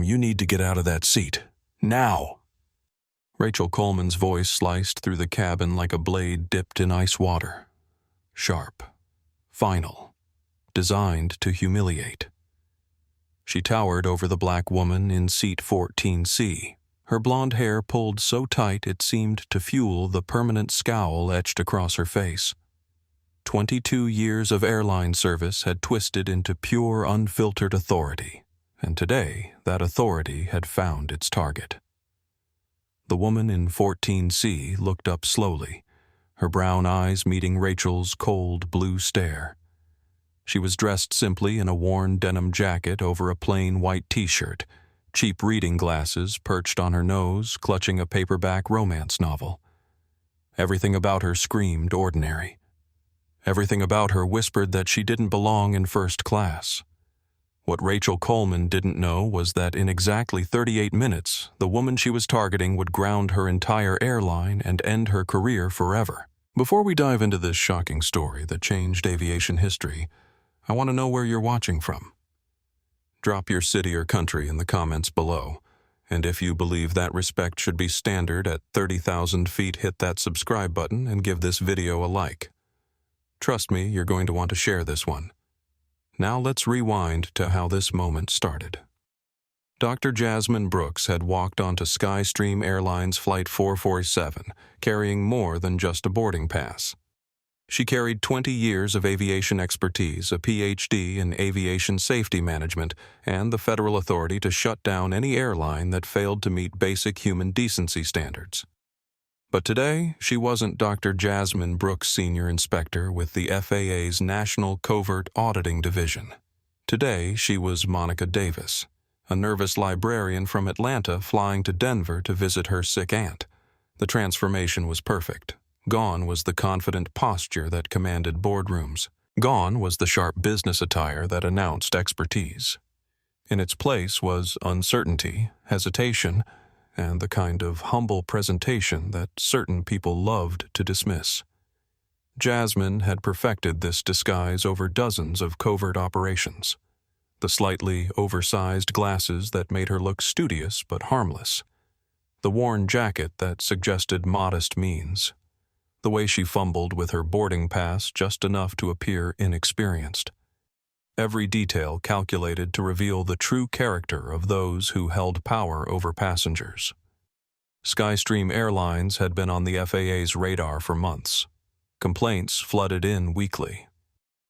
Madam, you need to get out of that seat. Now! Rachel Coleman's voice sliced through the cabin like a blade dipped in ice water. Sharp. Final. Designed to humiliate. She towered over the black woman in seat 14C, her blonde hair pulled so tight it seemed to fuel the permanent scowl etched across her face. 22 years of airline service had twisted into pure, unfiltered authority, and today that authority had found its target. The woman in 14C looked up slowly, her brown eyes meeting Rachel's cold blue stare. She was dressed simply in a worn denim jacket over a plain white t-shirt, cheap reading glasses perched on her nose, clutching a paperback romance novel. Everything about her screamed ordinary. Everything about her whispered that she didn't belong in first class. What Rachel Coleman didn't know was that in exactly 38 minutes, the woman she was targeting would ground her entire airline and end her career forever. Before we dive into this shocking story that changed aviation history, I want to know where you're watching from. Drop your city or country in the comments below, and if you believe that respect should be standard at 30,000 feet, hit that subscribe button and give this video a like. Trust me, you're going to want to share this one. Now let's rewind to how this moment started. Dr. Jasmine Brooks had walked onto Skystream Airlines Flight 447, carrying more than just a boarding pass. She carried 20 years of aviation expertise, a PhD in aviation safety management, and the federal authority to shut down any airline that failed to meet basic human decency standards. But today, she wasn't Dr. Jasmine Brooks, Senior Inspector with the FAA's National Covert Auditing Division. Today, she was Monica Davis, a nervous librarian from Atlanta flying to Denver to visit her sick aunt. The transformation was perfect. Gone was the confident posture that commanded boardrooms. Gone was the sharp business attire that announced expertise. In its place was uncertainty, hesitation, and the kind of humble presentation that certain people loved to dismiss. Jasmine had perfected this disguise over dozens of covert operations. The slightly oversized glasses that made her look studious but harmless. The worn jacket that suggested modest means. The way she fumbled with her boarding pass just enough to appear inexperienced. Every detail calculated to reveal the true character of those who held power over passengers. Skystream Airlines had been on the FAA's radar for months. Complaints flooded in weekly.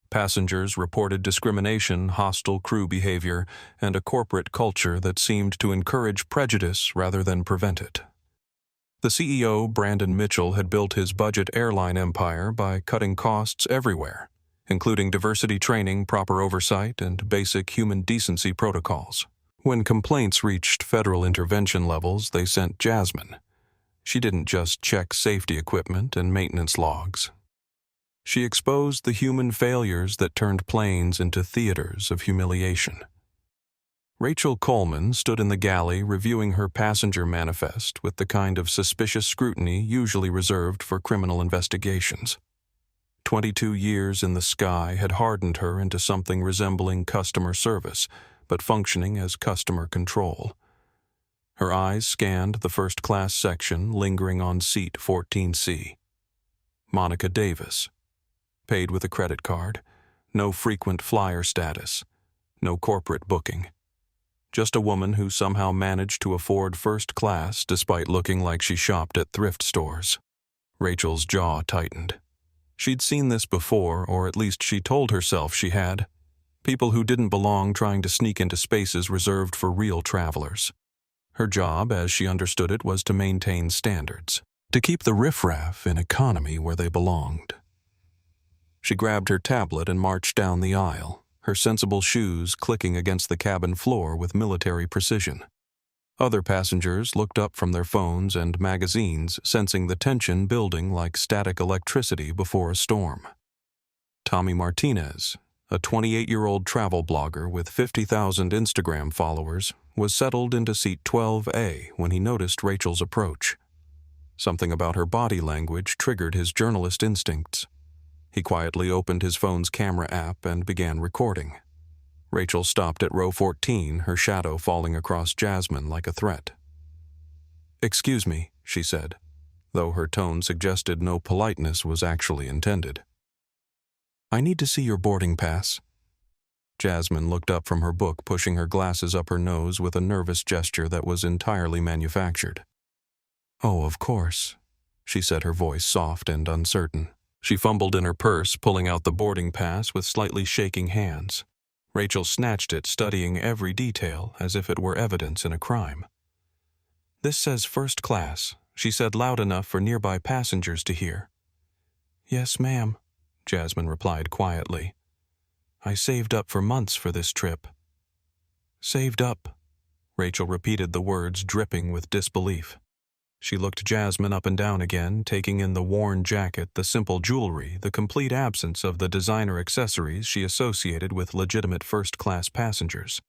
Passengers reported discrimination, hostile crew behavior, and a corporate culture that seemed to encourage prejudice rather than prevent it. The CEO, Brandon Mitchell, had built his budget airline empire by cutting costs everywhere, including diversity training, proper oversight, and basic human decency protocols. When complaints reached federal intervention levels, they sent Jasmine. She didn't just check safety equipment and maintenance logs. She exposed the human failures that turned planes into theaters of humiliation. Rachel Coleman stood in the galley reviewing her passenger manifest with the kind of suspicious scrutiny usually reserved for criminal investigations. 22 years in the sky had hardened her into something resembling customer service, but functioning as customer control. Her eyes scanned the first-class section lingering on seat 14C. Monica Davis. Paid with a credit card, no frequent flyer status, no corporate booking. Just a woman who somehow managed to afford first class despite looking like she shopped at thrift stores. Rachel's jaw tightened. She'd seen this before, or at least she told herself she had. People who didn't belong trying to sneak into spaces reserved for real travelers. Her job, as she understood it, was to maintain standards, to keep the riffraff in economy where they belonged. She grabbed her tablet and marched down the aisle, her sensible shoes clicking against the cabin floor with military precision. Other passengers looked up from their phones and magazines, sensing the tension building like static electricity before a storm. Tommy Martinez, a 28-year-old travel blogger with 50,000 Instagram followers, was settled into seat 12A when he noticed Rachel's approach. Something about her body language triggered his journalist instincts. He quietly opened his phone's camera app and began recording. Rachel stopped at row 14, her shadow falling across Jasmine like a threat. "Excuse me," she said, though her tone suggested no politeness was actually intended. "I need to see your boarding pass." Jasmine looked up from her book, pushing her glasses up her nose with a nervous gesture that was entirely manufactured. "Oh, of course," she said, her voice soft and uncertain. She fumbled in her purse, pulling out the boarding pass with slightly shaking hands. Rachel snatched it, studying every detail as if it were evidence in a crime. "This says first class," she said loud enough for nearby passengers to hear. "Yes, ma'am," Jasmine replied quietly. "I saved up for months for this trip." "Saved up," Rachel repeated the words, dripping with disbelief. She looked Jasmine up and down again, taking in the worn jacket, the simple jewelry, the complete absence of the designer accessories she associated with legitimate first-class passengers.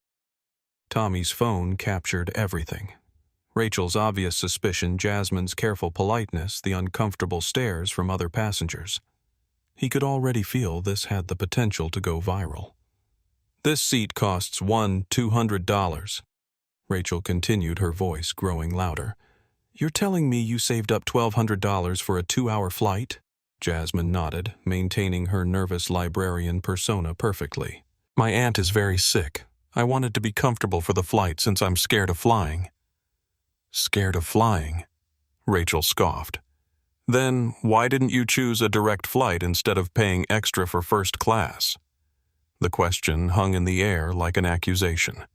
Tommy's phone captured everything. Rachel's obvious suspicion, Jasmine's careful politeness, the uncomfortable stares from other passengers. He could already feel this had the potential to go viral. "This seat costs $200. Rachel continued, her voice growing louder. "You're telling me you saved up $1,200 for a 2-hour flight?" Jasmine nodded, maintaining her nervous librarian persona perfectly. "My aunt is very sick. I wanted to be comfortable for the flight since I'm scared of flying." "Scared of flying?" Rachel scoffed. "Then why didn't you choose a direct flight instead of paying extra for first class?" The question hung in the air like an accusation.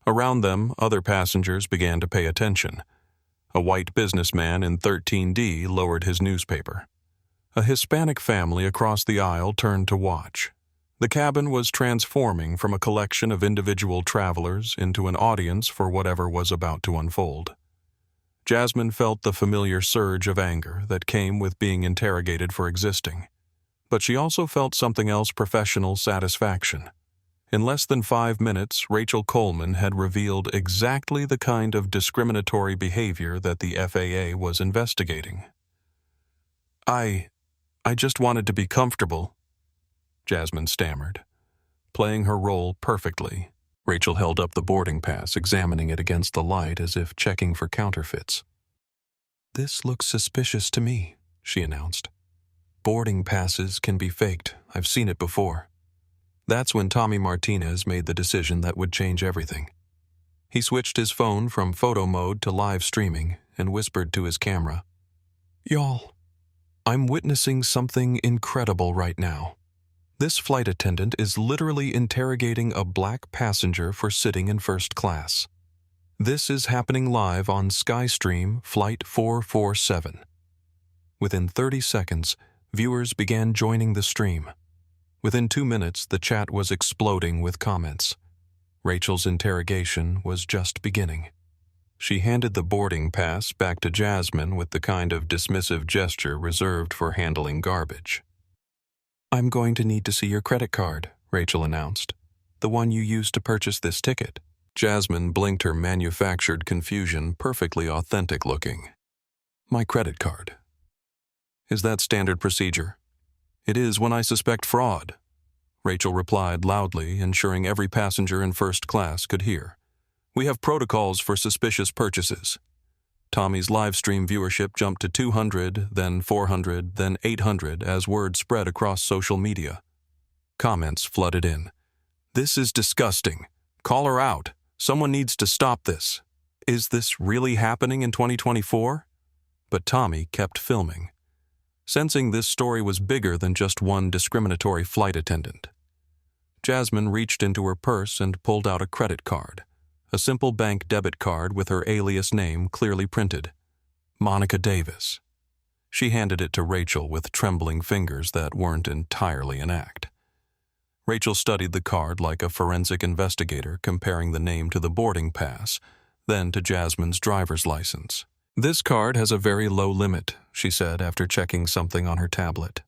Around them, other passengers began to pay attention. A white businessman in 13D lowered his newspaper. A Hispanic family across the aisle turned to watch. The cabin was transforming from a collection of individual travelers into an audience for whatever was about to unfold. Jasmine felt the familiar surge of anger that came with being interrogated for existing. But she also felt something else: professional satisfaction. In less than 5 minutes, Rachel Coleman had revealed exactly the kind of discriminatory behavior that the FAA was investigating. I just wanted to be comfortable," Jasmine stammered. Playing her role perfectly, Rachel held up the boarding pass, examining it against the light as if checking for counterfeits. "This looks suspicious to me," she announced. "Boarding passes can be faked. I've seen it before." That's when Tommy Martinez made the decision that would change everything. He switched his phone from photo mode to live streaming and whispered to his camera, "Y'all, I'm witnessing something incredible right now. This flight attendant is literally interrogating a black passenger for sitting in first class. This is happening live on Skystream Flight 447. Within 30 seconds, viewers began joining the stream. Within 2 minutes, the chat was exploding with comments. Rachel's interrogation was just beginning. She handed the boarding pass back to Jasmine with the kind of dismissive gesture reserved for handling garbage. "I'm going to need to see your credit card," Rachel announced. "The one you used to purchase this ticket." Jasmine blinked, her manufactured confusion perfectly authentic looking. "My credit card. Is that standard procedure?" "It is when I suspect fraud," Rachel replied loudly, ensuring every passenger in first class could hear. "We have protocols for suspicious purchases." Tommy's live stream viewership jumped to 200, then 400, then 800 as word spread across social media. Comments flooded in. "This is disgusting. Call her out. Someone needs to stop this. Is this really happening in 2024? But Tommy kept filming, sensing this story was bigger than just one discriminatory flight attendant. Jasmine reached into her purse and pulled out a credit card, a simple bank debit card with her alias name clearly printed, Monica Davis. She handed it to Rachel with trembling fingers that weren't entirely an act. Rachel studied the card like a forensic investigator, comparing the name to the boarding pass, then to Jasmine's driver's license. "This card has a very low limit," she said after checking something on her tablet.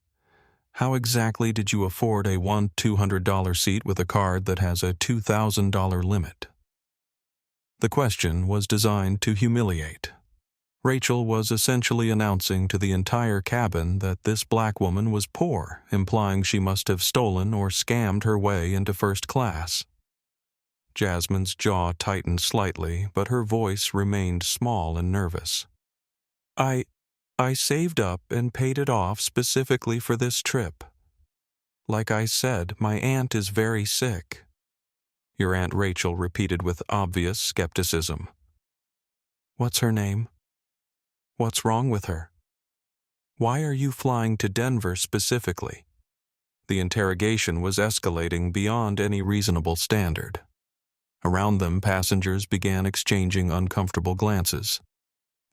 "How exactly did you afford a $200 seat with a card that has a $2,000 limit?" The question was designed to humiliate. Rachel was essentially announcing to the entire cabin that this black woman was poor, implying she must have stolen or scammed her way into first class. Jasmine's jaw tightened slightly, but her voice remained small and nervous. I saved up and paid it off specifically for this trip. Like I said, my aunt is very sick. Your Aunt Rachel repeated with obvious skepticism. What's her name? What's wrong with her? Why are you flying to Denver specifically? The interrogation was escalating beyond any reasonable standard. Around them, passengers began exchanging uncomfortable glances.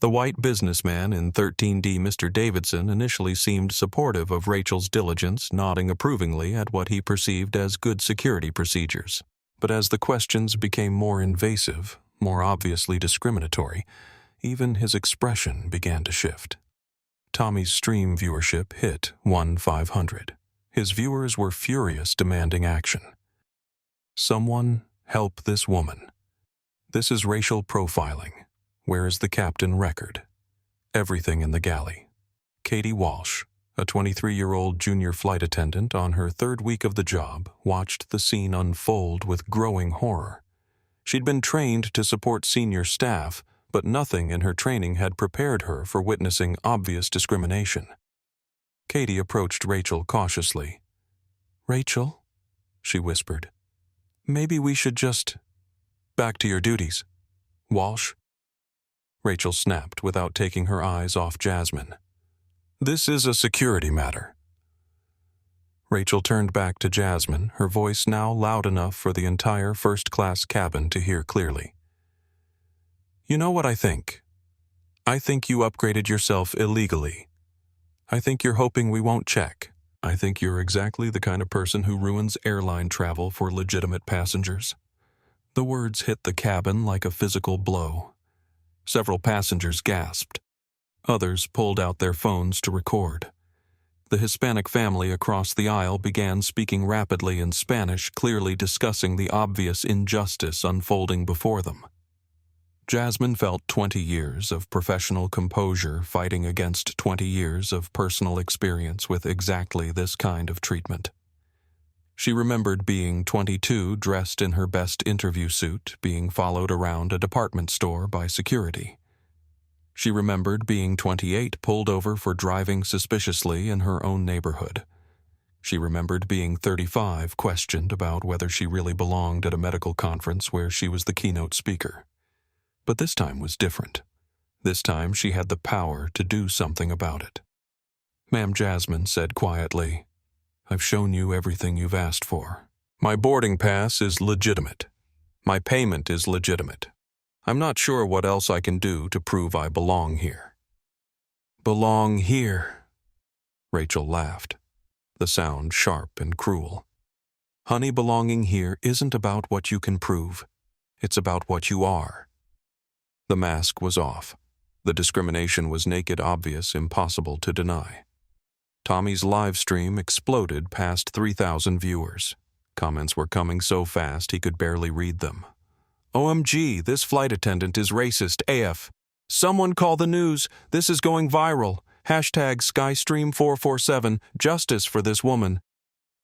The white businessman in 13D, Mr. Davidson, initially seemed supportive of Rachel's diligence, nodding approvingly at what he perceived as good security procedures. But as the questions became more invasive, more obviously discriminatory, even his expression began to shift. Tommy's stream viewership hit 1,500. His viewers were furious, demanding action. Someone help this woman. This is racial profiling. Where is the captain record? Everything in the galley. Katie Walsh, a 23-year-old junior flight attendant on her third week of the job, watched the scene unfold with growing horror. She'd been trained to support senior staff, but nothing in her training had prepared her for witnessing obvious discrimination. Katie approached Rachel cautiously. "Rachel," she whispered, "maybe we should just—" "Back to your duties. Walsh." Rachel snapped without taking her eyes off Jasmine. "This is a security matter." Rachel turned back to Jasmine, her voice now loud enough for the entire first-class cabin to hear clearly. "You know what I think? I think you upgraded yourself illegally. I think you're hoping we won't check. I think you're exactly the kind of person who ruins airline travel for legitimate passengers." The words hit the cabin like a physical blow. Several passengers gasped. Others pulled out their phones to record. The Hispanic family across the aisle began speaking rapidly in Spanish, clearly discussing the obvious injustice unfolding before them. Jasmine felt 20 years of professional composure fighting against 20 years of personal experience with exactly this kind of treatment. She remembered being 22, dressed in her best interview suit, being followed around a department store by security. She remembered being 28, pulled over for driving suspiciously in her own neighborhood. She remembered being 35, questioned about whether she really belonged at a medical conference where she was the keynote speaker. But this time was different. This time she had the power to do something about it. "Ma'am," Jasmine said quietly, "I've shown you everything you've asked for. My boarding pass is legitimate. My payment is legitimate. I'm not sure what else I can do to prove I belong here." "Belong here?" Rachel laughed, the sound sharp and cruel. "Honey, belonging here isn't about what you can prove. It's about what you are." The mask was off. The discrimination was naked, obvious, impossible to deny. Tommy's live stream exploded past 3,000 viewers. Comments were coming so fast he could barely read them. "OMG, this flight attendant is racist AF. Someone call the news. This is going viral. Hashtag Skystream447, justice for this woman."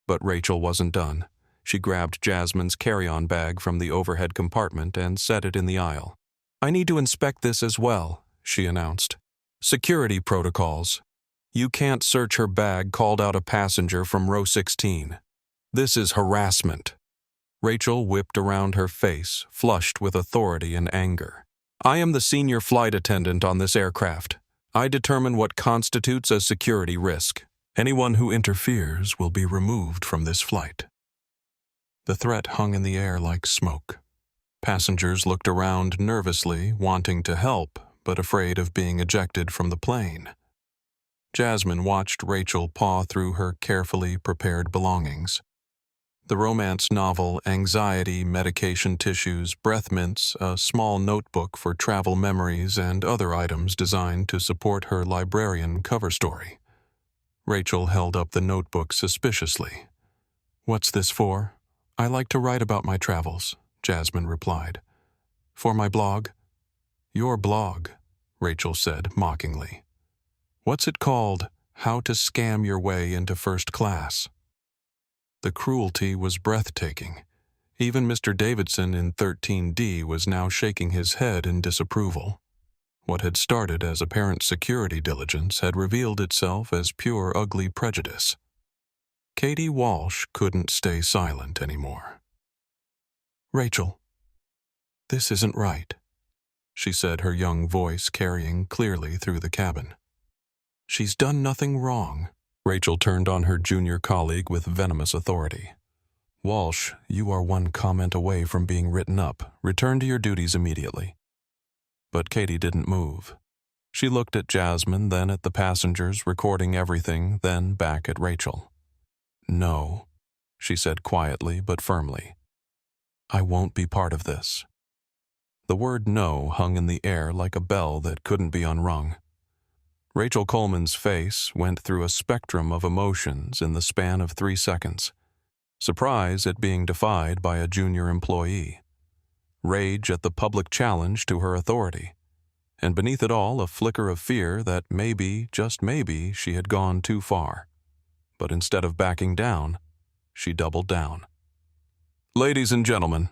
But Rachel wasn't done. She grabbed Jasmine's carry-on bag from the overhead compartment and set it in the aisle. "I need to inspect this as well," she announced. "Security protocols. You can't search her bag," called out a passenger from row 16. "This is harassment." Rachel whipped around her face, flushed with authority and anger. "I am the senior flight attendant on this aircraft. I determine what constitutes a security risk. Anyone who interferes will be removed from this flight." The threat hung in the air like smoke. Passengers looked around nervously, wanting to help, but afraid of being ejected from the plane. Jasmine watched Rachel paw through her carefully prepared belongings. The romance novel, anxiety, medication tissues, breath mints, a small notebook for travel memories, and other items designed to support her librarian cover story. Rachel held up the notebook suspiciously. "What's this for?" "I like to write about my travels," Jasmine replied. "For my blog?" "Your blog," Rachel said mockingly. "What's it called? How to scam your way into first class." The cruelty was breathtaking. Even Mr. Davidson in 13D was now shaking his head in disapproval. What had started as apparent security diligence had revealed itself as pure ugly prejudice. Katie Walsh couldn't stay silent anymore. "Rachel, this isn't right," she said, her young voice carrying clearly through the cabin. "She's done nothing wrong." Rachel turned on her junior colleague with venomous authority. "Walsh, you are one comment away from being written up. Return to your duties immediately." But Katie didn't move. She looked at Jasmine, then at the passengers, recording everything, then back at Rachel. "No," she said quietly but firmly. "I won't be part of this." The word no hung in the air like a bell that couldn't be unrung. Rachel Coleman's face went through a spectrum of emotions in the span of 3 seconds. Surprise at being defied by a junior employee. Rage at the public challenge to her authority. And beneath it all, a flicker of fear that maybe, just maybe, she had gone too far. But instead of backing down, she doubled down. "Ladies and gentlemen,"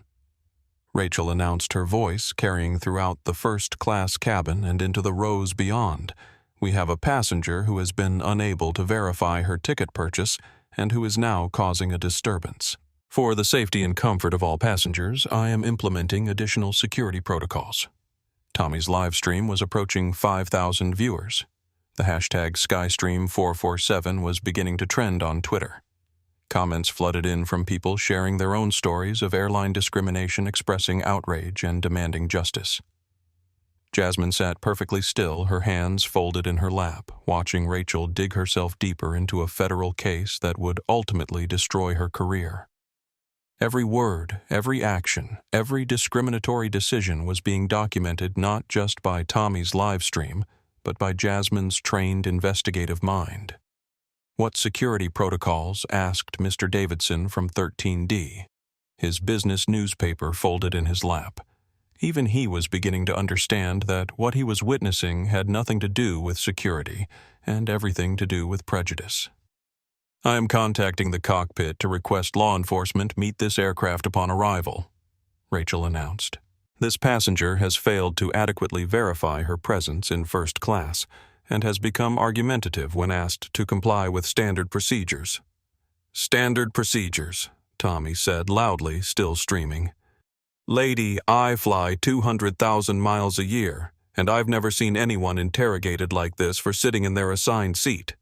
Rachel announced, her voice carrying throughout the first-class cabin and into the rows beyond, "we have a passenger who has been unable to verify her ticket purchase and who is now causing a disturbance. For the safety and comfort of all passengers, I am implementing additional security protocols." Tommy's live stream was approaching 5,000 viewers. The hashtag SkyStream447 was beginning to trend on Twitter. Comments flooded in from people sharing their own stories of airline discrimination, expressing outrage and demanding justice. Jasmine sat perfectly still, her hands folded in her lap, watching Rachel dig herself deeper into a federal case that would ultimately destroy her career. Every word, every action, every discriminatory decision was being documented not just by Tommy's live stream, but by Jasmine's trained investigative mind. "What security protocols?" asked Mr. Davidson from 13D, his business newspaper folded in his lap. Even he was beginning to understand that what he was witnessing had nothing to do with security and everything to do with prejudice. "I am contacting the cockpit to request law enforcement meet this aircraft upon arrival," Rachel announced. "This passenger has failed to adequately verify her presence in first class and has become argumentative when asked to comply with standard procedures." "Standard procedures," Tommy said loudly, still streaming. "Lady, I fly 200,000 miles a year, and I've never seen anyone interrogated like this for sitting in their assigned seat."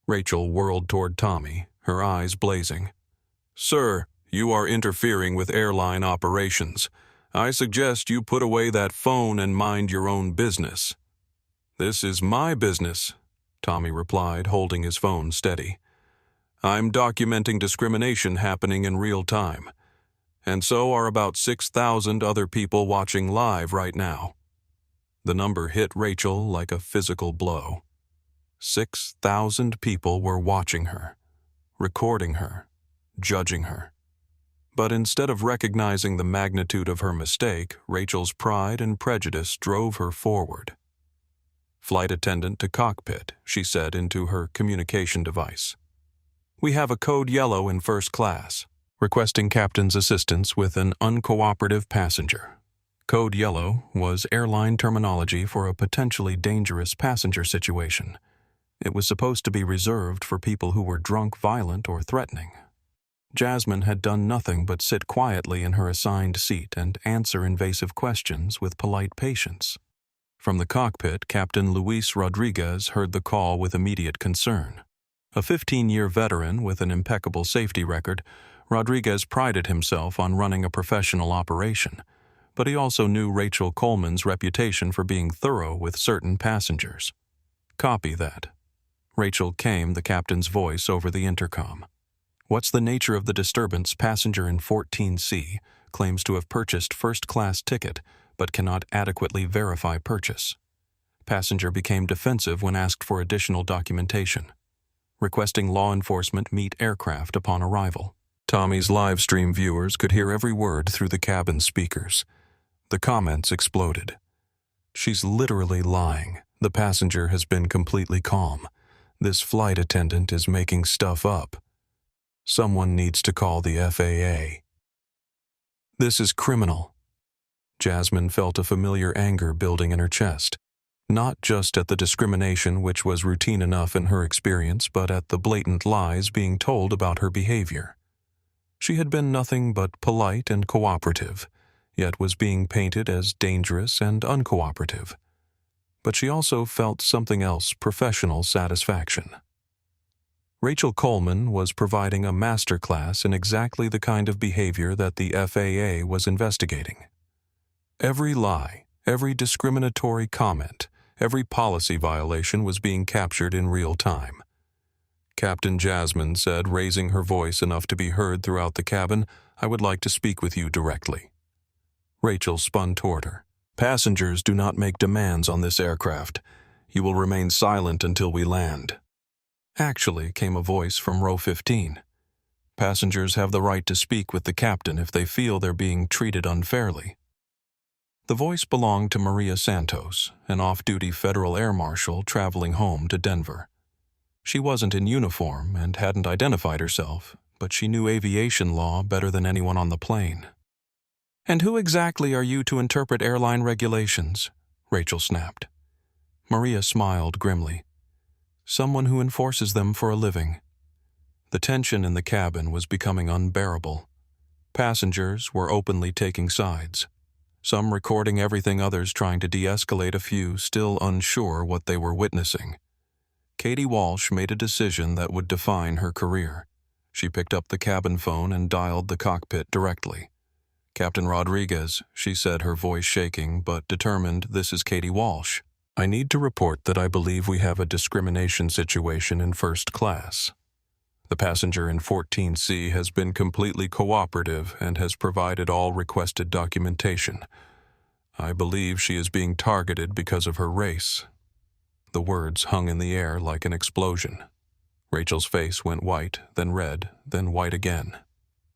Rachel whirled toward Tommy, her eyes blazing. "Sir, you are interfering with airline operations. I suggest you put away that phone and mind your own business." "This is my business," Tommy replied, holding his phone steady. "I'm documenting discrimination happening in real time. And so are about 6,000 other people watching live right now." The number hit Rachel like a physical blow. 6,000 people were watching her, recording her, judging her. But instead of recognizing the magnitude of her mistake, Rachel's pride and prejudice drove her forward. "Flight attendant to cockpit," she said into her communication device. "We have a code yellow in first class, requesting captain's assistance with an uncooperative passenger." Code yellow was airline terminology for a potentially dangerous passenger situation. It was supposed to be reserved for people who were drunk, violent, or threatening. Jasmine had done nothing but sit quietly in her assigned seat and answer invasive questions with polite patience. From the cockpit, Captain Luis Rodriguez heard the call with immediate concern. A 15-year veteran with an impeccable safety record, Rodriguez prided himself on running a professional operation, but he also knew Rachel Coleman's reputation for being thorough with certain passengers. "Copy that." Rachel came the captain's voice over the intercom. "What's the nature of the disturbance? Passenger in 14C claims to have purchased first-class ticket but cannot adequately verify purchase. Passenger became defensive when asked for additional documentation. Requesting law enforcement meet aircraft upon arrival." Tommy's live stream viewers could hear every word through the cabin speakers. The comments exploded. She's literally lying. The passenger has been completely calm. This flight attendant is making stuff up. Someone needs to call the FAA. This is criminal. Jasmine felt a familiar anger building in her chest, not just at the discrimination which was routine enough in her experience, but at the blatant lies being told about her behavior. She had been nothing but polite and cooperative, yet was being painted as dangerous and uncooperative. But she also felt something else: professional satisfaction. Rachel Coleman was providing a masterclass in exactly the kind of behavior that the FAA was investigating. Every lie, every discriminatory comment, every policy violation was being captured in real time. Captain Jasmine said, raising her voice enough to be heard throughout the cabin, "I would like to speak with you directly." Rachel spun toward her. "Passengers do not make demands on this aircraft. You will remain silent until we land." "Actually," came a voice from row 15. "Passengers have the right to speak with the captain if they feel they're being treated unfairly." The voice belonged to Maria Santos, an off-duty federal air marshal traveling home to Denver. She wasn't in uniform and hadn't identified herself, but she knew aviation law better than anyone on the plane. "And who exactly are you to interpret airline regulations?" Rachel snapped. Maria smiled grimly. "Someone who enforces them for a living." The tension in the cabin was becoming unbearable. Passengers were openly taking sides, some recording everything, others trying to de-escalate, a few still unsure what they were witnessing. Katie Walsh made a decision that would define her career. She picked up the cabin phone and dialed the cockpit directly. "Captain Rodriguez," she said, her voice shaking but determined, "this is Katie Walsh. I need to report that I believe we have a discrimination situation in first class. The passenger in 14C has been completely cooperative and has provided all requested documentation. I believe she is being targeted because of her race." The words hung in the air like an explosion. Rachel's face went white, then red, then white again.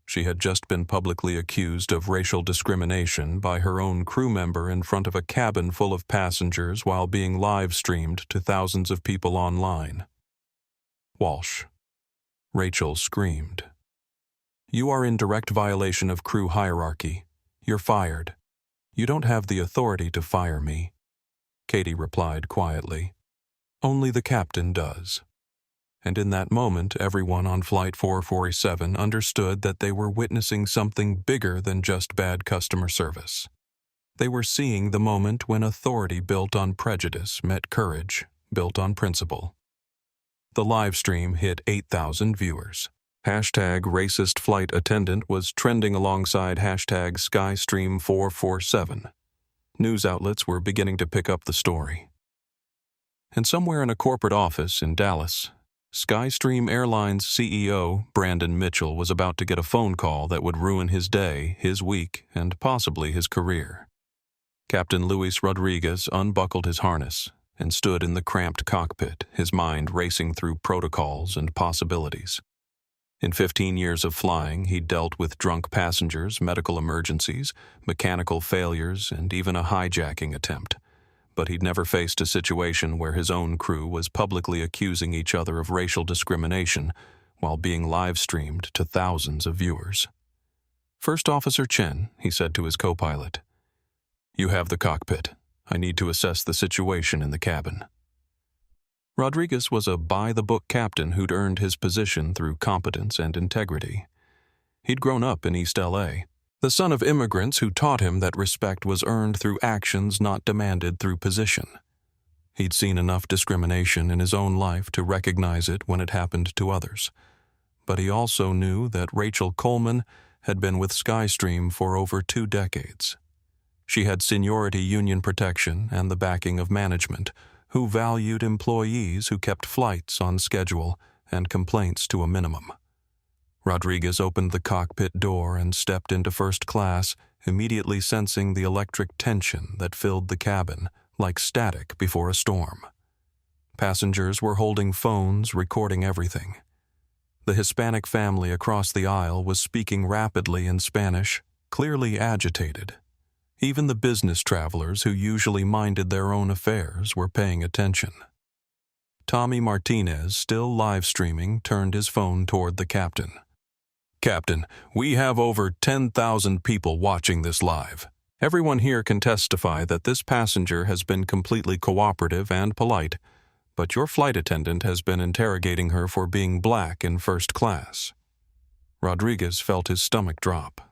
She had just been publicly accused of racial discrimination by her own crew member in front of a cabin full of passengers while being live-streamed to thousands of people online. "Walsh." Rachel screamed. "You are in direct violation of crew hierarchy. You're fired. You don't have the authority to fire me." Katie replied quietly. "Only the captain does." And in that moment, everyone on Flight 447 understood that they were witnessing something bigger than just bad customer service. They were seeing the moment when authority built on prejudice met courage built on principle. The live stream hit 8,000 viewers. Hashtag racist flight attendant was trending alongside hashtag Skystream447. News outlets were beginning to pick up the story. And somewhere in a corporate office in Dallas, Skystream Airlines CEO Brandon Mitchell was about to get a phone call that would ruin his day, his week, and possibly his career. Captain Luis Rodriguez unbuckled his harness and stood in the cramped cockpit, his mind racing through protocols and possibilities. In 15 years of flying, he'd dealt with drunk passengers, medical emergencies, mechanical failures, and even a hijacking attempt. But he'd never faced a situation where his own crew was publicly accusing each other of racial discrimination while being live-streamed to thousands of viewers. "First Officer Chen," he said to his co-pilot, "you have the cockpit. I need to assess the situation in the cabin." Rodriguez was a by-the-book captain who'd earned his position through competence and integrity. He'd grown up in East L.A., the son of immigrants who taught him that respect was earned through actions not demanded through position. He'd seen enough discrimination in his own life to recognize it when it happened to others. But he also knew that Rachel Coleman had been with Skystream for over 2 decades. She had seniority union protection and the backing of management, who valued employees who kept flights on schedule and complaints to a minimum. Rodriguez opened the cockpit door and stepped into first class, immediately sensing the electric tension that filled the cabin like static before a storm. Passengers were holding phones, recording everything. The Hispanic family across the aisle was speaking rapidly in Spanish, clearly agitated. Even the business travelers who usually minded their own affairs were paying attention. Tommy Martinez, still live streaming, turned his phone toward the captain. "Captain, we have over 10,000 people watching this live. Everyone here can testify that this passenger has been completely cooperative and polite, but your flight attendant has been interrogating her for being black in first class." Rodriguez felt his stomach drop.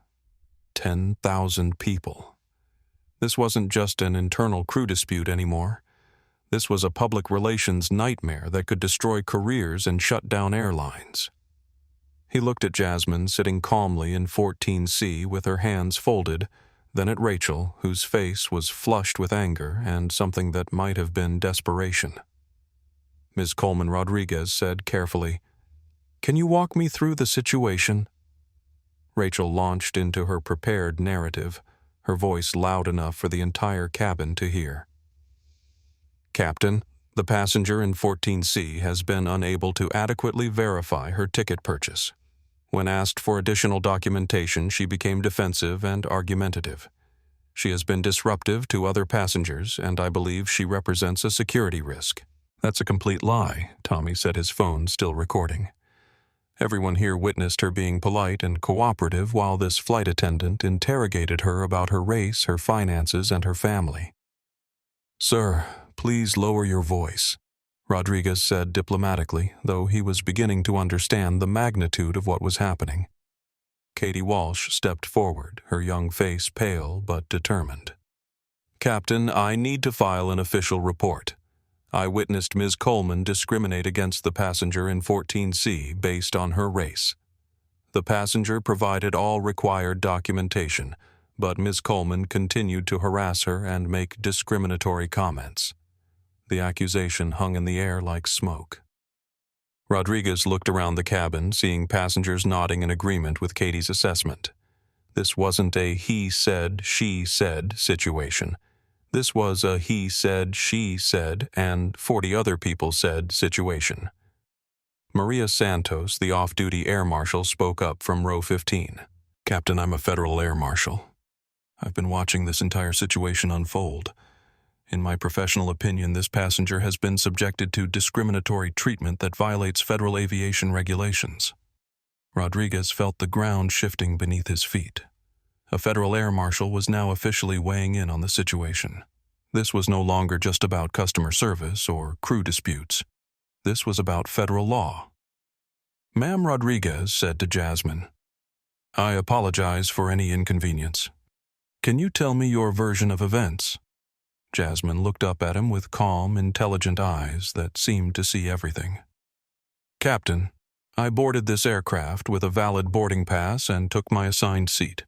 10,000 people. This wasn't just an internal crew dispute anymore. This was a public relations nightmare that could destroy careers and shut down airlines. He looked at Jasmine sitting calmly in 14C with her hands folded, then at Rachel, whose face was flushed with anger and something that might have been desperation. Ms. Coleman Rodriguez said carefully, "Can you walk me through the situation?" Rachel launched into her prepared narrative, her voice loud enough for the entire cabin to hear. "Captain, the passenger in 14C has been unable to adequately verify her ticket purchase. When asked for additional documentation, she became defensive and argumentative. She has been disruptive to other passengers, and I believe she represents a security risk." "That's a complete lie," Tommy said, his phone still recording. "Everyone here witnessed her being polite and cooperative while this flight attendant interrogated her about her race, her finances, and her family." "Sir, please lower your voice," Rodriguez said diplomatically, though he was beginning to understand the magnitude of what was happening. Katie Walsh stepped forward, her young face pale but determined. "Captain, I need to file an official report. I witnessed Ms. Coleman discriminate against the passenger in 14C based on her race. The passenger provided all required documentation, but Ms. Coleman continued to harass her and make discriminatory comments. The accusation hung in the air like smoke." Rodriguez looked around the cabin, seeing passengers nodding in agreement with Katie's assessment. This wasn't a he said, she said situation. This was a he said, she said, and 40 other people said situation. Maria Santos, the off-duty air marshal, spoke up from row 15. "Captain, I'm a federal air marshal. I've been watching this entire situation unfold. In my professional opinion, this passenger has been subjected to discriminatory treatment that violates federal aviation regulations." Rodriguez felt the ground shifting beneath his feet. A federal air marshal was now officially weighing in on the situation. This was no longer just about customer service or crew disputes. This was about federal law. "Ma'am," Rodriguez said to Jasmine, "I apologize for any inconvenience. Can you tell me your version of events?" Jasmine looked up at him with calm, intelligent eyes that seemed to see everything. "Captain, I boarded this aircraft with a valid boarding pass and took my assigned seat.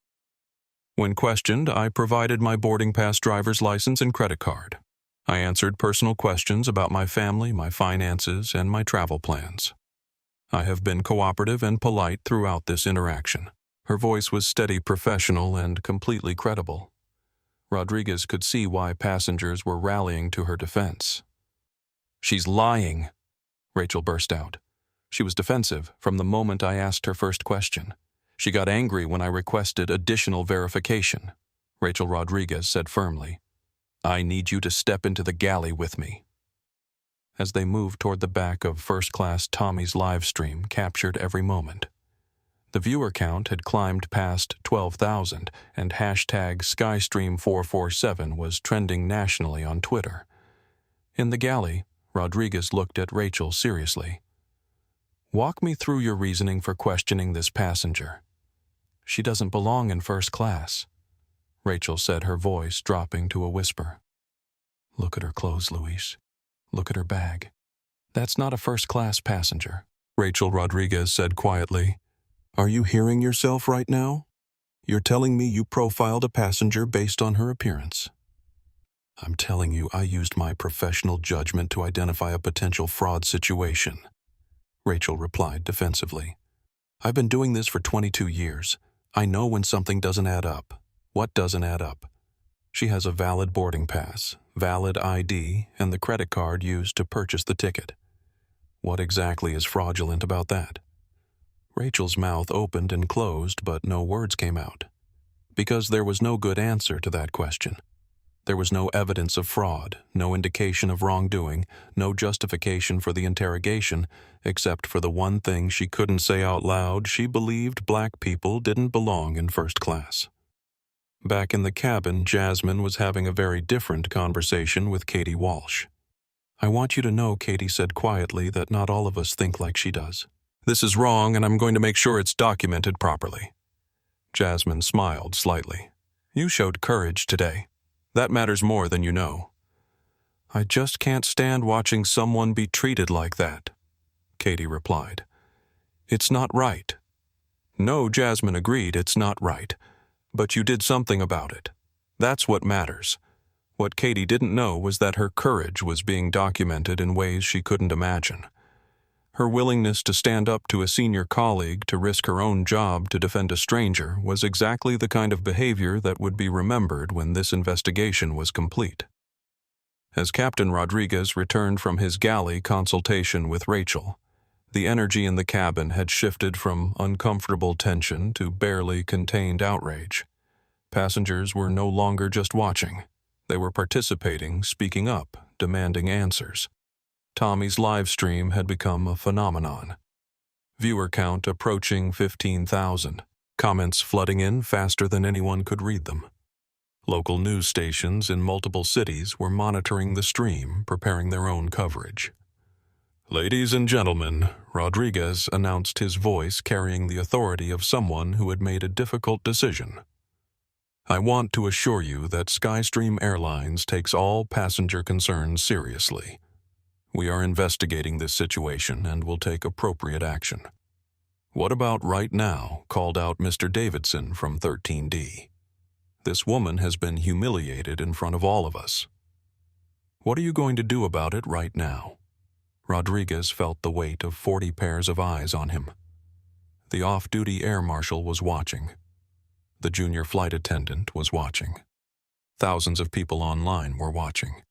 When questioned, I provided my boarding pass, driver's license, and credit card. I answered personal questions about my family, my finances, and my travel plans. I have been cooperative and polite throughout this interaction." Her voice was steady, professional, and completely credible. Rodriguez could see why passengers were rallying to her defense. "She's lying," Rachel burst out. "She was defensive from the moment I asked her first question. She got angry when I requested additional verification," Rachel Rodriguez said firmly. "I need you to step into the galley with me." As they moved toward the back of First Class, Tommy's live stream captured every moment. The viewer count had climbed past 12,000, and hashtag Skystream447 was trending nationally on Twitter. In the galley, Rodriguez looked at Rachel seriously. "Walk me through your reasoning for questioning this passenger. She doesn't belong in first class," Rachel said, her voice dropping to a whisper. "Look at her clothes, Luis. Look at her bag. That's not a first-class passenger," Rachel Rodriguez said quietly. "Are you hearing yourself right now? You're telling me you profiled a passenger based on her appearance. I'm telling you I used my professional judgment to identify a potential fraud situation," Rachel replied defensively. "I've been doing this for 22 years. I know when something doesn't add up. What doesn't add up? She has a valid boarding pass, valid ID, and the credit card used to purchase the ticket. What exactly is fraudulent about that?" Rachel's mouth opened and closed, but no words came out. because there was no good answer to that question. There was no evidence of fraud, no indication of wrongdoing, no justification for the interrogation, except for the one thing she couldn't say out loud: she believed black people didn't belong in first class. Back in the cabin, Jasmine was having a very different conversation with Katie Walsh. "I want you to know," Katie said quietly, "that not all of us think like she does. This is wrong, and I'm going to make sure it's documented properly." Jasmine smiled slightly. "You showed courage today. That matters more than you know." "I just can't stand watching someone be treated like that," Katie replied. "It's not right." "No," Jasmine agreed, "it's not right. But you did something about it. That's what matters." What Katie didn't know was that her courage was being documented in ways she couldn't imagine. Her willingness to stand up to a senior colleague, to risk her own job to defend a stranger, was exactly the kind of behavior that would be remembered when this investigation was complete. As Captain Rodriguez returned from his galley consultation with Rachel, the energy in the cabin had shifted from uncomfortable tension to barely contained outrage. Passengers were no longer just watching. They were participating, speaking up, demanding answers. Tommy's live stream had become a phenomenon. Viewer count approaching 15,000. Comments flooding in faster than anyone could read them. Local news stations in multiple cities were monitoring the stream, preparing their own coverage. "Ladies and gentlemen," Rodriguez announced, his voice carrying the authority of someone who had made a difficult decision. "I want to assure you that Skystream Airlines takes all passenger concerns seriously. We are investigating this situation and will take appropriate action." "What about right now?" called out Mr. Davidson from 13D. "This woman has been humiliated in front of all of us. What are you going to do about it right now?" Rodriguez felt the weight of 40 pairs of eyes on him. The off-duty air marshal was watching. The junior flight attendant was watching. Thousands of people online were watching.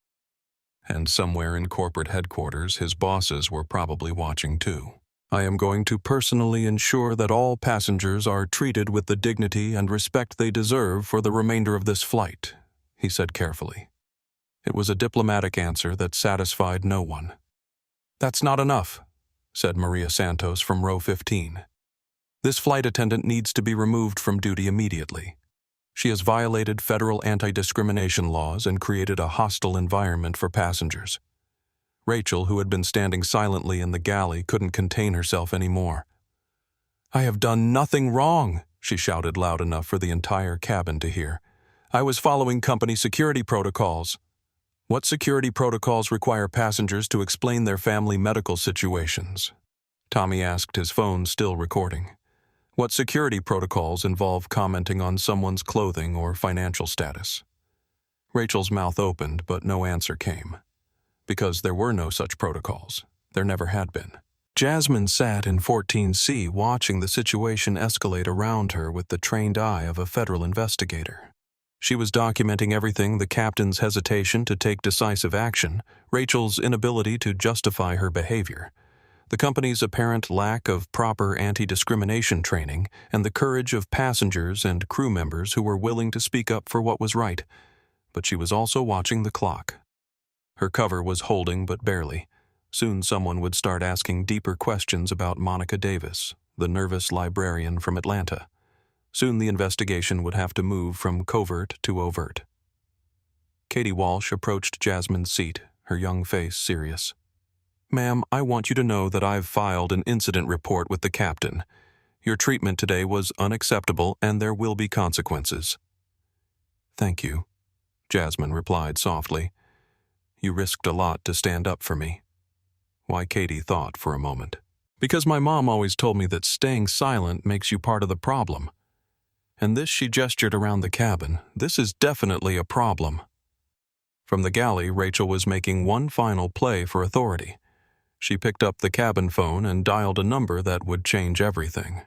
And somewhere in corporate headquarters, his bosses were probably watching too. "I am going to personally ensure that all passengers are treated with the dignity and respect they deserve for the remainder of this flight," he said carefully. It was a diplomatic answer that satisfied no one. "That's not enough," said Maria Santos from row 15. "This flight attendant needs to be removed from duty immediately. She has violated federal anti-discrimination laws and created a hostile environment for passengers." Rachel, who had been standing silently in the galley, couldn't contain herself anymore. "I have done nothing wrong," she shouted loud enough for the entire cabin to hear. "I was following company security protocols." "What security protocols require passengers to explain their family medical situations?" Tommy asked, his phone still recording. "What security protocols involve commenting on someone's clothing or financial status?" Rachel's mouth opened, but no answer came. Because there were no such protocols. There never had been. Jasmine sat in 14C watching the situation escalate around her with the trained eye of a federal investigator. She was documenting everything: the captain's hesitation to take decisive action, Rachel's inability to justify her behavior, the company's apparent lack of proper anti-discrimination training, and the courage of passengers and crew members who were willing to speak up for what was right. But she was also watching the clock. Her cover was holding, but barely. Soon someone would start asking deeper questions about Monica Davis, the nervous librarian from Atlanta. Soon the investigation would have to move from covert to overt. Katie Walsh approached Jasmine's seat, her young face serious. "Ma'am, I want you to know that I've filed an incident report with the captain. Your treatment today was unacceptable, and there will be consequences." "Thank you," Jasmine replied softly. "You risked a lot to stand up for me." Why, Katie thought for a moment. "Because my mom always told me that staying silent makes you part of the problem. And this," she gestured around the cabin, "this is definitely a problem." From the galley, Rachel was making one final play for authority. She picked up the cabin phone and dialed a number that would change everything.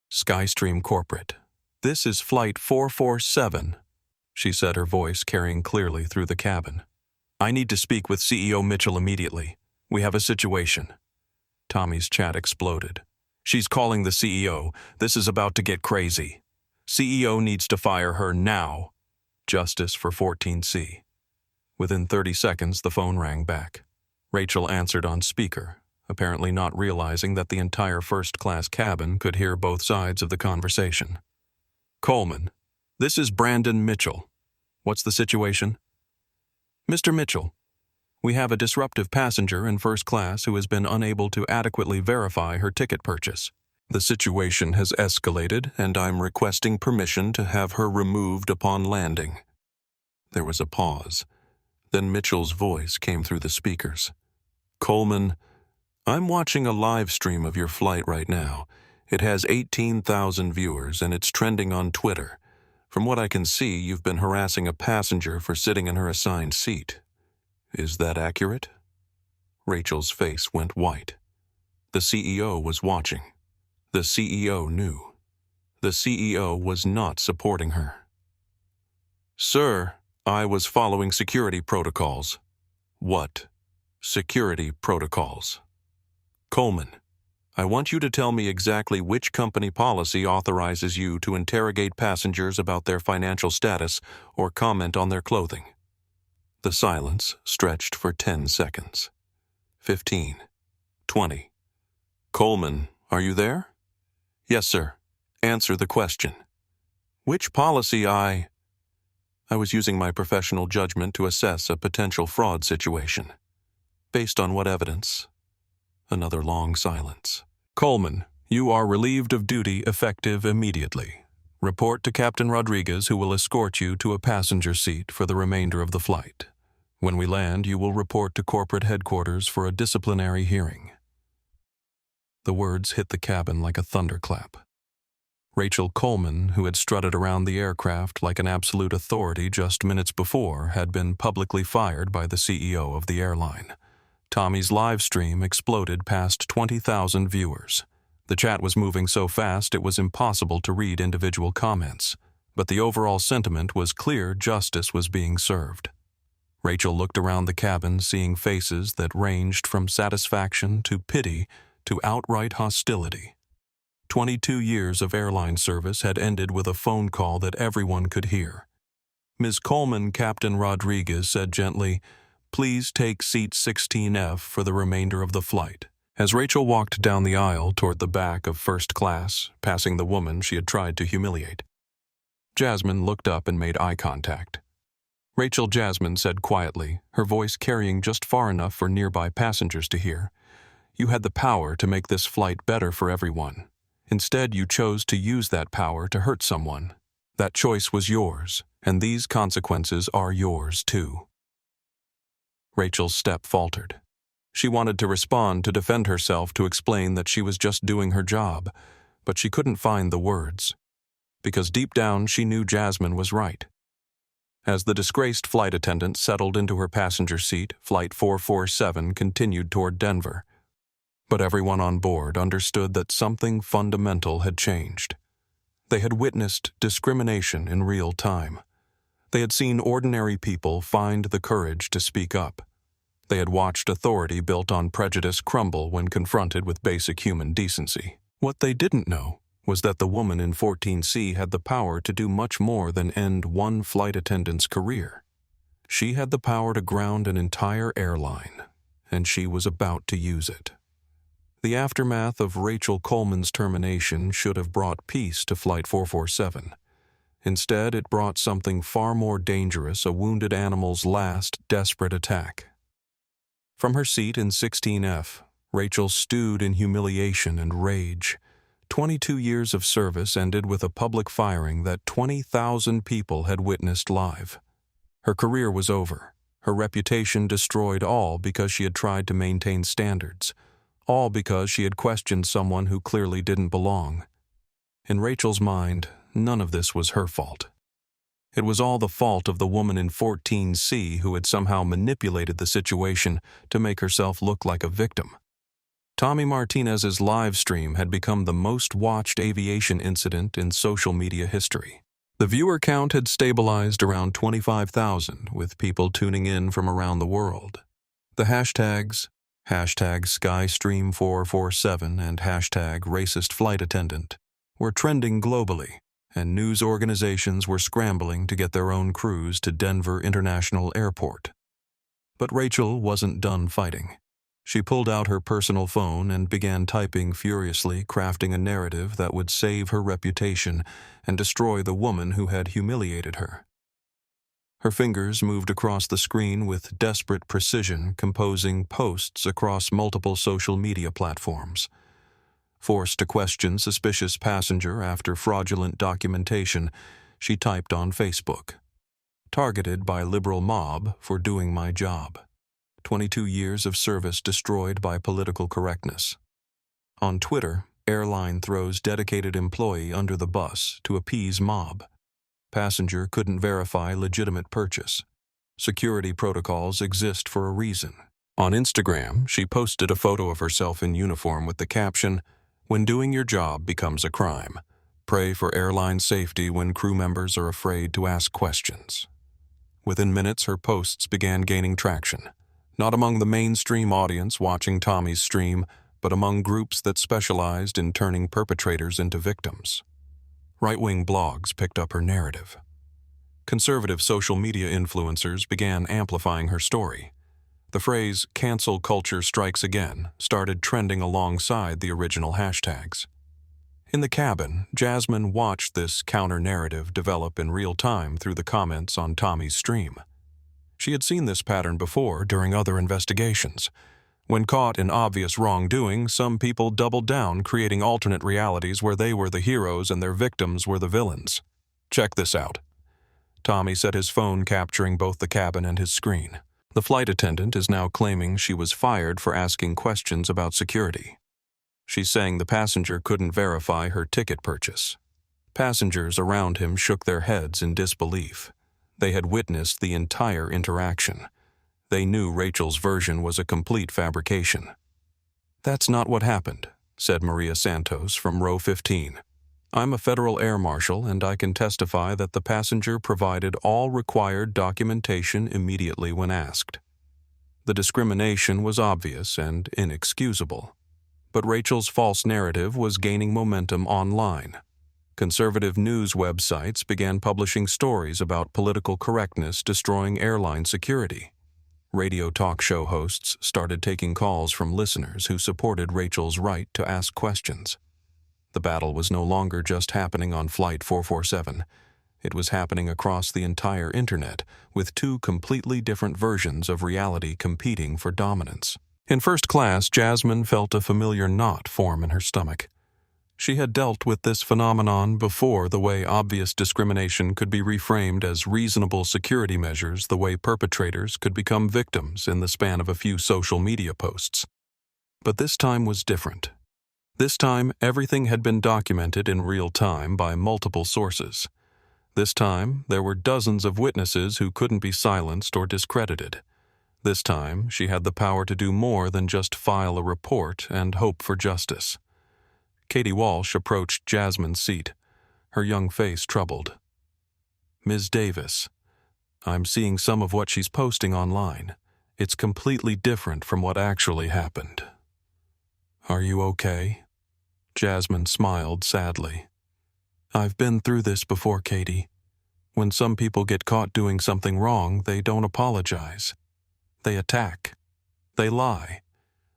"Skystream Corporate. This is Flight 447, she said, her voice carrying clearly through the cabin. "I need to speak with CEO Mitchell immediately. We have a situation." Tommy's chat exploded. "She's calling the CEO. This is about to get crazy." CEO needs to fire her now. Justice for 14C. Within 30 seconds, the phone rang back. Rachel answered on speaker, apparently not realizing that the entire first-class cabin could hear both sides of the conversation. Coleman, this is Brandon Mitchell. What's the situation? Mr. Mitchell, we have a disruptive passenger in first class who has been unable to adequately verify her ticket purchase. The situation has escalated, and I'm requesting permission to have her removed upon landing. There was a pause. Then Mitchell's voice came through the speakers. Coleman, I'm watching a live stream of your flight right now. It has 18,000 viewers, and it's trending on Twitter. From what I can see, you've been harassing a passenger for sitting in her assigned seat. Is that accurate? Rachel's face went white. The CEO was watching. The CEO knew. The CEO was not supporting her. Sir, I was following security protocols. What security protocols? Coleman, I want you to tell me exactly which company policy authorizes you to interrogate passengers about their financial status or comment on their clothing. The silence stretched for 10 seconds. 15. 20. Coleman, are you there? Yes, sir. Answer the question. Which policy I was using my professional judgment to assess a potential fraud situation. Based on what evidence? Another long silence. Coleman, you are relieved of duty effective immediately. Report to Captain Rodriguez, who will escort you to a passenger seat for the remainder of the flight. When we land, you will report to corporate headquarters for a disciplinary hearing. The words hit the cabin like a thunderclap. Rachel Coleman, who had strutted around the aircraft like an absolute authority just minutes before, had been publicly fired by the CEO of the airline. Tommy's live stream exploded past 20,000 viewers. The chat was moving so fast it was impossible to read individual comments, but the overall sentiment was clear justice was being served. Rachel looked around the cabin, seeing faces that ranged from satisfaction to pity to outright hostility. 22 years of airline service had ended with a phone call that everyone could hear. Ms. Coleman, Captain Rodriguez said gently, "Please take seat 16F for the remainder of the flight." As Rachel walked down the aisle toward the back of first class, passing the woman she had tried to humiliate, Jasmine looked up and made eye contact. Rachel, Jasmine said quietly, her voice carrying just far enough for nearby passengers to hear, "You had the power to make this flight better for everyone. Instead, you chose to use that power to hurt someone. That choice was yours, and these consequences are yours too." Rachel's step faltered. She wanted to respond, to defend herself, to explain that she was just doing her job, but she couldn't find the words. Because deep down she knew Jasmine was right. As the disgraced flight attendant settled into her passenger seat, Flight 447 continued toward Denver. But everyone on board understood that something fundamental had changed. They had witnessed discrimination in real time. They had seen ordinary people find the courage to speak up. They had watched authority built on prejudice crumble when confronted with basic human decency. What they didn't know was that the woman in 14C had the power to do much more than end one flight attendant's career. She had the power to ground an entire airline, and she was about to use it. The aftermath of Rachel Coleman's termination should have brought peace to Flight 447. Instead, it brought something far more dangerous, a wounded animal's last desperate attack. From her seat in 16F, Rachel stewed in humiliation and rage. 22 years of service ended with a public firing that 20,000 people had witnessed live. Her career was over. Her reputation destroyed, all because she had tried to maintain standards. All because she had questioned someone who clearly didn't belong. In Rachel's mind, none of this was her fault. It was all the fault of the woman in 14C who had somehow manipulated the situation to make herself look like a victim. Tommy Martinez's live stream had become the most watched aviation incident in social media history. The viewer count had stabilized around 25,000, with people tuning in from around the world. The hashtags, #SkyStream447 and #RacistFlightAttendant, were trending globally, and news organizations were scrambling to get their own crews to Denver International Airport. But Rachel wasn't done fighting. She pulled out her personal phone and began typing furiously, crafting a narrative that would save her reputation and destroy the woman who had humiliated her. Her fingers moved across the screen with desperate precision, composing posts across multiple social media platforms. Forced to question suspicious passenger after fraudulent documentation, she typed on Facebook, "Targeted by liberal mob for doing my job. 22 years of service destroyed by political correctness." On Twitter, airline throws dedicated employee under the bus to appease mob. Passenger couldn't verify legitimate purchase. Security protocols exist for a reason. On Instagram, she posted a photo of herself in uniform with the caption, "When doing your job becomes a crime. Pray for airline safety when crew members are afraid to ask questions." Within minutes, her posts began gaining traction. Not among the mainstream audience watching Tommy's stream, but among groups that specialized in turning perpetrators into victims. Right-wing blogs picked up her narrative. Conservative social media influencers began amplifying her story. The phrase, "cancel culture strikes again," started trending alongside the original hashtags. In the cabin, Jasmine watched this counter-narrative develop in real time through the comments on Tommy's stream. She had seen this pattern before during other investigations. When caught in obvious wrongdoing, some people doubled down, creating alternate realities where they were the heroes and their victims were the villains. "Check this out." Tommy set his phone, capturing both the cabin and his screen. The flight attendant is now claiming she was fired for asking questions about security. She's saying the passenger couldn't verify her ticket purchase. Passengers around him shook their heads in disbelief. They had witnessed the entire interaction. They knew Rachel's version was a complete fabrication. "That's not what happened," said Maria Santos from row 15. "I'm a federal air marshal, and I can testify that the passenger provided all required documentation immediately when asked. The discrimination was obvious and inexcusable. But Rachel's false narrative was gaining momentum online. Conservative news websites began publishing stories about political correctness destroying airline security. Radio talk show hosts started taking calls from listeners who supported Rachel's right to ask questions. The battle was no longer just happening on Flight 447. It was happening across the entire internet, with two completely different versions of reality competing for dominance. In first class, Jasmine felt a familiar knot form in her stomach. She had dealt with this phenomenon before, the way obvious discrimination could be reframed as reasonable security measures, the way perpetrators could become victims in the span of a few social media posts. But this time was different. This time, everything had been documented in real time by multiple sources. This time, there were dozens of witnesses who couldn't be silenced or discredited. This time, she had the power to do more than just file a report and hope for justice. Katie Walsh approached Jasmine's seat, her young face troubled. "Ms. Davis, I'm seeing some of what she's posting online. It's completely different from what actually happened. Are you okay?" Jasmine smiled sadly. "I've been through this before, Katie. When some people get caught doing something wrong, they don't apologize. They attack. They lie.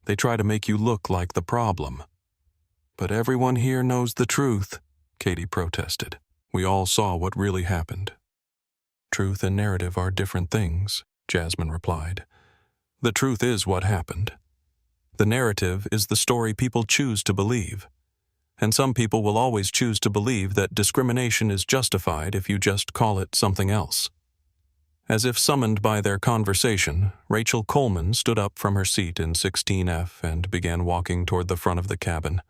They try to make you look like the problem. But everyone here knows the truth," Katie protested. "We all saw what really happened." "Truth and narrative are different things," Jasmine replied. "The truth is what happened. The narrative is the story people choose to believe. And some people will always choose to believe that discrimination is justified if you just call it something else." As if summoned by their conversation, Rachel Coleman stood up from her seat in 16F and began walking toward the front of the cabin.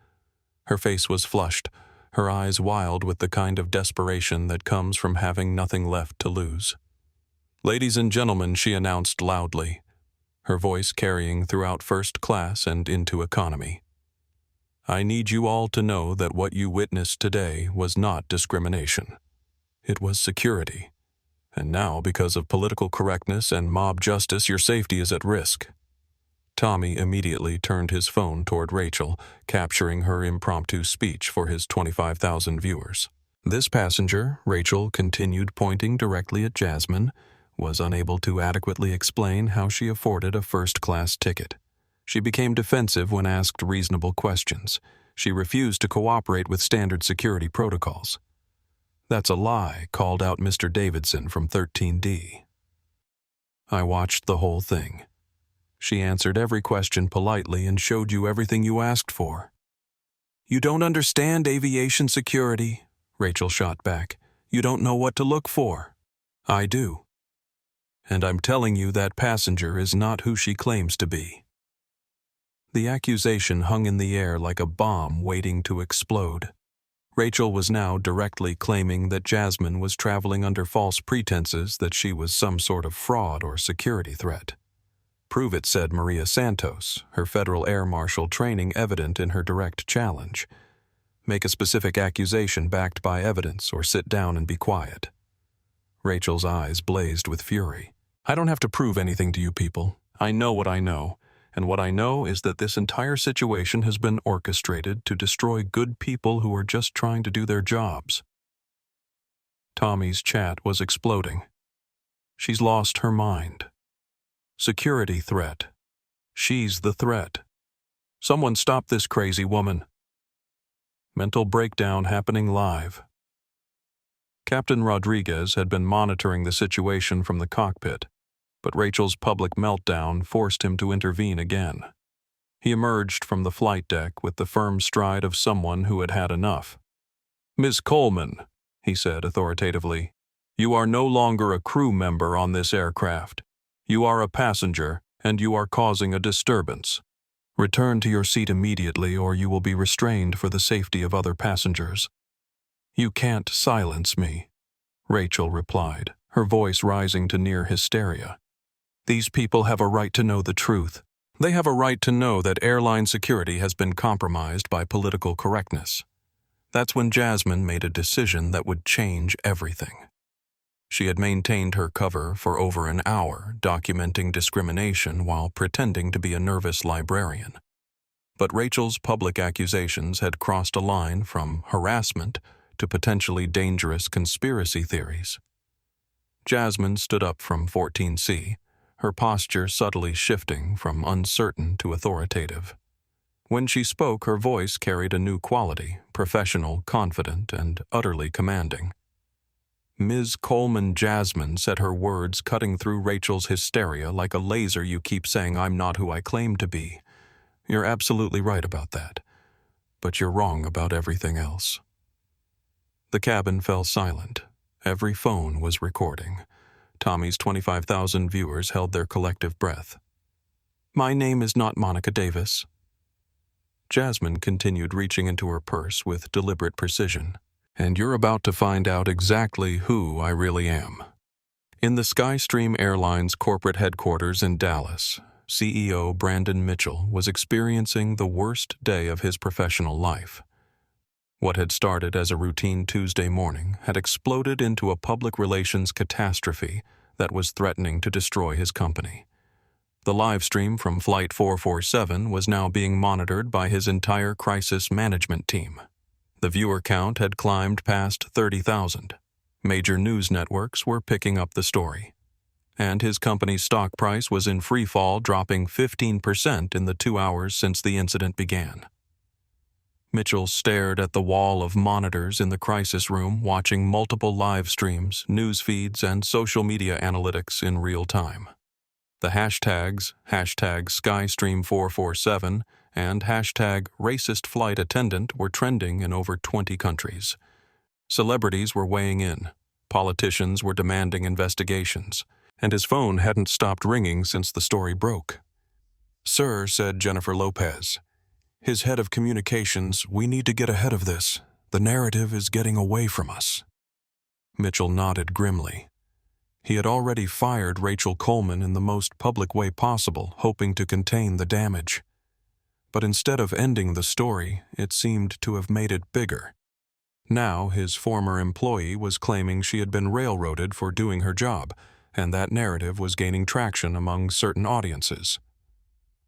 Her face was flushed, her eyes wild with the kind of desperation that comes from having nothing left to lose. "Ladies and gentlemen," she announced loudly, her voice carrying throughout first class and into economy. "I need you all to know that what you witnessed today was not discrimination. It was security. And now, because of political correctness and mob justice, your safety is at risk." Tommy immediately turned his phone toward Rachel, capturing her impromptu speech for his 25,000 viewers. This passenger, Rachel continued pointing directly at Jasmine, was unable to adequately explain how she afforded a first-class ticket. She became defensive when asked reasonable questions. She refused to cooperate with standard security protocols. "That's a lie," called out Mr. Davidson from 13D. "I watched the whole thing. She answered every question politely and showed you everything you asked for." "You don't understand aviation security," Rachel shot back. "You don't know what to look for." "I do. And I'm telling you that passenger is not who she claims to be." The accusation hung in the air like a bomb waiting to explode. Rachel was now directly claiming that Jasmine was traveling under false pretenses that she was some sort of fraud or security threat. "Prove it," said Maria Santos, her federal air marshal training evident in her direct challenge. "Make a specific accusation backed by evidence or sit down and be quiet." Rachel's eyes blazed with fury. "I don't have to prove anything to you people. I know what I know. And what I know is that this entire situation has been orchestrated to destroy good people who are just trying to do their jobs." Tommy's chat was exploding. "She's lost her mind. Security threat. She's the threat. Someone stop this crazy woman." Mental breakdown happening live. Captain Rodriguez had been monitoring the situation from the cockpit, but Rachel's public meltdown forced him to intervene again. He emerged from the flight deck with the firm stride of someone who had had enough. "Ms. Coleman," he said authoritatively, "you are no longer a crew member on this aircraft. You are a passenger, and you are causing a disturbance. Return to your seat immediately, or you will be restrained for the safety of other passengers." "You can't silence me," Rachel replied, her voice rising to near hysteria. "These people have a right to know the truth. They have a right to know that airline security has been compromised by political correctness." That's when Jasmine made a decision that would change everything. She had maintained her cover for over an hour, documenting discrimination while pretending to be a nervous librarian. But Rachel's public accusations had crossed a line from harassment to potentially dangerous conspiracy theories. Jasmine stood up from 14C, her posture subtly shifting from uncertain to authoritative. When she spoke, her voice carried a new quality, professional, confident, and utterly commanding. "Ms. Coleman," Jasmine said, her words cutting through Rachel's hysteria like a laser. "You keep saying I'm not who I claim to be. You're absolutely right about that. But you're wrong about everything else." The cabin fell silent. Every phone was recording. Tommy's 25,000 viewers held their collective breath. "My name is not Monica Davis." Jasmine continued, reaching into her purse with deliberate precision. "And you're about to find out exactly who I really am." In the Skystream Airlines corporate headquarters in Dallas, CEO Brandon Mitchell was experiencing the worst day of his professional life. What had started as a routine Tuesday morning had exploded into a public relations catastrophe that was threatening to destroy his company. The live stream from Flight 447 was now being monitored by his entire crisis management team. The viewer count had climbed past 30,000. Major news networks were picking up the story. And his company's stock price was in free fall, dropping 15% in the 2 hours since the incident began. Mitchell stared at the wall of monitors in the crisis room, watching multiple live streams, news feeds, and social media analytics in real time. The hashtags, #SkyStream447 and #RacistFlightAttendant were trending in over 20 countries. Celebrities were weighing in. Politicians were demanding investigations. And his phone hadn't stopped ringing since the story broke. "Sir," said Jennifer Lopez, his head of communications, "we need to get ahead of this. The narrative is getting away from us." Mitchell nodded grimly. He had already fired Rachel Coleman in the most public way possible, hoping to contain the damage. But instead of ending the story, it seemed to have made it bigger. Now his former employee was claiming she had been railroaded for doing her job, and that narrative was gaining traction among certain audiences.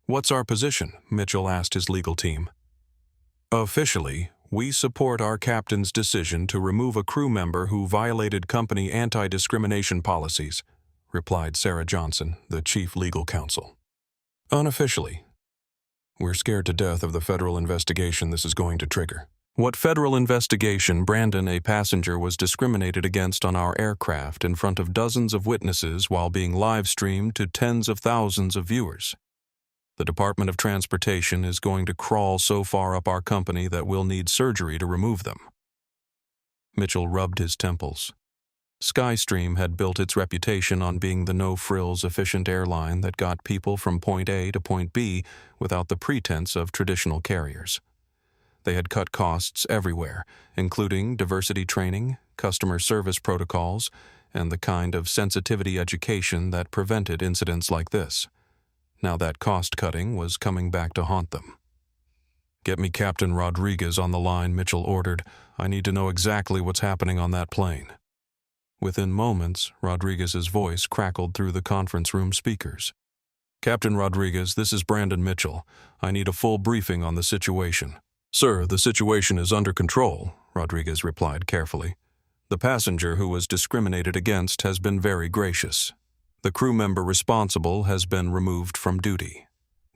"What's our position?" Mitchell asked his legal team. "Officially, We support our captain's decision to remove a crew member who violated company anti-discrimination policies, replied Sarah Johnson, the chief legal counsel. Unofficially, we're scared to death of the federal investigation this is going to trigger. What federal investigation? Brandon, a passenger, was discriminated against on our aircraft in front of dozens of witnesses while being live-streamed to tens of thousands of viewers. The Department of Transportation is going to crawl so far up our company that we'll need surgery to remove them. Mitchell rubbed his temples. Skystream had built its reputation on being the no-frills efficient airline that got people from point A to point B without the pretense of traditional carriers. They had cut costs everywhere, including diversity training, customer service protocols, and the kind of sensitivity education that prevented incidents like this. Now that cost-cutting was coming back to haunt them. "Get me Captain Rodriguez on the line," Mitchell ordered. "I need to know exactly what's happening on that plane." Within moments, Rodriguez's voice crackled through the conference room speakers. "Captain Rodriguez, this is Brandon Mitchell. I need a full briefing on the situation." "Sir, the situation is under control," Rodriguez replied carefully. "The passenger who was discriminated against has been very gracious. The crew member responsible has been removed from duty.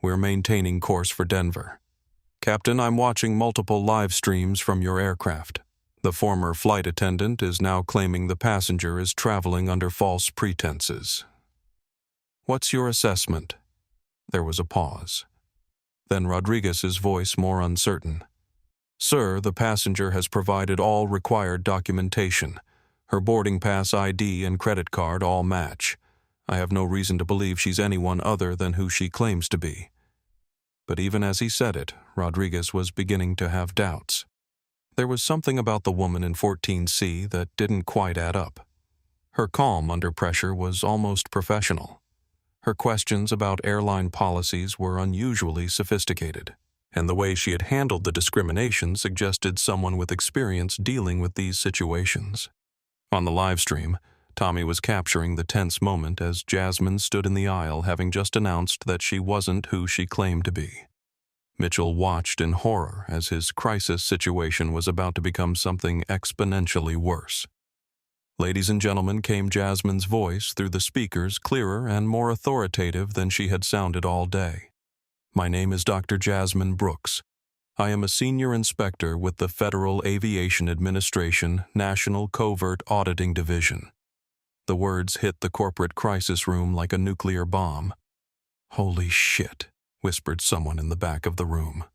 We're maintaining course for Denver. Captain, I'm watching multiple live streams from your aircraft. The former flight attendant is now claiming the passenger is traveling under false pretenses. What's your assessment?" There was a pause. Then Rodriguez's voice more uncertain. "Sir, the passenger has provided all required documentation. Her boarding pass, ID, and credit card all match. I have no reason to believe she's anyone other than who she claims to be." But even as he said it, Rodriguez was beginning to have doubts. There was something about the woman in 14C that didn't quite add up. Her calm under pressure was almost professional. Her questions about airline policies were unusually sophisticated, and the way she had handled the discrimination suggested someone with experience dealing with these situations. On the live stream, Tommy was capturing the tense moment as Jasmine stood in the aisle, having just announced that she wasn't who she claimed to be. Mitchell watched in horror as his crisis situation was about to become something exponentially worse. "Ladies and gentlemen," came Jasmine's voice through the speakers, clearer and more authoritative than she had sounded all day. "My name is Dr. Jasmine Brooks. I am a senior inspector with the Federal Aviation Administration National Covert Auditing Division." The words hit the corporate crisis room like a nuclear bomb. "Holy shit," whispered someone in the back of the room.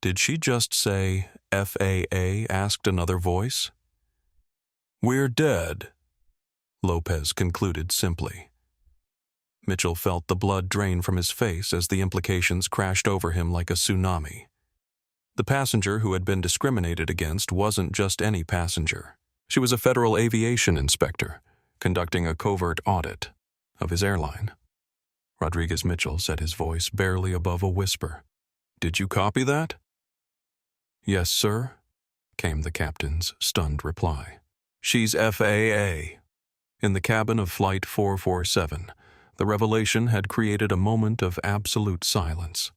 "Did she just say FAA?" asked another voice. "We're dead," Lopez concluded simply. Mitchell felt the blood drain from his face as the implications crashed over him like a tsunami. The passenger who had been discriminated against wasn't just any passenger. She was a federal aviation inspector, conducting a covert audit of his airline. Rodriguez Mitchell said, his voice barely above a whisper. "Did you copy that?" "Yes, sir," came the captain's stunned reply. "She's FAA." In the cabin of Flight 447, the revelation had created a moment of absolute silence.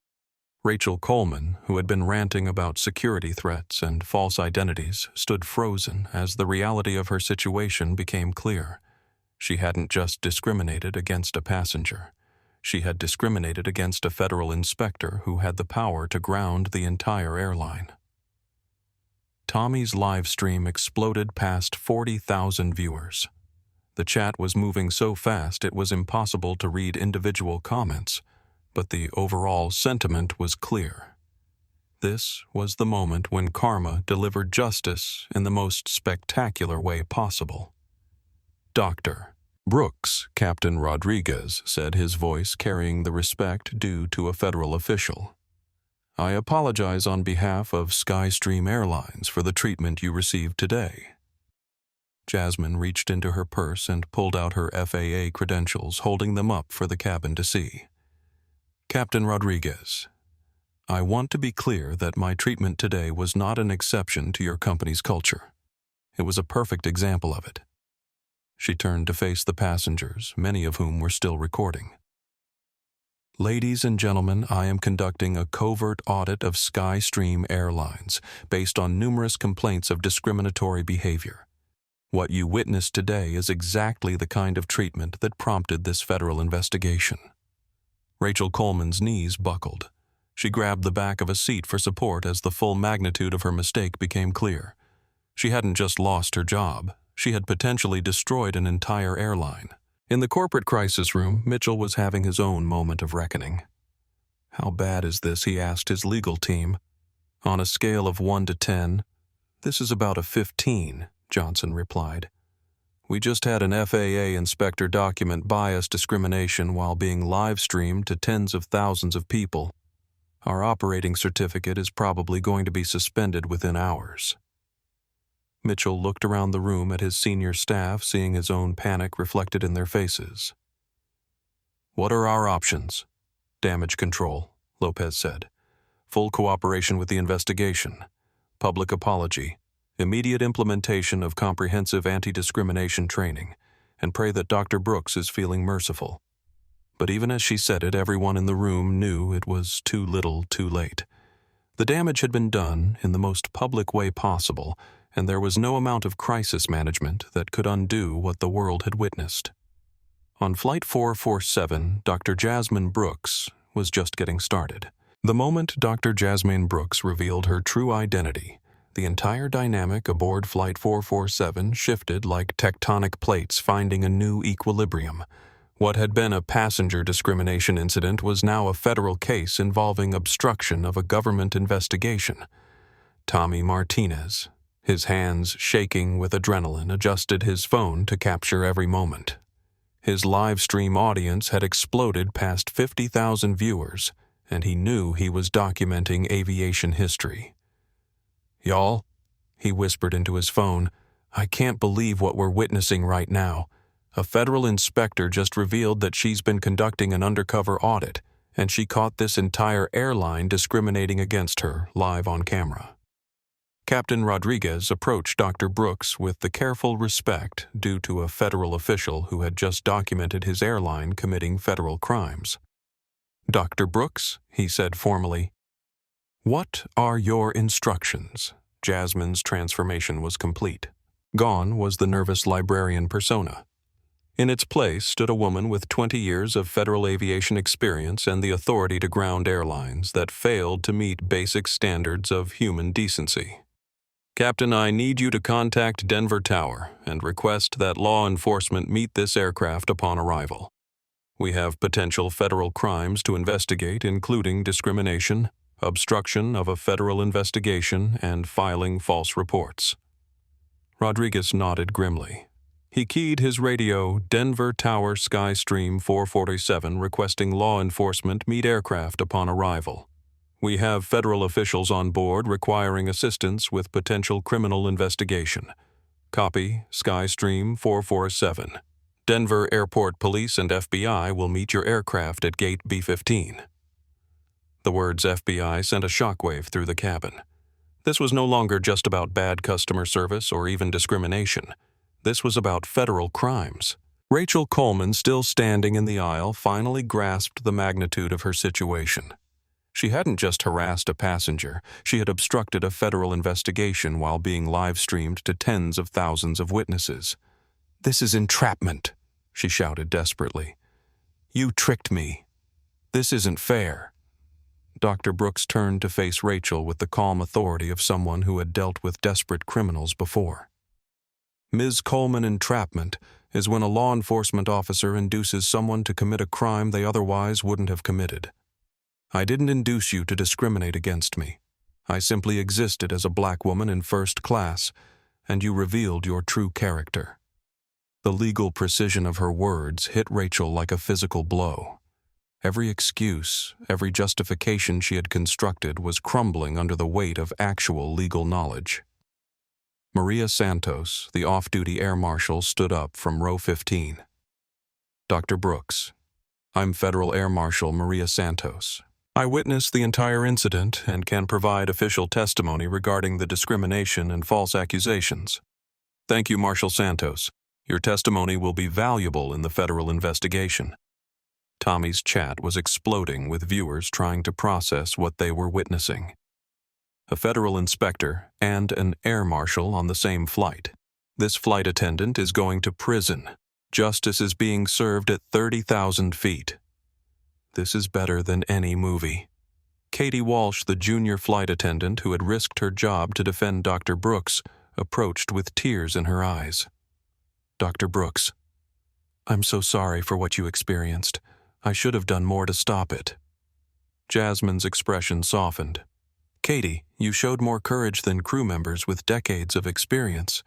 Rachel Coleman, who had been ranting about security threats and false identities, stood frozen as the reality of her situation became clear. She hadn't just discriminated against a passenger. She had discriminated against a federal inspector who had the power to ground the entire airline. Tommy's live stream exploded past 40,000 viewers. The chat was moving so fast it was impossible to read individual comments, but the overall sentiment was clear. This was the moment when karma delivered justice in the most spectacular way possible. "Dr. Brooks," Captain Rodriguez said, his voice carrying the respect due to a federal official. "I apologize on behalf of Skystream Airlines for the treatment you received today." Jasmine reached into her purse and pulled out her FAA credentials, holding them up for the cabin to see. "Captain Rodriguez, I want to be clear that my treatment today was not an exception to your company's culture. It was a perfect example of it." She turned to face the passengers, many of whom were still recording. Ladies and gentlemen, I am conducting a covert audit of Skystream Airlines based on numerous complaints of discriminatory behavior. What you witnessed today is exactly the kind of treatment that prompted this federal investigation. Rachel Coleman's knees buckled. She grabbed the back of a seat for support as the full magnitude of her mistake became clear. She hadn't just lost her job, she had potentially destroyed an entire airline. In the corporate crisis room, Mitchell was having his own moment of reckoning. "How bad is this?" he asked his legal team. "On a scale of 1 to 10, this is about a 15, Johnson replied. "We just had an FAA inspector document bias discrimination while being live-streamed to tens of thousands of people. Our operating certificate is probably going to be suspended within hours." Mitchell looked around the room at his senior staff, seeing his own panic reflected in their faces. "What are our options?" "Damage control," Lopez said. "Full cooperation with the investigation. Public apology. Immediate implementation of comprehensive anti-discrimination training. And pray that Dr. Brooks is feeling merciful." But even as she said it, everyone in the room knew it was too little, too late. The damage had been done in the most public way possible, and there was no amount of crisis management that could undo what the world had witnessed. On Flight 447, Dr. Jasmine Brooks was just getting started. The moment Dr. Jasmine Brooks revealed her true identity, the entire dynamic aboard Flight 447 shifted like tectonic plates finding a new equilibrium. What had been a passenger discrimination incident was now a federal case involving obstruction of a government investigation. Tommy Martinez, his hands shaking with adrenaline, adjusted his phone to capture every moment. His live stream audience had exploded past 50,000 viewers, and he knew he was documenting aviation history. "Y'all," he whispered into his phone, "I can't believe what we're witnessing right now. A federal inspector just revealed that she's been conducting an undercover audit, and she caught this entire airline discriminating against her live on camera." Captain Rodriguez approached Dr. Brooks with the careful respect due to a federal official who had just documented his airline committing federal crimes. "Dr. Brooks," he said formally, "what are your instructions?" Jasmine's transformation was complete. Gone was the nervous librarian persona. In its place stood a woman with 20 years of federal aviation experience and the authority to ground airlines that failed to meet basic standards of human decency. "Captain, I need you to contact Denver Tower and request that law enforcement meet this aircraft upon arrival. We have potential federal crimes to investigate, including discrimination, obstruction of a federal investigation, and filing false reports." Rodriguez nodded grimly. He keyed his radio, "Denver Tower Skystream 447, requesting law enforcement meet aircraft upon arrival. We have federal officials on board requiring assistance with potential criminal investigation. Copy, Skystream 447. Denver Airport Police and FBI will meet your aircraft at Gate B15. The words FBI sent a shockwave through the cabin. This was no longer just about bad customer service or even discrimination. This was about federal crimes. Rachel Coleman, still standing in the aisle, finally grasped the magnitude of her situation. She hadn't just harassed a passenger, she had obstructed a federal investigation while being live-streamed to tens of thousands of witnesses. "This is entrapment," she shouted desperately. "You tricked me. This isn't fair." Dr. Brooks turned to face Rachel with the calm authority of someone who had dealt with desperate criminals before. "Ms. Coleman, entrapment is when a law enforcement officer induces someone to commit a crime they otherwise wouldn't have committed. I didn't induce you to discriminate against me. I simply existed as a black woman in first class, and you revealed your true character." The legal precision of her words hit Rachel like a physical blow. Every excuse, every justification she had constructed was crumbling under the weight of actual legal knowledge. Maria Santos, the off-duty air marshal, stood up from row 15. "Dr. Brooks, I'm Federal Air Marshal Maria Santos. I witnessed the entire incident and can provide official testimony regarding the discrimination and false accusations." "Thank you, Marshal Santos. Your testimony will be valuable in the federal investigation." Tommy's chat was exploding with viewers trying to process what they were witnessing. A federal inspector and an air marshal on the same flight. This flight attendant is going to prison. Justice is being served at 30,000 feet. This is better than any movie. Katie Walsh, the junior flight attendant who had risked her job to defend Dr. Brooks, approached with tears in her eyes. Dr. Brooks, I'm so sorry for what you experienced. I should have done more to stop it. Jasmine's expression softened. Katie, you showed more courage than crew members with decades of experience.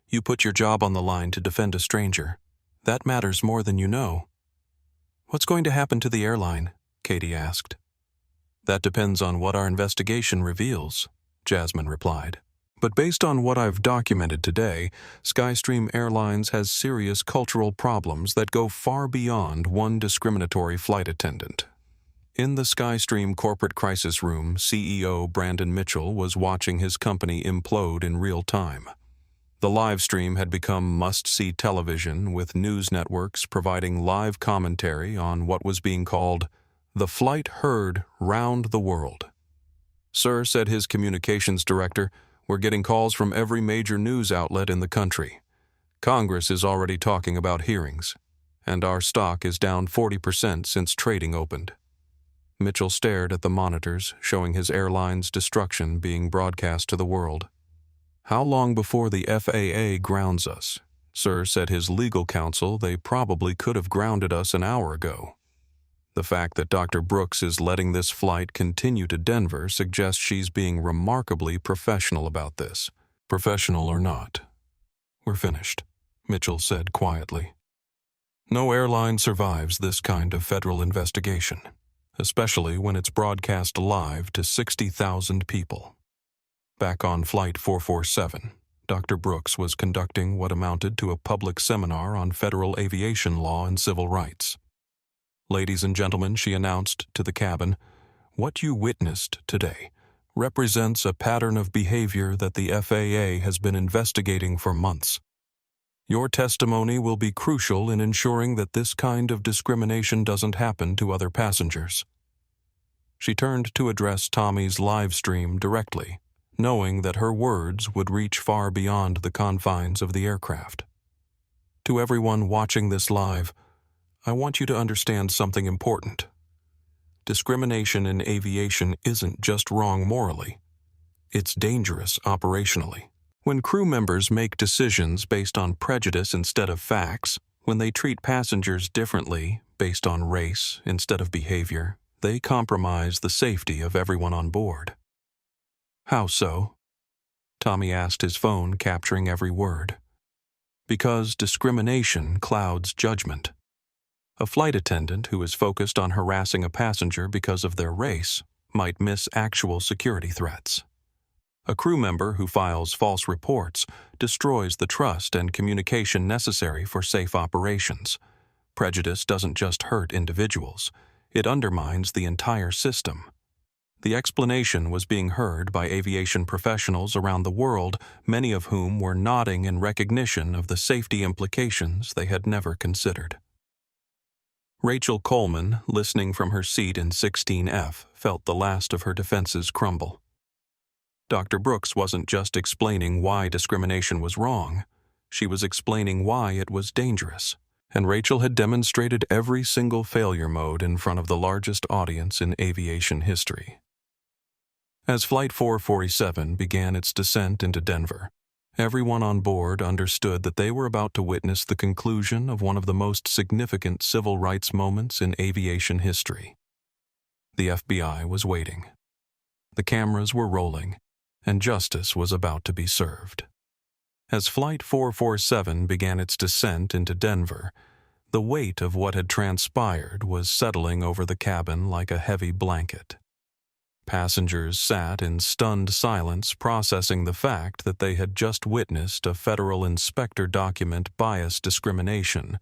You put your job on the line to defend a stranger. That matters more than you know. What's going to happen to the airline? Katie asked. That depends on what our investigation reveals, Jasmine replied. But based on what I've documented today, Skystream Airlines has serious cultural problems that go far beyond one discriminatory flight attendant. In the Skystream corporate crisis room, CEO Brandon Mitchell was watching his company implode in real time. The live stream had become must-see television, with news networks providing live commentary on what was being called the flight heard round the world. Sir, said his communications director, we're getting calls from every major news outlet in the country. Congress is already talking about hearings, and our stock is down 40% since trading opened. Mitchell stared at the monitors showing his airline's destruction being broadcast to the world. How long before the FAA grounds us? Sir, said his legal counsel, they probably could have grounded us an hour ago. The fact that Dr. Brooks is letting this flight continue to Denver suggests she's being remarkably professional about this. Professional or not. We're finished, Mitchell said quietly. No airline survives this kind of federal investigation, especially when it's broadcast live to 60,000 people. Back on Flight 447, Dr. Brooks was conducting what amounted to a public seminar on federal aviation law and civil rights. Ladies and gentlemen, she announced to the cabin, what you witnessed today represents a pattern of behavior that the FAA has been investigating for months. Your testimony will be crucial in ensuring that this kind of discrimination doesn't happen to other passengers. She turned to address Tommy's live stream directly, knowing that her words would reach far beyond the confines of the aircraft. To everyone watching this live, I want you to understand something important. Discrimination in aviation isn't just wrong morally. It's dangerous operationally. When crew members make decisions based on prejudice instead of facts, when they treat passengers differently based on race instead of behavior, they compromise the safety of everyone on board. How so? Tommy asked, his phone capturing every word. Because discrimination clouds judgment. A flight attendant who is focused on harassing a passenger because of their race might miss actual security threats. A crew member who files false reports destroys the trust and communication necessary for safe operations. Prejudice doesn't just hurt individuals, it undermines the entire system. The explanation was being heard by aviation professionals around the world, many of whom were nodding in recognition of the safety implications they had never considered. Rachel Coleman, listening from her seat in 16F, felt the last of her defenses crumble. Dr. Brooks wasn't just explaining why discrimination was wrong, she was explaining why it was dangerous, and Rachel had demonstrated every single failure mode in front of the largest audience in aviation history. As Flight 447 began its descent into Denver, everyone on board understood that they were about to witness the conclusion of one of the most significant civil rights moments in aviation history. The FBI was waiting. The cameras were rolling, and justice was about to be served. As Flight 447 began its descent into Denver, the weight of what had transpired was settling over the cabin like a heavy blanket. Passengers sat in stunned silence, processing the fact that they had just witnessed a federal inspector document bias discrimination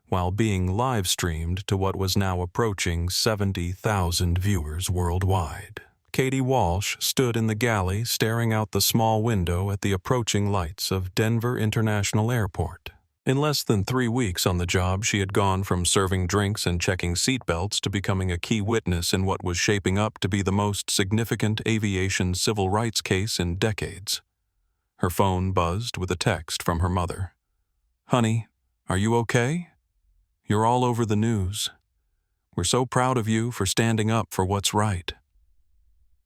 while being live-streamed to what was now approaching 70,000 viewers worldwide. Katie Walsh stood in the galley staring out the small window at the approaching lights of Denver International Airport. In less than 3 weeks on the job, she had gone from serving drinks and checking seatbelts to becoming a key witness in what was shaping up to be the most significant aviation civil rights case in decades. Her phone buzzed with a text from her mother. "Honey, are you okay? You're all over the news. We're so proud of you for standing up for what's right."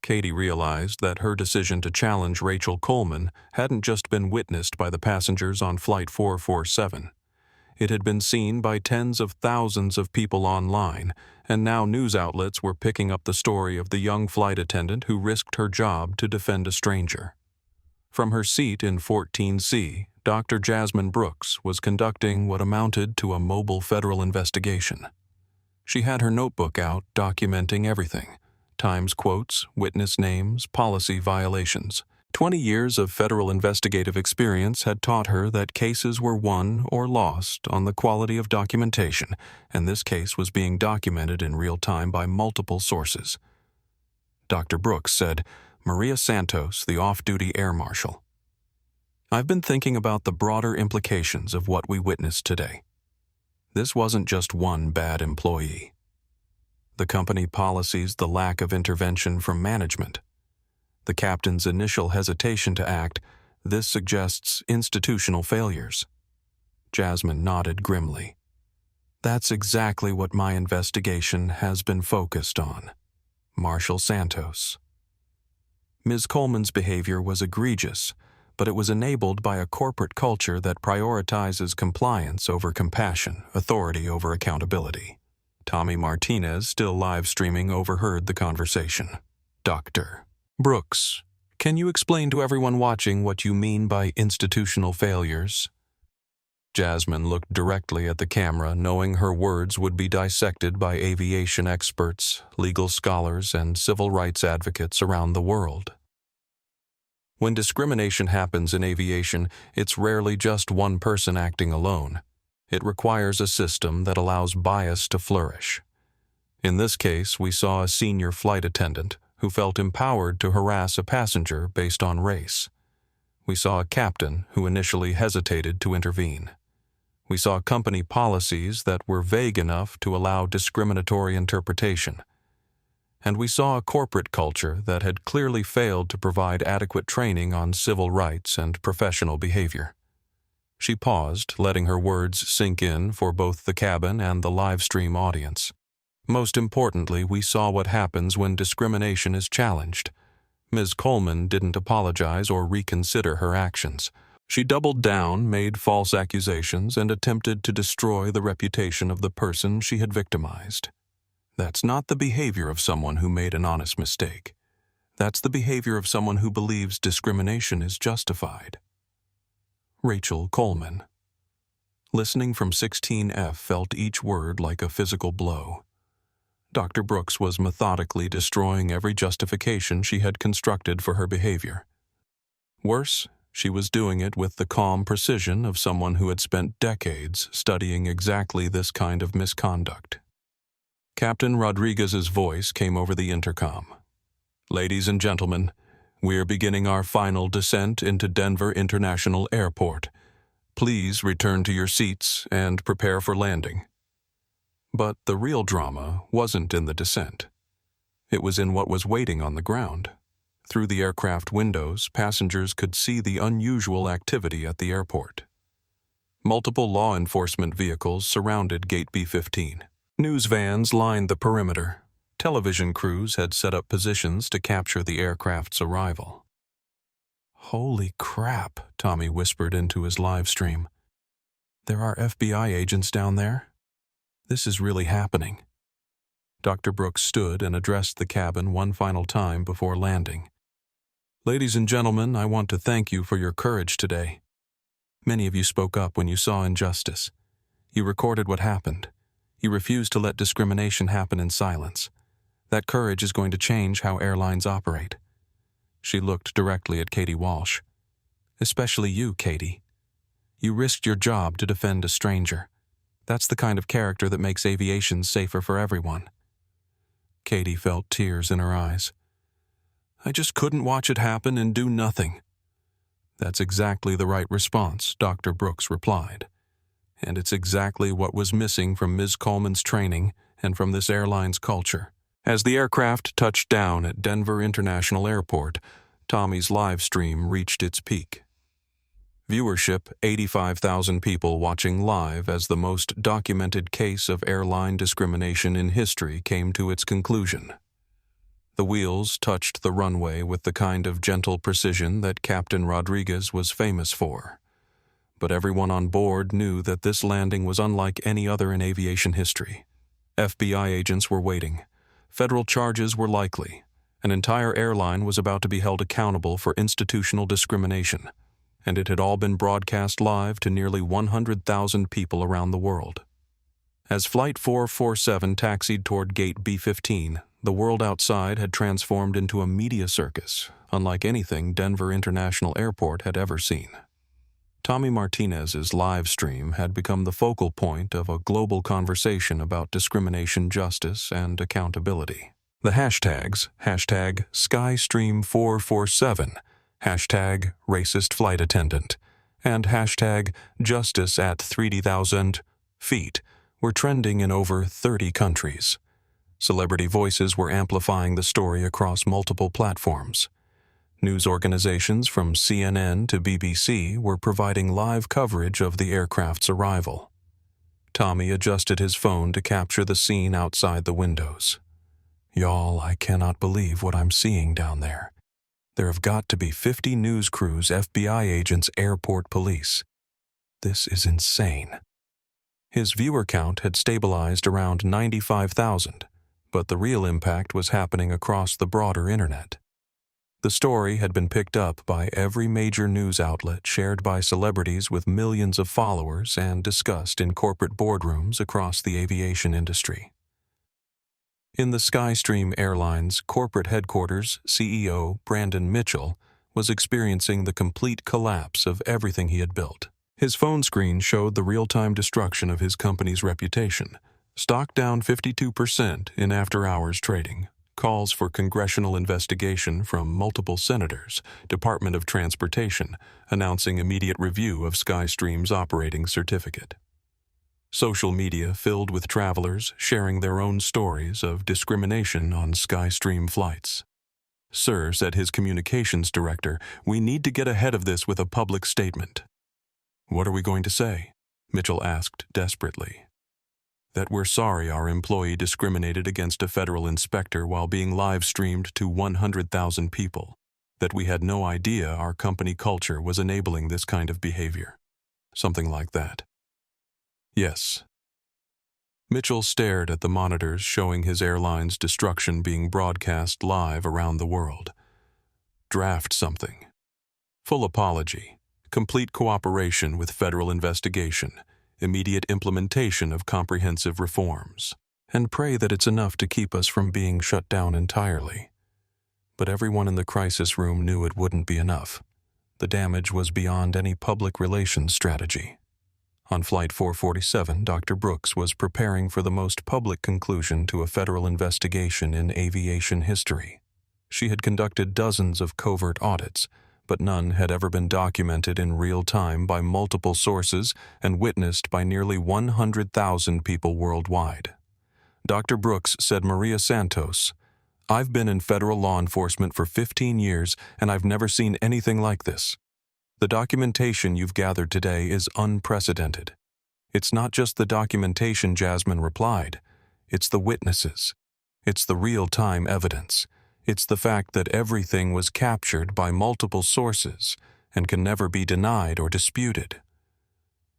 Katie realized that her decision to challenge Rachel Coleman hadn't just been witnessed by the passengers on Flight 447. It had been seen by tens of thousands of people online, and now news outlets were picking up the story of the young flight attendant who risked her job to defend a stranger. From her seat in 14C, Dr. Jasmine Brooks was conducting what amounted to a mobile federal investigation. She had her notebook out documenting everything: Times quotes, witness names, policy violations. 20 years of federal investigative experience had taught her that cases were won or lost on the quality of documentation, and this case was being documented in real time by multiple sources. Dr. Brooks said, "Maria Santos, the off-duty air marshal. I've been thinking about the broader implications of what we witnessed today. This wasn't just one bad employee. The company policies, the lack of intervention from management. The captain's initial hesitation to act, this suggests institutional failures." Jasmine nodded grimly. "That's exactly what my investigation has been focused on. Marshal Santos." Ms. Coleman's behavior was egregious, but it was enabled by a corporate culture that prioritizes compliance over compassion, authority over accountability. Tommy Martinez, still live streaming, overheard the conversation. "Dr. Brooks, can you explain to everyone watching what you mean by institutional failures?" Jasmine looked directly at the camera, knowing her words would be dissected by aviation experts, legal scholars, and civil rights advocates around the world. When discrimination happens in aviation, it's rarely just one person acting alone. It requires a system that allows bias to flourish. In this case, we saw a senior flight attendant who felt empowered to harass a passenger based on race. We saw a captain who initially hesitated to intervene. We saw company policies that were vague enough to allow discriminatory interpretation. And we saw a corporate culture that had clearly failed to provide adequate training on civil rights and professional behavior. She paused, letting her words sink in for both the cabin and the live stream audience. Most importantly, we saw what happens when discrimination is challenged. Ms. Coleman didn't apologize or reconsider her actions. She doubled down, made false accusations, and attempted to destroy the reputation of the person she had victimized. That's not the behavior of someone who made an honest mistake. That's the behavior of someone who believes discrimination is justified. Rachel Coleman. Listening from 16F felt each word like a physical blow. Dr. Brooks was methodically destroying every justification she had constructed for her behavior. Worse, she was doing it with the calm precision of someone who had spent decades studying exactly this kind of misconduct. Captain Rodriguez's voice came over the intercom. "Ladies and gentlemen, we're beginning our final descent into Denver International Airport. Please return to your seats and prepare for landing." But the real drama wasn't in the descent. It was in what was waiting on the ground. Through the aircraft windows, passengers could see the unusual activity at the airport. Multiple law enforcement vehicles surrounded Gate B-15. News vans lined the perimeter. Television crews had set up positions to capture the aircraft's arrival. "Holy crap," Tommy whispered into his live stream. "There are FBI agents down there? This is really happening." Dr. Brooks stood and addressed the cabin one final time before landing. "Ladies and gentlemen, I want to thank you for your courage today. Many of you spoke up when you saw injustice. You recorded what happened. You refused to let discrimination happen in silence. That courage is going to change how airlines operate." She looked directly at Katie Walsh. "Especially you, Katie. You risked your job to defend a stranger. That's the kind of character that makes aviation safer for everyone." Katie felt tears in her eyes. "I just couldn't watch it happen and do nothing." "That's exactly the right response," Dr. Brooks replied. And it's exactly what was missing from Ms. Coleman's training and from this airline's culture. As the aircraft touched down at Denver International Airport, Tommy's live stream reached its peak. Viewership: 85,000 people watching live as the most documented case of airline discrimination in history came to its conclusion. The wheels touched the runway with the kind of gentle precision that Captain Rodriguez was famous for. But everyone on board knew that this landing was unlike any other in aviation history. FBI agents were waiting. Federal charges were likely. An entire airline was about to be held accountable for institutional discrimination, and it had all been broadcast live to nearly 100,000 people around the world. As Flight 447 taxied toward Gate B-15, the world outside had transformed into a media circus, unlike anything Denver International Airport had ever seen. Tommy Martinez's live stream had become the focal point of a global conversation about discrimination, justice, and accountability. The hashtags, #SkyStream447, #RacistFlightAttendant, and #JusticeAt30,000 feet were trending in over 30 countries. Celebrity voices were amplifying the story across multiple platforms. News organizations from CNN to BBC were providing live coverage of the aircraft's arrival. Tommy adjusted his phone to capture the scene outside the windows. "Y'all, I cannot believe what I'm seeing down there. There have got to be 50 news crews, FBI agents, airport police. This is insane." His viewer count had stabilized around 95,000, but the real impact was happening across the broader internet. The story had been picked up by every major news outlet, shared by celebrities with millions of followers, and discussed in corporate boardrooms across the aviation industry. In the Skystream Airlines corporate headquarters, CEO Brandon Mitchell was experiencing the complete collapse of everything he had built. His phone screen showed the real-time destruction of his company's reputation. Stock down 52% in after-hours trading. Calls for congressional investigation from multiple senators, Department of Transportation, announcing immediate review of Skystream's operating certificate. Social media filled with travelers sharing their own stories of discrimination on Skystream flights. "Sir," said his communications director, "we need to get ahead of this with a public statement." "What are we going to say?" Mitchell asked desperately. "That we're sorry our employee discriminated against a federal inspector while being live-streamed to 100,000 people. That we had no idea our company culture was enabling this kind of behavior." Something like that. "Yes." Mitchell stared at the monitors showing his airline's destruction being broadcast live around the world. "Draft something. Full apology. Complete cooperation with federal investigation. Immediate implementation of comprehensive reforms. And pray that it's enough to keep us from being shut down entirely." But everyone in the crisis room knew it wouldn't be enough. The damage was beyond any public relations strategy. On Flight 447, Dr. Brooks was preparing for the most public conclusion to a federal investigation in aviation history. She had conducted dozens of covert audits, but none had ever been documented in real time by multiple sources and witnessed by nearly 100,000 people worldwide. Dr. Brooks said, "Maria Santos, I've been in federal law enforcement for 15 years and I've never seen anything like this. The documentation you've gathered today is unprecedented." "It's not just the documentation," Jasmine replied. "It's the witnesses. It's the real-time evidence. It's the fact that everything was captured by multiple sources and can never be denied or disputed."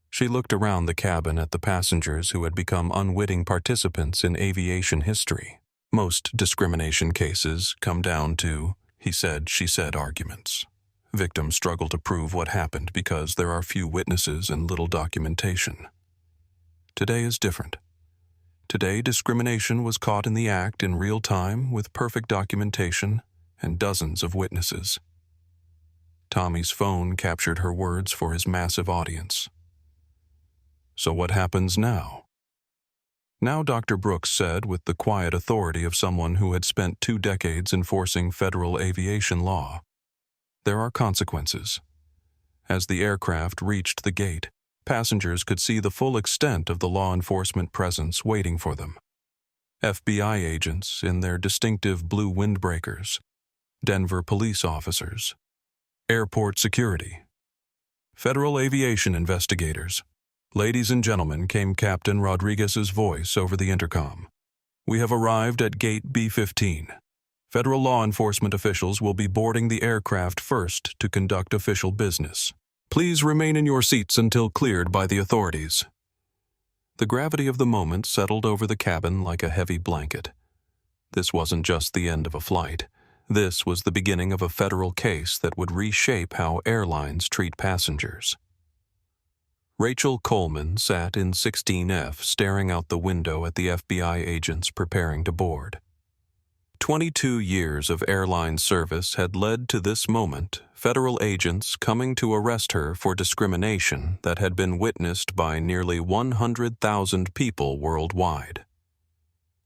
She looked around the cabin at the passengers who had become unwitting participants in aviation history. "Most discrimination cases come down to he said, she said arguments. Victims struggle to prove what happened because there are few witnesses and little documentation. Today is different. Today, discrimination was caught in the act in real time with perfect documentation and dozens of witnesses." Tommy's phone captured her words for his massive audience. "So what happens now?" Now, Dr. Brooks said with the quiet authority of someone who had spent 2 decades enforcing federal aviation law. "There are consequences." As the aircraft reached the gate, passengers could see the full extent of the law enforcement presence waiting for them. FBI agents in their distinctive blue windbreakers, Denver police officers, airport security, federal aviation investigators. "Ladies and gentlemen," came Captain Rodriguez's voice over the intercom. "We have arrived at gate B-15. Federal law enforcement officials will be boarding the aircraft first to conduct official business. Please remain in your seats until cleared by the authorities." The gravity of the moment settled over the cabin like a heavy blanket. This wasn't just the end of a flight. This was the beginning of a federal case that would reshape how airlines treat passengers. Rachel Coleman sat in 16F, staring out the window at the FBI agents preparing to board. 22 years of airline service had led to this moment, federal agents coming to arrest her for discrimination that had been witnessed by nearly 100,000 people worldwide.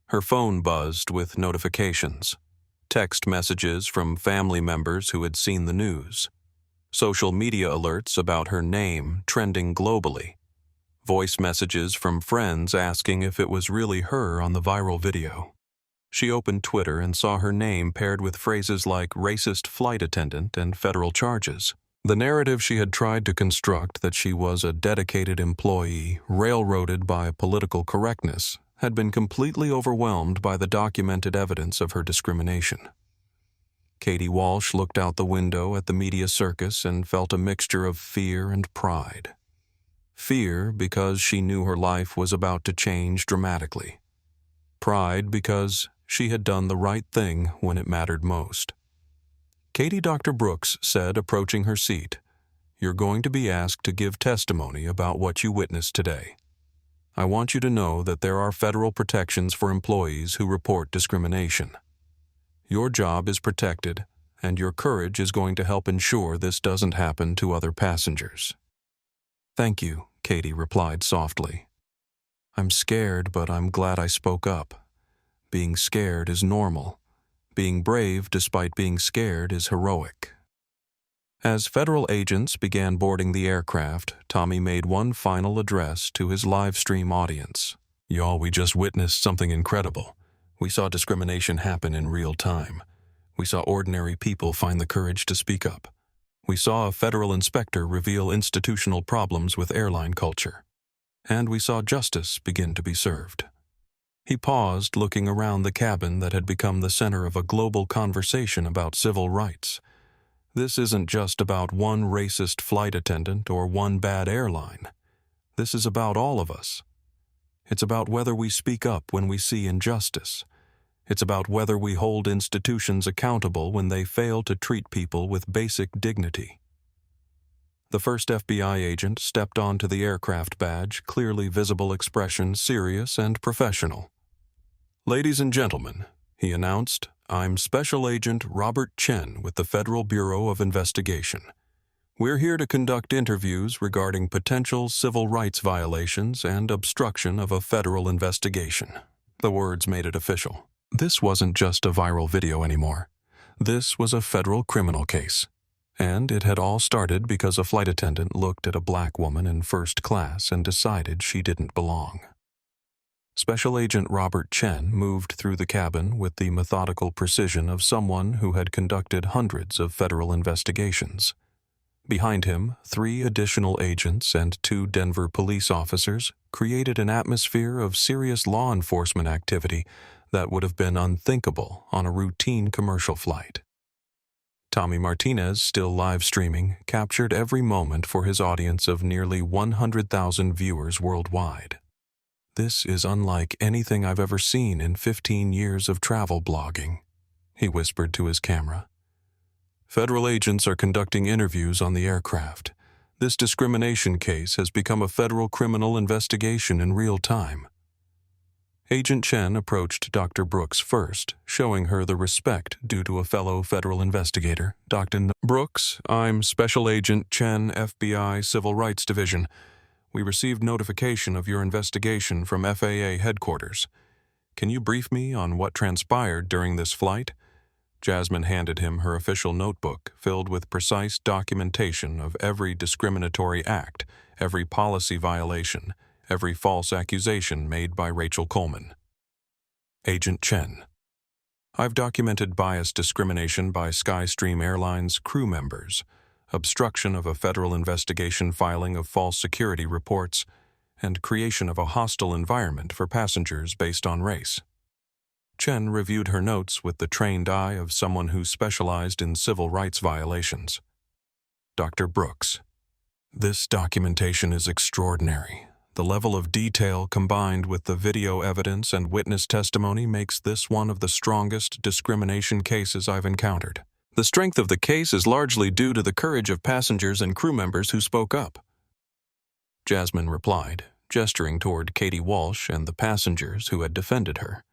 Her phone buzzed with notifications, text messages from family members who had seen the news, social media alerts about her name trending globally, voice messages from friends asking if it was really her on the viral video. She opened Twitter and saw her name paired with phrases like racist flight attendant and federal charges. The narrative she had tried to construct that she was a dedicated employee, railroaded by political correctness, had been completely overwhelmed by the documented evidence of her discrimination. Katie Walsh looked out the window at the media circus and felt a mixture of fear and pride. Fear because she knew her life was about to change dramatically. Pride because she had done the right thing when it mattered most. Katie Dr. Brooks said, approaching her seat, "You're going to be asked to give testimony about what you witnessed today. I want you to know that there are federal protections for employees who report discrimination. Your job is protected, and your courage is going to help ensure this doesn't happen to other passengers." "Thank you," Katie replied softly. "I'm scared, but I'm glad I spoke up. Being scared is normal. Being brave despite being scared is heroic." As federal agents began boarding the aircraft, Tommy made one final address to his live stream audience. "Y'all, we just witnessed something incredible. We saw discrimination happen in real time. We saw ordinary people find the courage to speak up. We saw a federal inspector reveal institutional problems with airline culture. And we saw justice begin to be served." He paused, looking around the cabin that had become the center of a global conversation about civil rights. This isn't just about one racist flight attendant or one bad airline. This is about all of us. It's about whether we speak up when we see injustice. It's about whether we hold institutions accountable when they fail to treat people with basic dignity. The first FBI agent stepped onto the aircraft badge, clearly visible expression serious and professional. "Ladies and gentlemen," he announced, "I'm Special Agent Robert Chen with the Federal Bureau of Investigation. We're here to conduct interviews regarding potential civil rights violations and obstruction of a federal investigation." The words made it official. This wasn't just a viral video anymore. This was a federal criminal case. And it had all started because a flight attendant looked at a black woman in first class and decided she didn't belong. Special Agent Robert Chen moved through the cabin with the methodical precision of someone who had conducted hundreds of federal investigations. Behind him, 3 additional agents and 2 Denver police officers created an atmosphere of serious law enforcement activity that would have been unthinkable on a routine commercial flight. Tommy Martinez, still live streaming, captured every moment for his audience of nearly 100,000 viewers worldwide. "This is unlike anything I've ever seen in 15 years of travel blogging," he whispered to his camera. "Federal agents are conducting interviews on the aircraft. This discrimination case has become a federal criminal investigation in real time." Agent Chen approached Dr. Brooks first, showing her the respect due to a fellow federal investigator. "Dr. Brooks, I'm Special Agent Chen, FBI Civil Rights Division. We received notification of your investigation from FAA headquarters. Can you brief me on what transpired during this flight? Jasmine handed him her official notebook filled with precise documentation of every discriminatory act, every policy violation, every false accusation made by Rachel Coleman. Agent Chen. I've documented bias discrimination by Skystream Airlines crew members, obstruction of a federal investigation filing of false security reports, and creation of a hostile environment for passengers based on race. Chen reviewed her notes with the trained eye of someone who specialized in civil rights violations. Dr. Brooks. This documentation is extraordinary. The level of detail combined with the video evidence and witness testimony makes this one of the strongest discrimination cases I've encountered. The strength of the case is largely due to the courage of passengers and crew members who spoke up. Jasmine replied, gesturing toward Katie Walsh and the passengers who had defended her.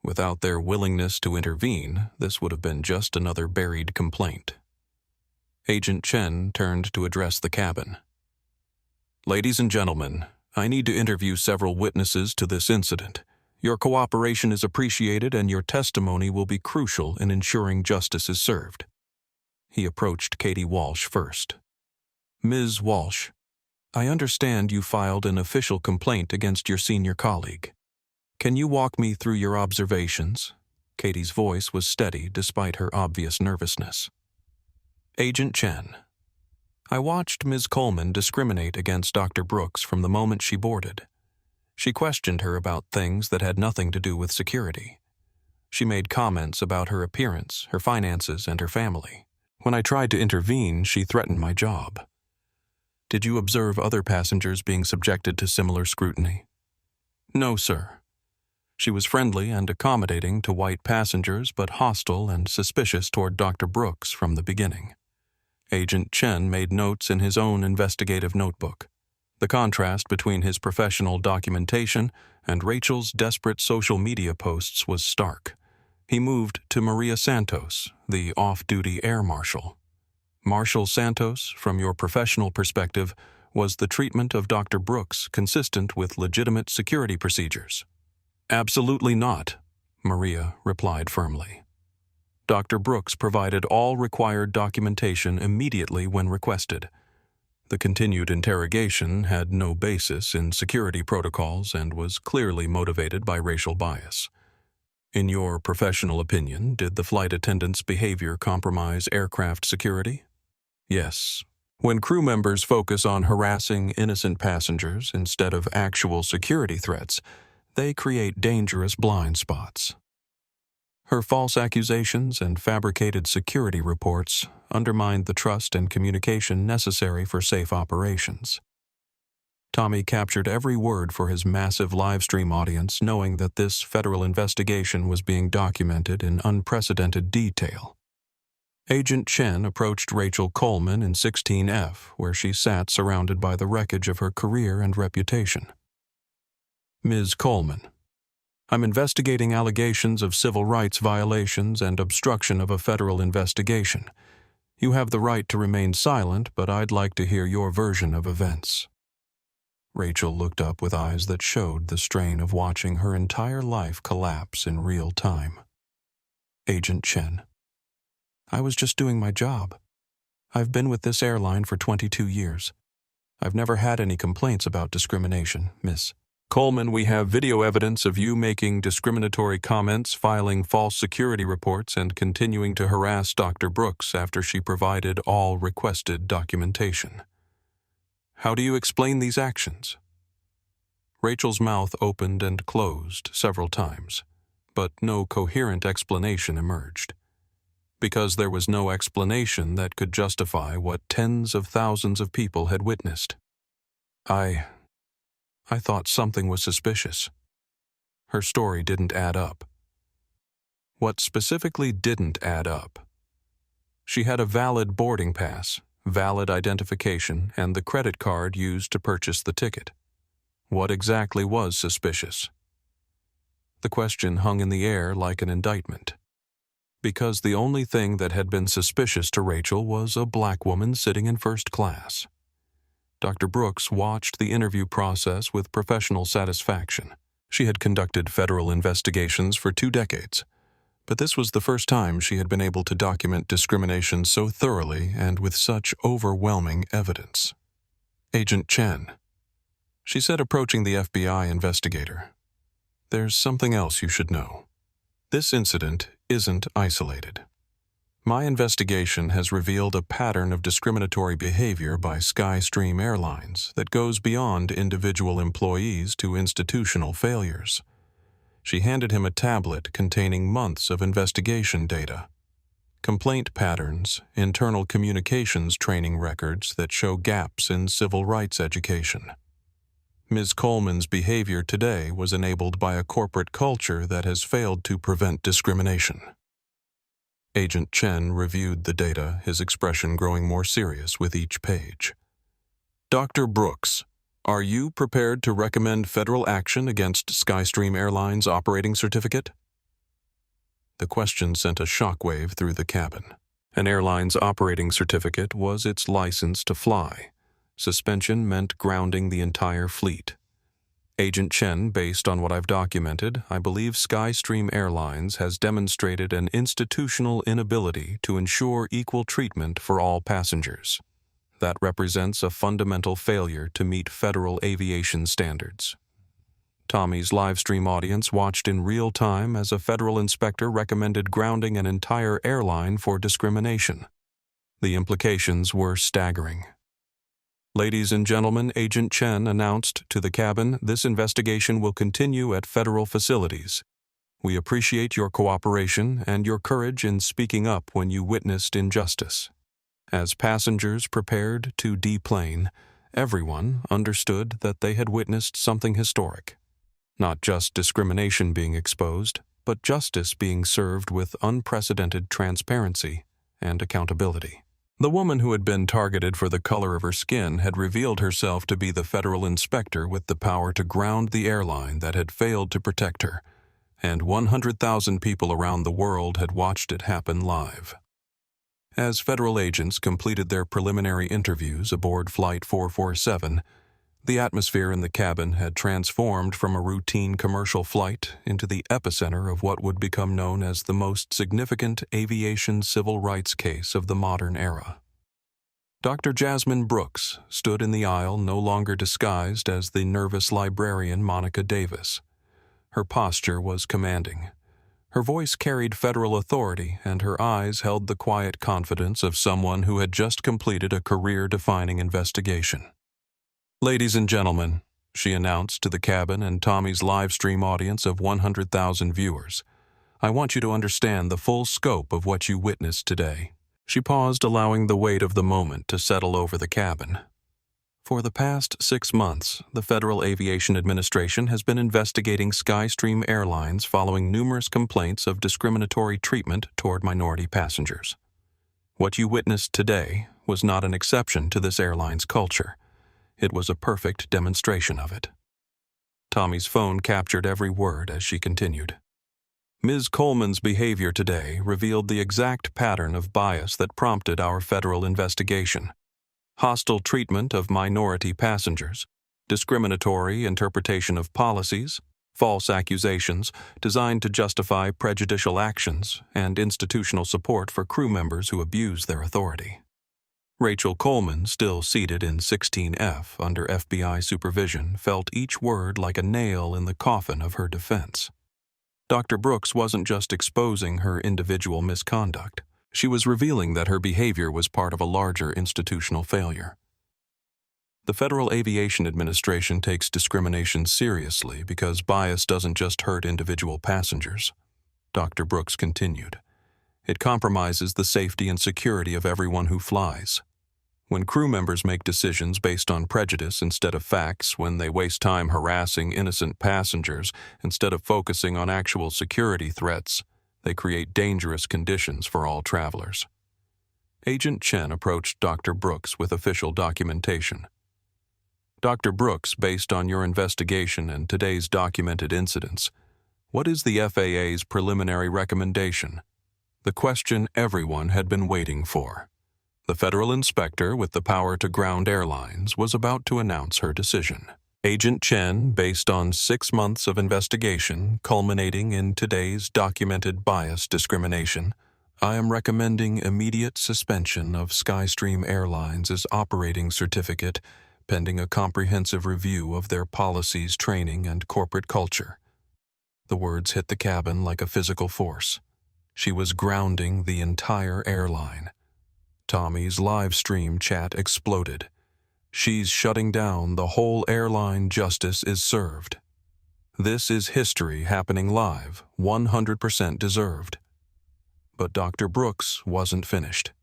Without their willingness to intervene, this would have been just another buried complaint. Agent Chen turned to address the cabin. Ladies and gentlemen, I need to interview several witnesses to this incident. Your cooperation is appreciated and your testimony will be crucial in ensuring justice is served. He approached Katie Walsh first. Ms. Walsh, I understand you filed an official complaint against your senior colleague. Can you walk me through your observations? Katie's voice was steady despite her obvious nervousness. Agent Chen. I watched Ms. Coleman discriminate against Dr. Brooks from the moment she boarded. She questioned her about things that had nothing to do with security. She made comments about her appearance, her finances, and her family. When I tried to intervene, she threatened my job. Did you observe other passengers being subjected to similar scrutiny? No, sir. She was friendly and accommodating to white passengers, but hostile and suspicious toward Dr. Brooks from the beginning. Agent Chen made notes in his own investigative notebook. The contrast between his professional documentation and Rachel's desperate social media posts was stark. He moved to Maria Santos, the off-duty air marshal. Marshal Santos, from your professional perspective, was the treatment of Dr. Brooks consistent with legitimate security procedures? Absolutely not, Maria replied firmly. Dr. Brooks provided all required documentation immediately when requested. The continued interrogation had no basis in security protocols and was clearly motivated by racial bias. In your professional opinion, did the flight attendant's behavior compromise aircraft security? Yes. When crew members focus on harassing innocent passengers instead of actual security threats, they create dangerous blind spots. Her false accusations and fabricated security reports undermined the trust and communication necessary for safe operations. Tommy captured every word for his massive livestream audience, knowing that this federal investigation was being documented in unprecedented detail. Agent Chen approached Rachel Coleman in 16F, where she sat surrounded by the wreckage of her career and reputation. Ms. Coleman, I'm investigating allegations of civil rights violations and obstruction of a federal investigation. You have the right to remain silent, but I'd like to hear your version of events. Rachel looked up with eyes that showed the strain of watching her entire life collapse in real time. Agent Chen, I was just doing my job. I've been with this airline for 22 years. I've never had any complaints about discrimination, Miss Coleman. We have video evidence of you making discriminatory comments, filing false security reports, and continuing to harass Dr. Brooks after she provided all requested documentation. How do you explain these actions? Rachel's mouth opened and closed several times, but no coherent explanation emerged. Because there was no explanation that could justify what tens of thousands of people had witnessed. I thought something was suspicious. Her story didn't add up. What specifically didn't add up? She had a valid boarding pass, valid identification, and the credit card used to purchase the ticket. What exactly was suspicious? The question hung in the air like an indictment. Because the only thing that had been suspicious to Rachel was a black woman sitting in first class. Dr. Brooks watched the interview process with professional satisfaction. She had conducted federal investigations for 2 decades. But this was the first time she had been able to document discrimination so thoroughly and with such overwhelming evidence. Agent Chen. She said, approaching the FBI investigator, "There's something else you should know. This incident isn't isolated. My investigation has revealed a pattern of discriminatory behavior by Skystream Airlines that goes beyond individual employees to institutional failures." She handed him a tablet containing months of investigation data, complaint patterns, internal communications training records that show gaps in civil rights education. Ms. Coleman's behavior today was enabled by a corporate culture that has failed to prevent discrimination. Agent Chen reviewed the data, his expression growing more serious with each page. "Dr. Brooks, are you prepared to recommend federal action against Skystream Airlines' operating certificate?" The question sent a shockwave through the cabin. An airline's operating certificate was its license to fly. Suspension meant grounding the entire fleet. Agent Chen, based on what I've documented, I believe Skystream Airlines has demonstrated an institutional inability to ensure equal treatment for all passengers. That represents a fundamental failure to meet federal aviation standards. Tommy's livestream audience watched in real time as a federal inspector recommended grounding an entire airline for discrimination. The implications were staggering. "Ladies and gentlemen," Agent Chen announced to the cabin, "this investigation will continue at federal facilities. We appreciate your cooperation and your courage in speaking up when you witnessed injustice." As passengers prepared to deplane, everyone understood that they had witnessed something historic. Not just discrimination being exposed, but justice being served with unprecedented transparency and accountability. The woman who had been targeted for the color of her skin had revealed herself to be the federal inspector with the power to ground the airline that had failed to protect her, and 100,000 people around the world had watched it happen live. As federal agents completed their preliminary interviews aboard Flight 447, the atmosphere in the cabin had transformed from a routine commercial flight into the epicenter of what would become known as the most significant aviation civil rights case of the modern era. Dr. Jasmine Brooks stood in the aisle, no longer disguised as the nervous librarian Monica Davis. Her posture was commanding. Her voice carried federal authority, and her eyes held the quiet confidence of someone who had just completed a career-defining investigation. "Ladies and gentlemen," she announced to the cabin and Tommy's live stream audience of 100,000 viewers, "I want you to understand the full scope of what you witnessed today." She paused, allowing the weight of the moment to settle over the cabin. For the past 6 months, the Federal Aviation Administration has been investigating Skystream Airlines following numerous complaints of discriminatory treatment toward minority passengers. What you witnessed today was not an exception to this airline's culture. It was a perfect demonstration of it. Tommy's phone captured every word as she continued. "Ms. Coleman's behavior today revealed the exact pattern of bias that prompted our federal investigation. Hostile treatment of minority passengers, discriminatory interpretation of policies, false accusations designed to justify prejudicial actions, and institutional support for crew members who abuse their authority." Rachel Coleman, still seated in 16F under FBI supervision, felt each word like a nail in the coffin of her defense. Dr. Brooks wasn't just exposing her individual misconduct. She was revealing that her behavior was part of a larger institutional failure. The Federal Aviation Administration takes discrimination seriously because bias doesn't just hurt individual passengers. Dr. Brooks continued. It compromises the safety and security of everyone who flies. When crew members make decisions based on prejudice instead of facts, when they waste time harassing innocent passengers instead of focusing on actual security threats, they create dangerous conditions for all travelers. Agent Chen approached Dr. Brooks with official documentation. "Dr. Brooks, based on your investigation and today's documented incidents, what is the FAA's preliminary recommendation?" The question everyone had been waiting for. The federal inspector with the power to ground airlines was about to announce her decision. Agent Chen, based on 6 months of investigation culminating in today's documented bias discrimination, I am recommending immediate suspension of Skystream Airlines' operating certificate pending a comprehensive review of their policies, training, and corporate culture. The words hit the cabin like a physical force. She was grounding the entire airline. Tommy's live stream chat exploded. She's shutting down the whole airline. Justice is served. This is history happening live, 100% deserved. But Dr. Brooks wasn't finished.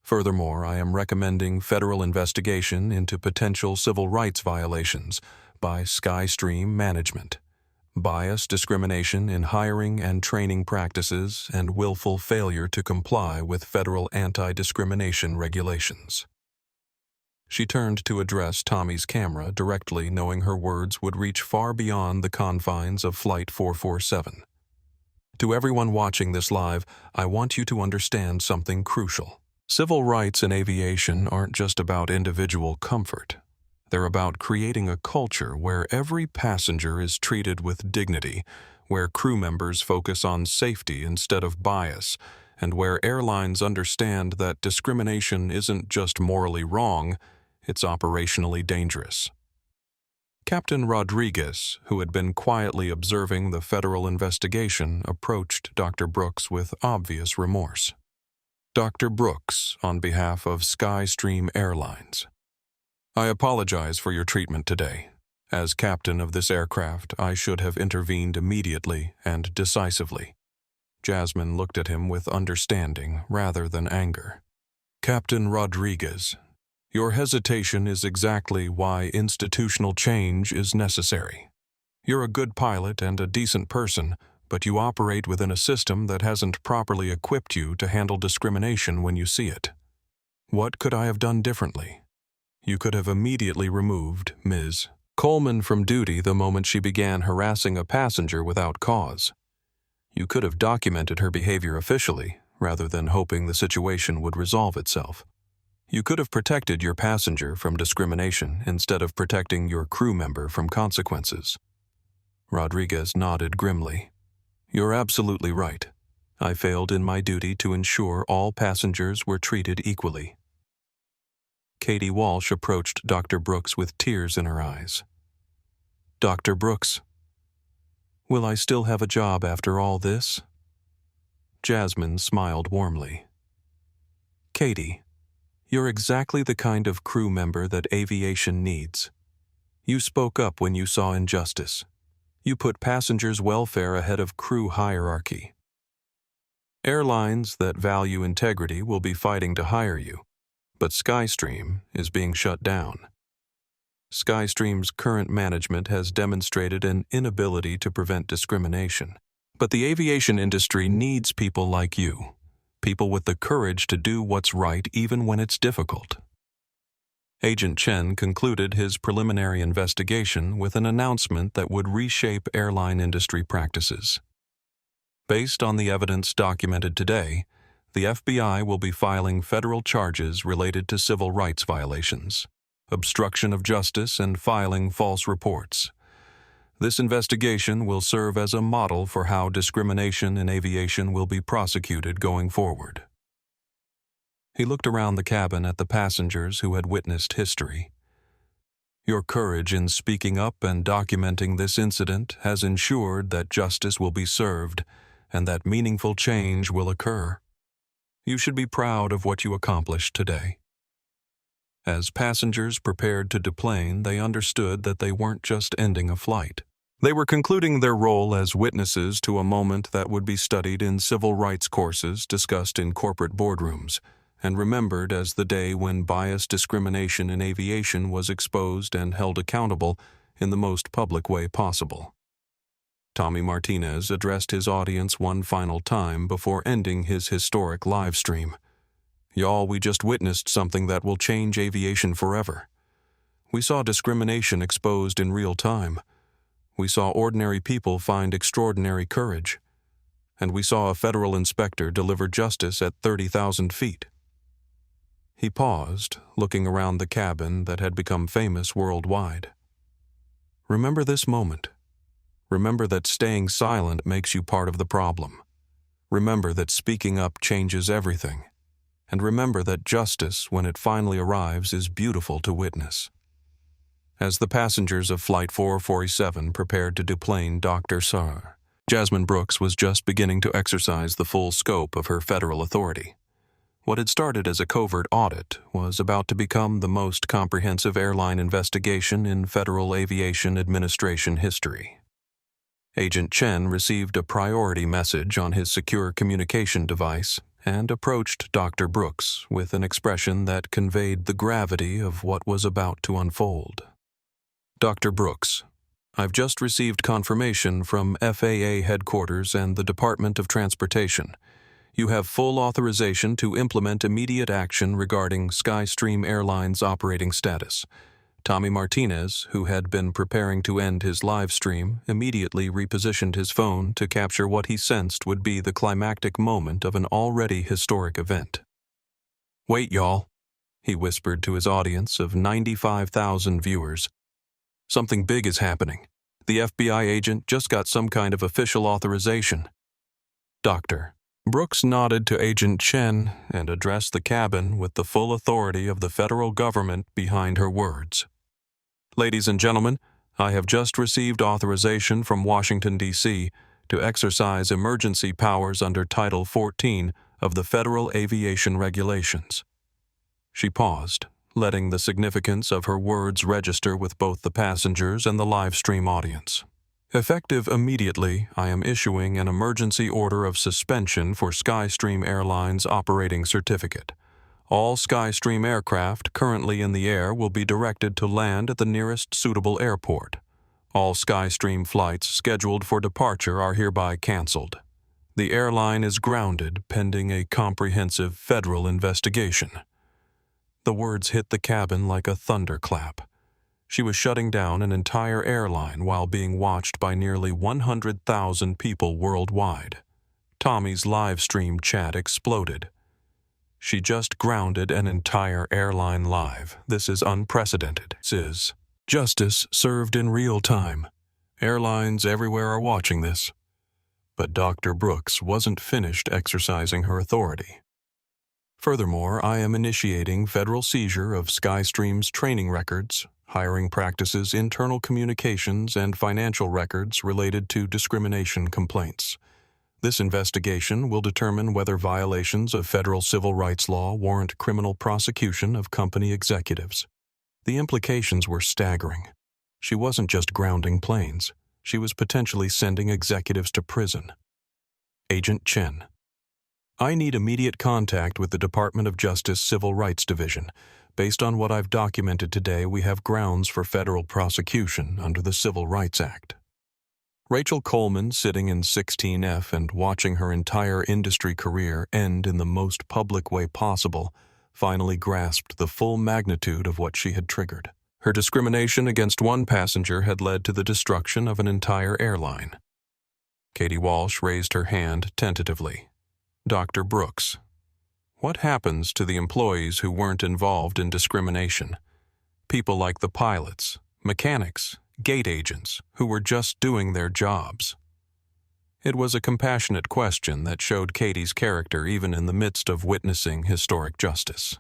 Furthermore, I am recommending federal investigation into potential civil rights violations by Skystream management, bias discrimination in hiring and training practices, and willful failure to comply with federal anti-discrimination regulations. She turned to address Tommy's camera directly, knowing her words would reach far beyond the confines of Flight 447. To everyone watching this live, I want you to understand something crucial. Civil rights in aviation aren't just about individual comfort. They're about creating a culture where every passenger is treated with dignity, where crew members focus on safety instead of bias, and where airlines understand that discrimination isn't just morally wrong, it's operationally dangerous. Captain Rodriguez, who had been quietly observing the federal investigation, approached Dr. Brooks with obvious remorse. Dr. Brooks, on behalf of Skystream Airlines. I apologize for your treatment today. As captain of this aircraft, I should have intervened immediately and decisively. Jasmine looked at him with understanding rather than anger. Captain Rodriguez, your hesitation is exactly why institutional change is necessary. You're a good pilot and a decent person, but you operate within a system that hasn't properly equipped you to handle discrimination when you see it. What could I have done differently? You could have immediately removed Ms. Coleman from duty the moment she began harassing a passenger without cause. You could have documented her behavior officially, rather than hoping the situation would resolve itself. You could have protected your passenger from discrimination instead of protecting your crew member from consequences. Rodriguez nodded grimly. You're absolutely right. I failed in my duty to ensure all passengers were treated equally. Katie Walsh approached Dr. Brooks with tears in her eyes. Dr. Brooks, will I still have a job after all this? Jasmine smiled warmly. Katie, you're exactly the kind of crew member that aviation needs. You spoke up when you saw injustice. You put passengers' welfare ahead of crew hierarchy. Airlines that value integrity will be fighting to hire you, but Skystream is being shut down. Skystream's current management has demonstrated an inability to prevent discrimination, but the aviation industry needs people like you, people with the courage to do what's right even when it's difficult. Agent Chen concluded his preliminary investigation with an announcement that would reshape airline industry practices. Based on the evidence documented today, the FBI will be filing federal charges related to civil rights violations, obstruction of justice, and filing false reports. This investigation will serve as a model for how discrimination in aviation will be prosecuted going forward. He looked around the cabin at the passengers who had witnessed history. Your courage in speaking up and documenting this incident has ensured that justice will be served and that meaningful change will occur. You should be proud of what you accomplished today. As passengers prepared to deplane, they understood that they weren't just ending a flight. They were concluding their role as witnesses to a moment that would be studied in civil rights courses discussed in corporate boardrooms, and remembered as the day when bias discrimination in aviation was exposed and held accountable in the most public way possible. Tommy Martinez addressed his audience one final time before ending his historic live stream. Y'all, we just witnessed something that will change aviation forever. We saw discrimination exposed in real time. We saw ordinary people find extraordinary courage. And we saw a federal inspector deliver justice at 30,000 feet. He paused, looking around the cabin that had become famous worldwide. Remember this moment. Remember that staying silent makes you part of the problem. Remember that speaking up changes everything. And remember that justice, when it finally arrives, is beautiful to witness. As the passengers of Flight 447 prepared to deplane Dr. Sar, Jasmine Brooks was just beginning to exercise the full scope of her federal authority. What had started as a covert audit was about to become the most comprehensive airline investigation in Federal Aviation Administration history. Agent Chen received a priority message on his secure communication device and approached Dr. Brooks with an expression that conveyed the gravity of what was about to unfold. Dr. Brooks, I've just received confirmation from FAA headquarters and the Department of Transportation. You have full authorization to implement immediate action regarding SkyStream Airlines' operating status. Tommy Martinez, who had been preparing to end his live stream, immediately repositioned his phone to capture what he sensed would be the climactic moment of an already historic event. "Wait, y'all," he whispered to his audience of 95,000 viewers. "Something big is happening. The FBI agent just got some kind of official authorization." Dr. Brooks nodded to Agent Chen and addressed the cabin with the full authority of the federal government behind her words. "Ladies and gentlemen, I have just received authorization from Washington, D.C. to exercise emergency powers under Title 14 of the Federal Aviation Regulations." She paused, letting the significance of her words register with both the passengers and the live stream audience. "Effective immediately, I am issuing an emergency order of suspension for SkyStream Airlines operating certificate. All SkyStream aircraft currently in the air will be directed to land at the nearest suitable airport. All SkyStream flights scheduled for departure are hereby canceled. The airline is grounded pending a comprehensive federal investigation." The words hit the cabin like a thunderclap. She was shutting down an entire airline while being watched by nearly 100,000 people worldwide. Tommy's live stream chat exploded. "She just grounded an entire airline live. This is unprecedented. Sis. Justice served in real time. Airlines everywhere are watching this." But Dr. Brooks wasn't finished exercising her authority. "Furthermore, I am initiating federal seizure of SkyStream's training records, hiring practices, internal communications, and financial records related to discrimination complaints. This investigation will determine whether violations of federal civil rights law warrant criminal prosecution of company executives." The implications were staggering. She wasn't just grounding planes. She was potentially sending executives to prison. Agent Chen, I need immediate contact with the Department of Justice Civil Rights Division. Based on what I've documented today, we have grounds for federal prosecution under the Civil Rights Act. Rachel Coleman, sitting in 16F and watching her entire industry career end in the most public way possible, finally grasped the full magnitude of what she had triggered. Her discrimination against one passenger had led to the destruction of an entire airline. Katie Walsh raised her hand tentatively. Dr. Brooks, what happens to the employees who weren't involved in discrimination? People like the pilots, mechanics, gate agents, who were just doing their jobs. It was a compassionate question that showed Katie's character even in the midst of witnessing historic justice.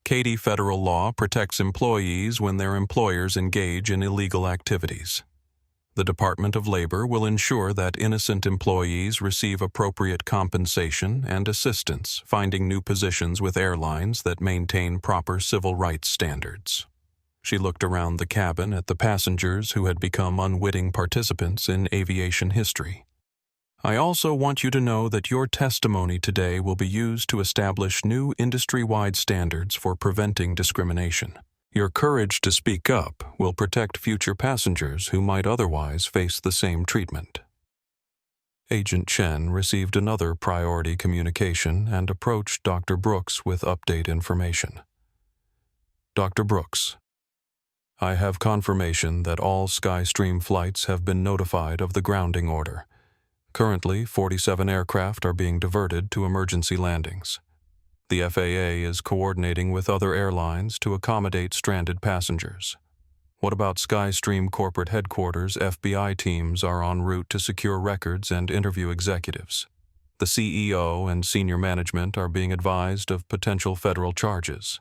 Katie, federal law protects employees when their employers engage in illegal activities. The Department of Labor will ensure that innocent employees receive appropriate compensation and assistance finding new positions with airlines that maintain proper civil rights standards. She looked around the cabin at the passengers who had become unwitting participants in aviation history. I also want you to know that your testimony today will be used to establish new industry-wide standards for preventing discrimination. Your courage to speak up will protect future passengers who might otherwise face the same treatment. Agent Chen received another priority communication and approached Dr. Brooks with update information. Dr. Brooks, I have confirmation that all SkyStream flights have been notified of the grounding order. Currently, 47 aircraft are being diverted to emergency landings. The FAA is coordinating with other airlines to accommodate stranded passengers. What about Skystream corporate headquarters? FBI teams are en route to secure records and interview executives. The CEO and senior management are being advised of potential federal charges.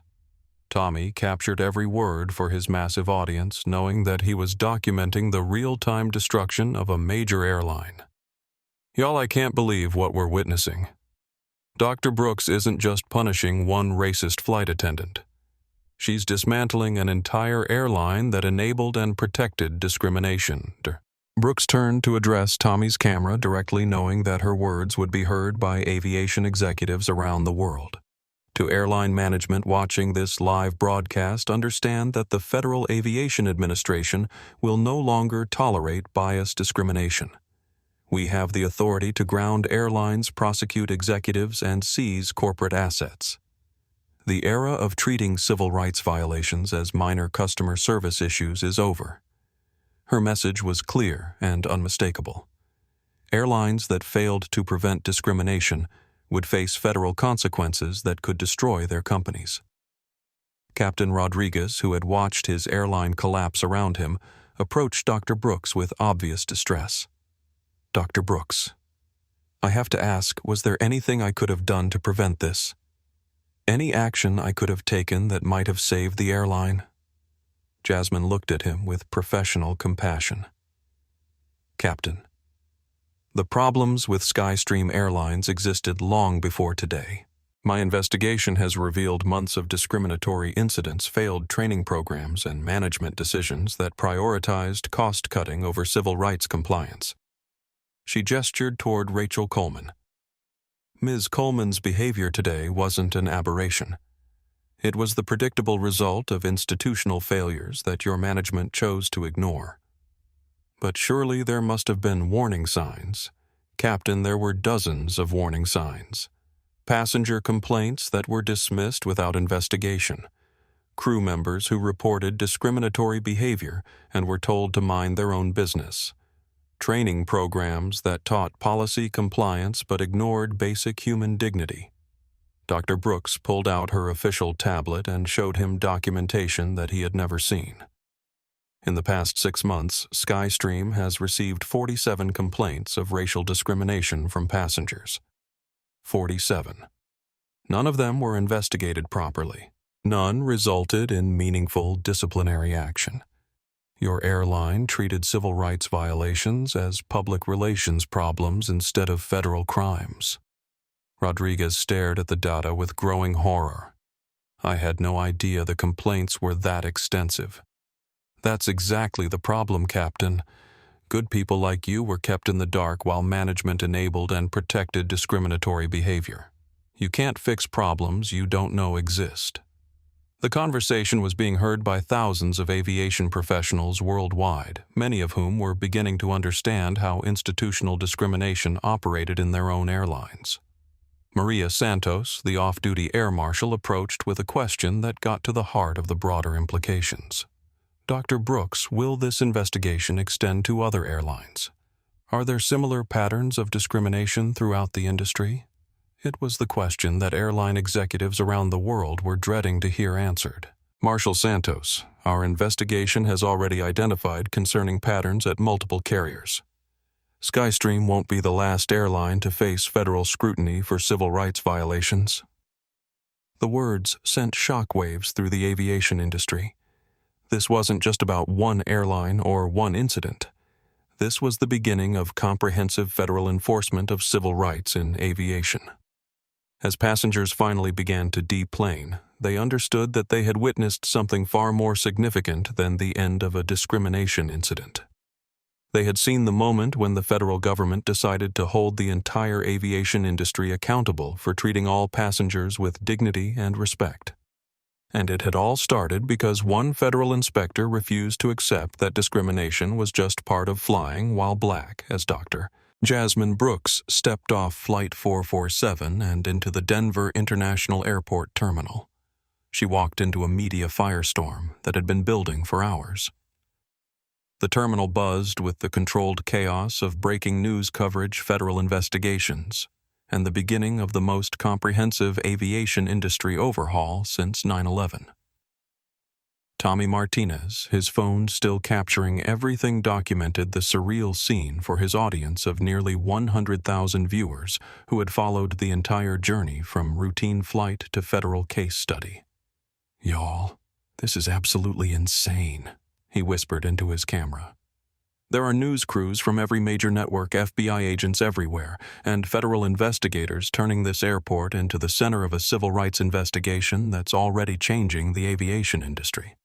Tommy captured every word for his massive audience, knowing that he was documenting the real-time destruction of a major airline. Y'all, I can't believe what we're witnessing. Dr. Brooks isn't just punishing one racist flight attendant. She's dismantling an entire airline that enabled and protected discrimination. Brooks turned to address Tommy's camera directly, knowing that her words would be heard by aviation executives around the world. To airline management watching this live broadcast, understand that the Federal Aviation Administration will no longer tolerate bias discrimination. We have the authority to ground airlines, prosecute executives, and seize corporate assets. The era of treating civil rights violations as minor customer service issues is over. Her message was clear and unmistakable. Airlines that failed to prevent discrimination would face federal consequences that could destroy their companies. Captain Rodriguez, who had watched his airline collapse around him, approached Dr. Brooks with obvious distress. "Dr. Brooks, I have to ask, was there anything I could have done to prevent this? Any action I could have taken that might have saved the airline?" Jasmine looked at him with professional compassion. "Captain, the problems with Skystream Airlines existed long before today. My investigation has revealed months of discriminatory incidents, failed training programs, and management decisions that prioritized cost-cutting over civil rights compliance." She gestured toward Rachel Coleman. Ms. Coleman's behavior today wasn't an aberration. It was the predictable result of institutional failures that your management chose to ignore. But surely there must have been warning signs. Captain, there were dozens of warning signs. Passenger complaints that were dismissed without investigation. Crew members who reported discriminatory behavior and were told to mind their own business. Training programs that taught policy compliance but ignored basic human dignity. Dr. Brooks pulled out her official tablet and showed him documentation that he had never seen. In the past 6 months, Skystream has received 47 complaints of racial discrimination from passengers. 47. None of them were investigated properly. None resulted in meaningful disciplinary action. Your airline treated civil rights violations as public relations problems instead of federal crimes. Rodriguez stared at the data with growing horror. "I had no idea the complaints were that extensive." "That's exactly the problem, Captain. Good people like you were kept in the dark while management enabled and protected discriminatory behavior. You can't fix problems you don't know exist." The conversation was being heard by thousands of aviation professionals worldwide, many of whom were beginning to understand how institutional discrimination operated in their own airlines. Maria Santos, the off-duty air marshal, approached with a question that got to the heart of the broader implications. "Dr. Brooks, will this investigation extend to other airlines? Are there similar patterns of discrimination throughout the industry?" It was the question that airline executives around the world were dreading to hear answered. "Marshal Santos, our investigation has already identified concerning patterns at multiple carriers. Skystream won't be the last airline to face federal scrutiny for civil rights violations." The words sent shockwaves through the aviation industry. This wasn't just about one airline or one incident. This was the beginning of comprehensive federal enforcement of civil rights in aviation. As passengers finally began to deplane, they understood that they had witnessed something far more significant than the end of a discrimination incident. They had seen the moment when the federal government decided to hold the entire aviation industry accountable for treating all passengers with dignity and respect. And it had all started because one federal inspector refused to accept that discrimination was just part of flying while black, as Dr. Jasmine Brooks stepped off Flight 447 and into the Denver International Airport terminal. She walked into a media firestorm that had been building for hours. The terminal buzzed with the controlled chaos of breaking news coverage, federal investigations, and the beginning of the most comprehensive aviation industry overhaul since 9/11. Tommy Martinez, his phone still capturing everything, documented the surreal scene for his audience of nearly 100,000 viewers who had followed the entire journey from routine flight to federal case study. "Y'all, this is absolutely insane," he whispered into his camera. "There are news crews from every major network, FBI agents everywhere, and federal investigators turning this airport into the center of a civil rights investigation that's already changing the aviation industry."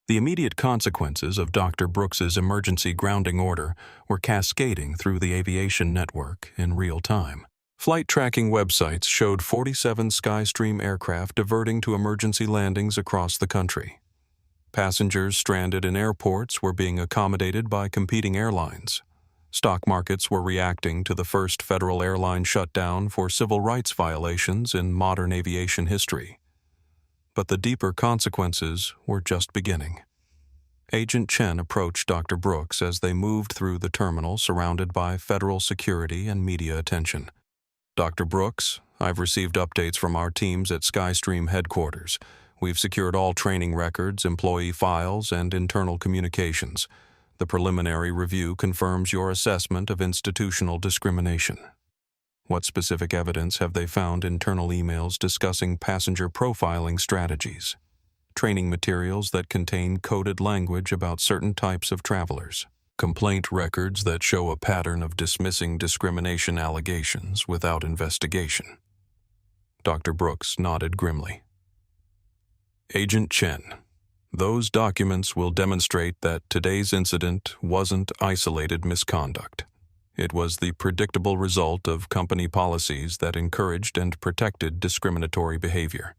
The immediate consequences of Dr. Brooks's emergency grounding order were cascading through the aviation network in real time. Flight tracking websites showed 47 Skystream aircraft diverting to emergency landings across the country. Passengers stranded in airports were being accommodated by competing airlines. Stock markets were reacting to the first federal airline shutdown for civil rights violations in modern aviation history. But the deeper consequences were just beginning. Agent Chen approached Dr. Brooks as they moved through the terminal surrounded by federal security and media attention. "Dr. Brooks, I've received updates from our teams at Skystream headquarters. We've secured all training records, employee files, and internal communications. The preliminary review confirms your assessment of institutional discrimination." "What specific evidence have they found?" "Internal emails discussing passenger profiling strategies, training materials that contain coded language about certain types of travelers, complaint records that show a pattern of dismissing discrimination allegations without investigation." Dr. Brooks nodded grimly. "Agent Chen, those documents will demonstrate that today's incident wasn't isolated misconduct. It was the predictable result of company policies that encouraged and protected discriminatory behavior."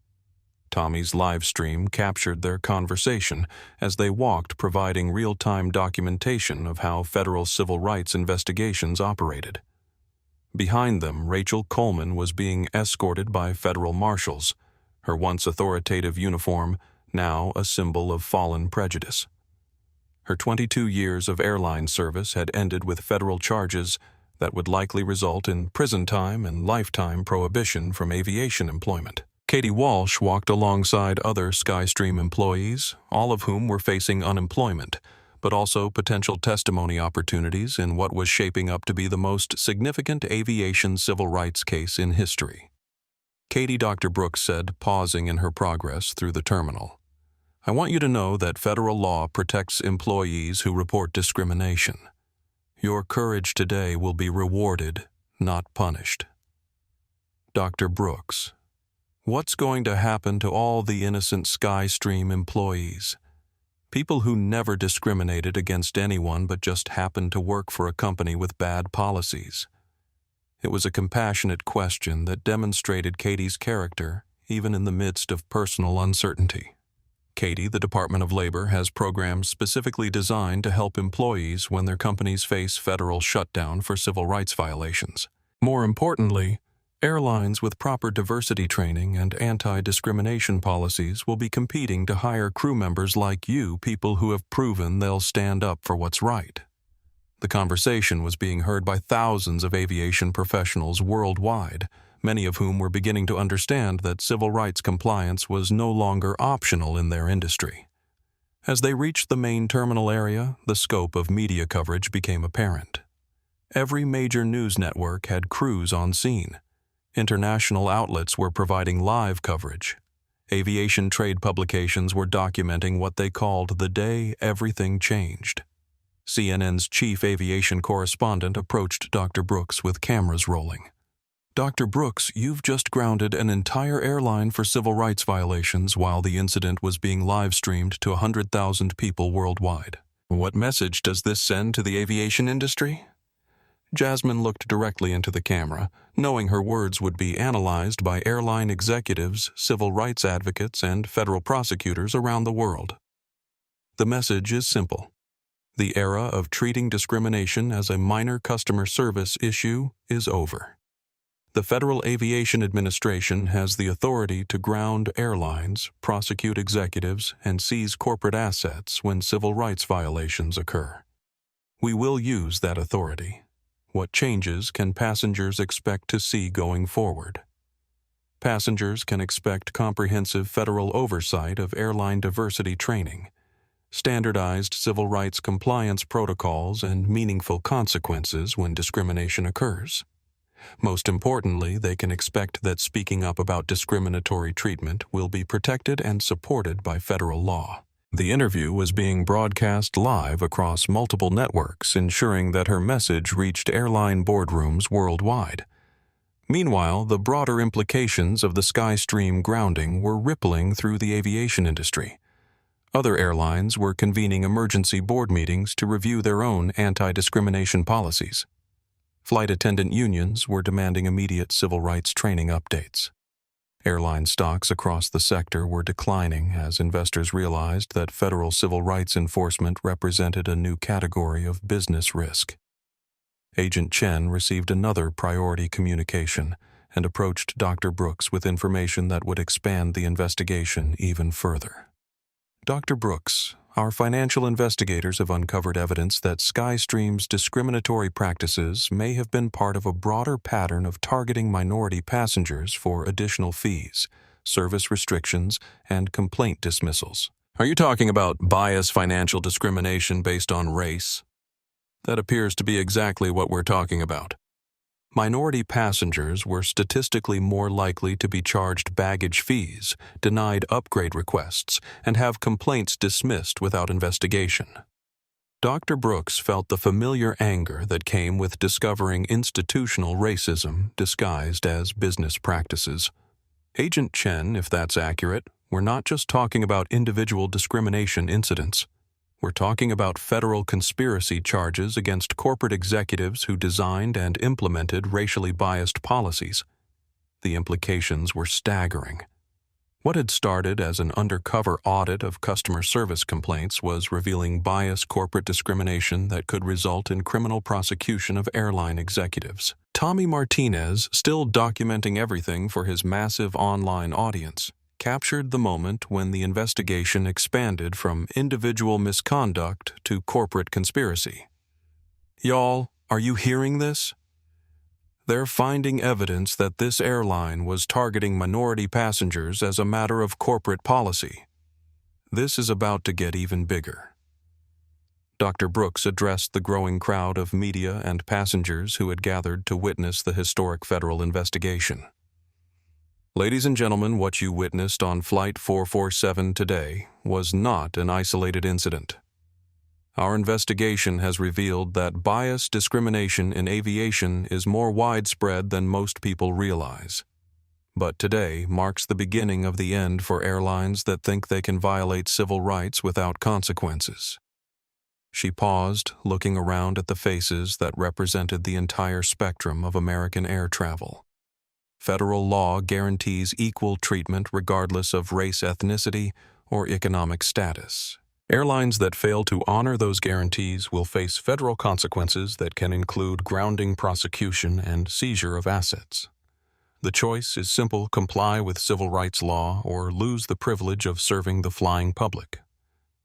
Tommy's live stream captured their conversation as they walked, providing real-time documentation of how federal civil rights investigations operated. Behind them, Rachel Coleman was being escorted by federal marshals, her once authoritative uniform now a symbol of fallen prejudice. Her 22 years of airline service had ended with federal charges that would likely result in prison time and lifetime prohibition from aviation employment. Katie Walsh walked alongside other Skystream employees, all of whom were facing unemployment, but also potential testimony opportunities in what was shaping up to be the most significant aviation civil rights case in history. "Katie," Dr. Brooks said, pausing in her progress through the terminal, "I want you to know that federal law protects employees who report discrimination. Your courage today will be rewarded, not punished." "Dr. Brooks, what's going to happen to all the innocent Skystream employees? People who never discriminated against anyone but just happened to work for a company with bad policies." It was a compassionate question that demonstrated Katie's character, even in the midst of personal uncertainty. "Katie, the Department of Labor has programs specifically designed to help employees when their companies face federal shutdown for civil rights violations. More importantly, airlines with proper diversity training and anti-discrimination policies will be competing to hire crew members like you, people who have proven they'll stand up for what's right." The conversation was being heard by thousands of aviation professionals worldwide, many of whom were beginning to understand that civil rights compliance was no longer optional in their industry. As they reached the main terminal area, the scope of media coverage became apparent. Every major news network had crews on scene. International outlets were providing live coverage. Aviation trade publications were documenting what they called the day everything changed. CNN's chief aviation correspondent approached Dr. Brooks with cameras rolling. "Dr. Brooks, you've just grounded an entire airline for civil rights violations while the incident was being live-streamed to 100,000 people worldwide. What message does this send to the aviation industry?" Jasmine looked directly into the camera, knowing her words would be analyzed by airline executives, civil rights advocates, and federal prosecutors around the world. "The message is simple. The era of treating discrimination as a minor customer service issue is over. The Federal Aviation Administration has the authority to ground airlines, prosecute executives, and seize corporate assets when civil rights violations occur. We will use that authority. What changes can passengers expect to see going forward?" passengers can expect comprehensive federal oversight of airline diversity training, standardized civil rights compliance protocols, and meaningful consequences when discrimination occurs. Most importantly, they can expect that speaking up about discriminatory treatment will be protected and supported by federal law. The interview was being broadcast live across multiple networks, ensuring that her message reached airline boardrooms worldwide. Meanwhile, the broader implications of the Skystream grounding were rippling through the aviation industry. Other airlines were convening emergency board meetings to review their own anti-discrimination policies. Flight attendant unions were demanding immediate civil rights training updates. Airline stocks across the sector were declining as investors realized that federal civil rights enforcement represented a new category of business risk. Agent Chen received another priority communication and approached Dr. Brooks with information that would expand the investigation even further. Dr. Brooks, our financial investigators have uncovered evidence that Skystream's discriminatory practices may have been part of a broader pattern of targeting minority passengers for additional fees, service restrictions, and complaint dismissals. Are you talking about bias financial discrimination based on race? That appears to be exactly what we're talking about. Minority passengers were statistically more likely to be charged baggage fees, denied upgrade requests, and have complaints dismissed without investigation. Dr. Brooks felt the familiar anger that came with discovering institutional racism disguised as business practices. Agent Chen, if that's accurate, we're not just talking about individual discrimination incidents. We're talking about federal conspiracy charges against corporate executives who designed and implemented racially biased policies. The implications were staggering. What had started as an undercover audit of customer service complaints was revealing biased corporate discrimination that could result in criminal prosecution of airline executives. Tommy Martinez, still documenting everything for his massive online audience, captured the moment when the investigation expanded from individual misconduct to corporate conspiracy. Y'all, are you hearing this? They're finding evidence that this airline was targeting minority passengers as a matter of corporate policy. This is about to get even bigger. Dr. Brooks addressed the growing crowd of media and passengers who had gathered to witness the historic federal investigation. Ladies and gentlemen, what you witnessed on Flight 447 today was not an isolated incident. Our investigation has revealed that bias discrimination in aviation is more widespread than most people realize. But today marks the beginning of the end for airlines that think they can violate civil rights without consequences. She paused, looking around at the faces that represented the entire spectrum of American air travel. Federal law guarantees equal treatment regardless of race, ethnicity, or economic status. Airlines that fail to honor those guarantees will face federal consequences that can include grounding, prosecution, and seizure of assets. The choice is simple: comply with civil rights law or lose the privilege of serving the flying public.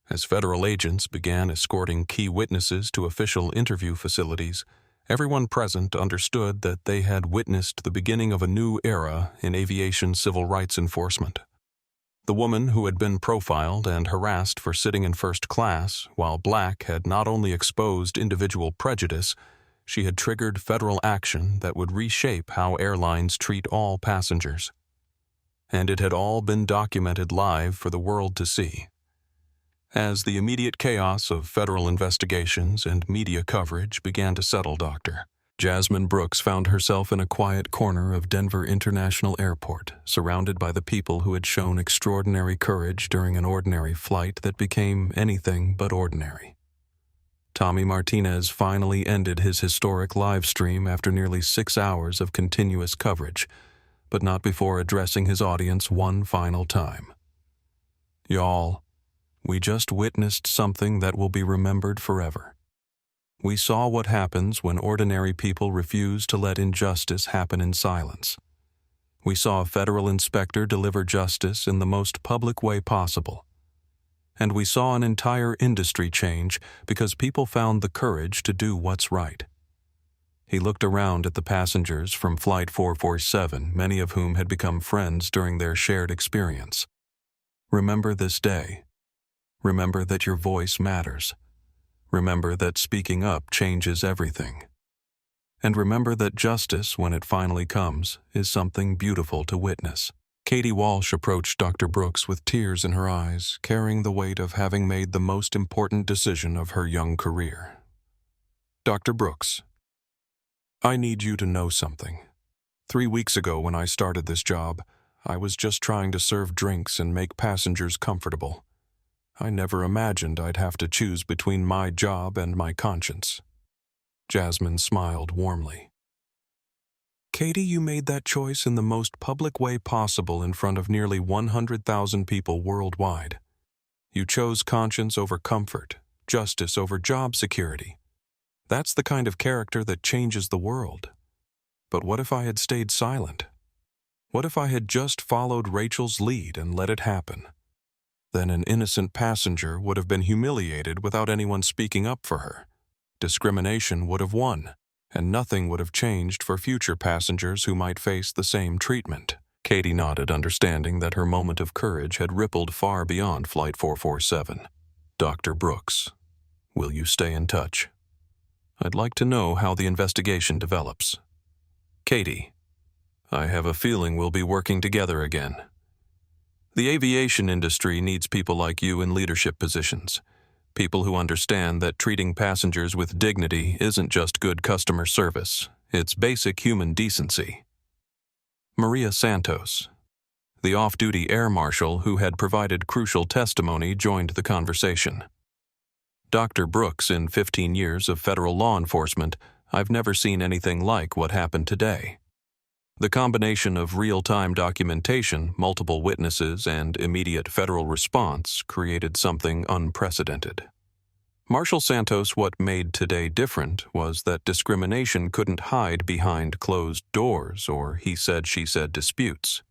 As federal agents began escorting key witnesses to official interview facilities, everyone present understood that they had witnessed the beginning of a new era in aviation civil rights enforcement. The woman who had been profiled and harassed for sitting in first class while black had not only exposed individual prejudice, she had triggered federal action that would reshape how airlines treat all passengers. And it had all been documented live for the world to see. As the immediate chaos of federal investigations and media coverage began to settle, Jasmine Brooks found herself in a quiet corner of Denver International Airport, surrounded by the people who had shown extraordinary courage during an ordinary flight that became anything but ordinary. Tommy Martinez finally ended his historic live stream after nearly 6 hours of continuous coverage, but not before addressing his audience one final time. Y'all, we just witnessed something that will be remembered forever. We saw what happens when ordinary people refuse to let injustice happen in silence. We saw a federal inspector deliver justice in the most public way possible. And we saw an entire industry change because people found the courage to do what's right. He looked around at the passengers from Flight 447, many of whom had become friends during their shared experience. Remember this day. Remember that your voice matters. Remember that speaking up changes everything. And remember that justice, when it finally comes, is something beautiful to witness. Katie Walsh approached Dr. Brooks with tears in her eyes, carrying the weight of having made the most important decision of her young career. Dr. Brooks, I need you to know something. 3 weeks ago when I started this job, I was just trying to serve drinks and make passengers comfortable. I never imagined I'd have to choose between my job and my conscience. Jasmine smiled warmly. Katie, you made that choice in the most public way possible in front of nearly 100,000 people worldwide. You chose conscience over comfort, justice over job security. That's the kind of character that changes the world. But what if I had stayed silent? What if I had just followed Rachel's lead and let it happen? Then an innocent passenger would have been humiliated without anyone speaking up for her. Discrimination would have won, and nothing would have changed for future passengers who might face the same treatment. Katie nodded, understanding that her moment of courage had rippled far beyond Flight 447. Dr. Brooks, will you stay in touch? I'd like to know how the investigation develops. Katie, I have a feeling we'll be working together again. The aviation industry needs people like you in leadership positions. People who understand that treating passengers with dignity isn't just good customer service, it's basic human decency. Maria Santos, the off-duty air marshal who had provided crucial testimony, joined the conversation. Dr. Brooks, in 15 years of federal law enforcement, I've never seen anything like what happened today. The combination of real-time documentation, multiple witnesses, and immediate federal response created something unprecedented. Marshal Santos, what made today different was that discrimination couldn't hide behind closed doors or he-said-she-said disputes.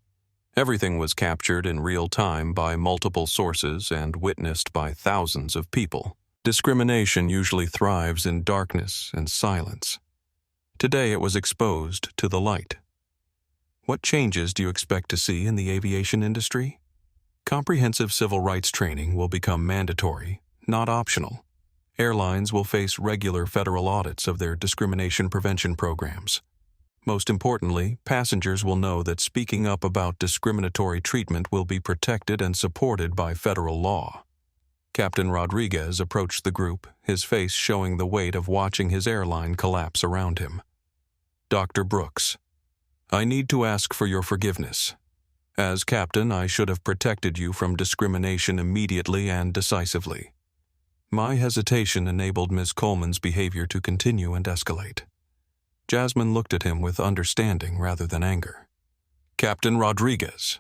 Everything was captured in real time by multiple sources and witnessed by thousands of people. Discrimination usually thrives in darkness and silence. Today it was exposed to the light. What changes do you expect to see in the aviation industry? Comprehensive civil rights training will become mandatory, not optional. Airlines will face regular federal audits of their discrimination prevention programs. Most importantly, passengers will know that speaking up about discriminatory treatment will be protected and supported by federal law. Captain Rodriguez approached the group, his face showing the weight of watching his airline collapse around him. Dr. Brooks, I need to ask for your forgiveness. As captain, I should have protected you from discrimination immediately and decisively. My hesitation enabled Ms. Coleman's behavior to continue and escalate. Jasmine looked at him with understanding rather than anger. Captain Rodriguez,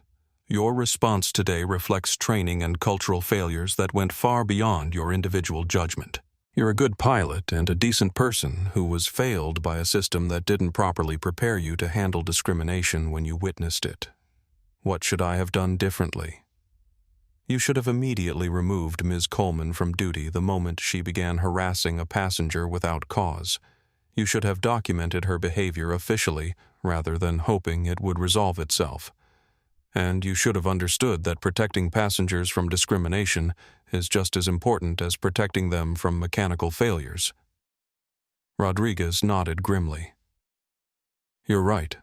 your response today reflects training and cultural failures that went far beyond your individual judgment. You're a good pilot and a decent person who was failed by a system that didn't properly prepare you to handle discrimination when you witnessed it. What should I have done differently? You should have immediately removed Ms. Coleman from duty the moment she began harassing a passenger without cause. You should have documented her behavior officially rather than hoping it would resolve itself. And you should have understood that protecting passengers from discrimination is just as important as protecting them from mechanical failures. Rodriguez nodded grimly. You're right.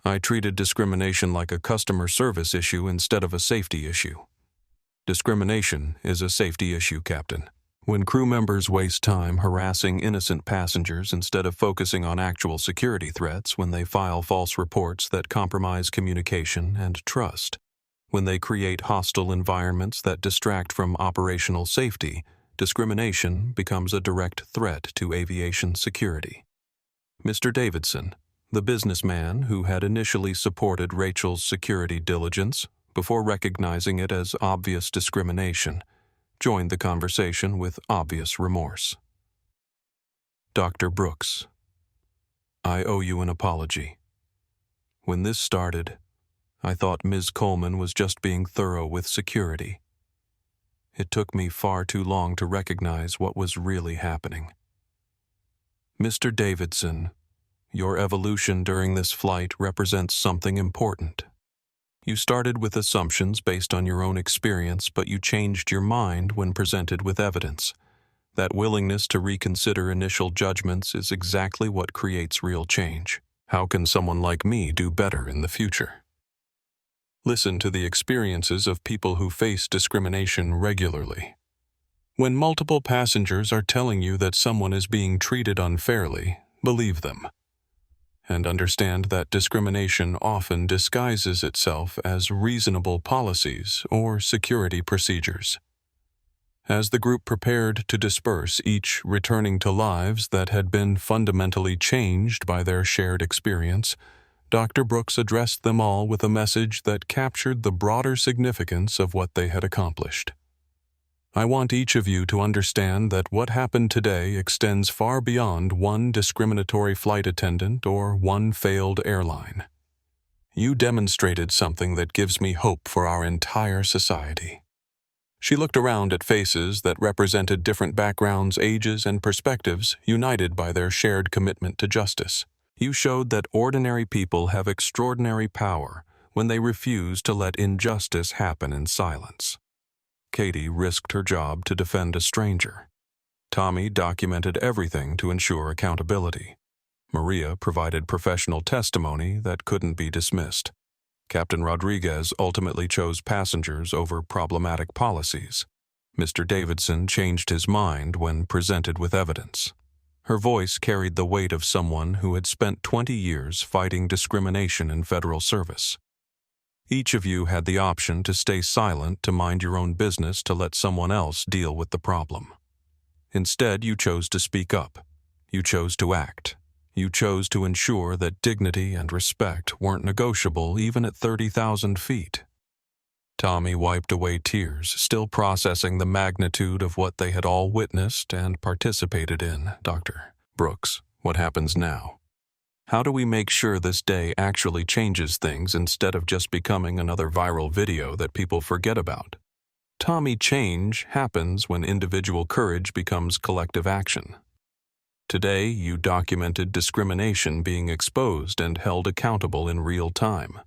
I treated discrimination like a customer service issue instead of a safety issue. Discrimination is a safety issue, Captain. When crew members waste time harassing innocent passengers instead of focusing on actual security threats, when they file false reports that compromise communication and trust, when they create hostile environments that distract from operational safety, discrimination becomes a direct threat to aviation security. Mr. Davidson, the businessman who had initially supported Rachel's security diligence before recognizing it as obvious discrimination, joined the conversation with obvious remorse. Dr. Brooks, I owe you an apology. When this started, I thought Ms. Coleman was just being thorough with security. It took me far too long to recognize what was really happening. Mr. Davidson, Your evolution during this flight represents something important. You started with assumptions based on your own experience, but you changed your mind when presented with evidence. That willingness to reconsider initial judgments is exactly what creates real change. How can someone like me do better in the future? Listen to the experiences of people who face discrimination regularly. When multiple passengers are telling you that someone is being treated unfairly, believe them. And understand that discrimination often disguises itself as reasonable policies or security procedures. As the group prepared to disperse, each returning to lives that had been fundamentally changed by their shared experience, Dr. Brooks addressed them all with a message that captured the broader significance of what they had accomplished. I want each of you to understand that what happened today extends far beyond one discriminatory flight attendant or one failed airline. You demonstrated something that gives me hope for our entire society. She looked around at faces that represented different backgrounds, ages, and perspectives, united by their shared commitment to justice. You showed that ordinary people have extraordinary power when they refuse to let injustice happen in silence. Katie risked her job to defend a stranger. Tommy documented everything to ensure accountability. Maria provided professional testimony that couldn't be dismissed. Captain Rodriguez ultimately chose passengers over problematic policies. Mr. Davidson changed his mind when presented with evidence. Her voice carried the weight of someone who had spent 20 years fighting discrimination in federal service. Each of you had the option to stay silent, to mind your own business, to let someone else deal with the problem. Instead, you chose to speak up. You chose to act. You chose to ensure that dignity and respect weren't negotiable even at 30,000 feet. Tommy wiped away tears, still processing the magnitude of what they had all witnessed and participated in. Dr. Brooks, what happens now? How do we make sure this day actually changes things instead of just becoming another viral video that people forget about? Tommy, change happens when individual courage becomes collective action. Today, you documented discrimination being exposed and held accountable in real time.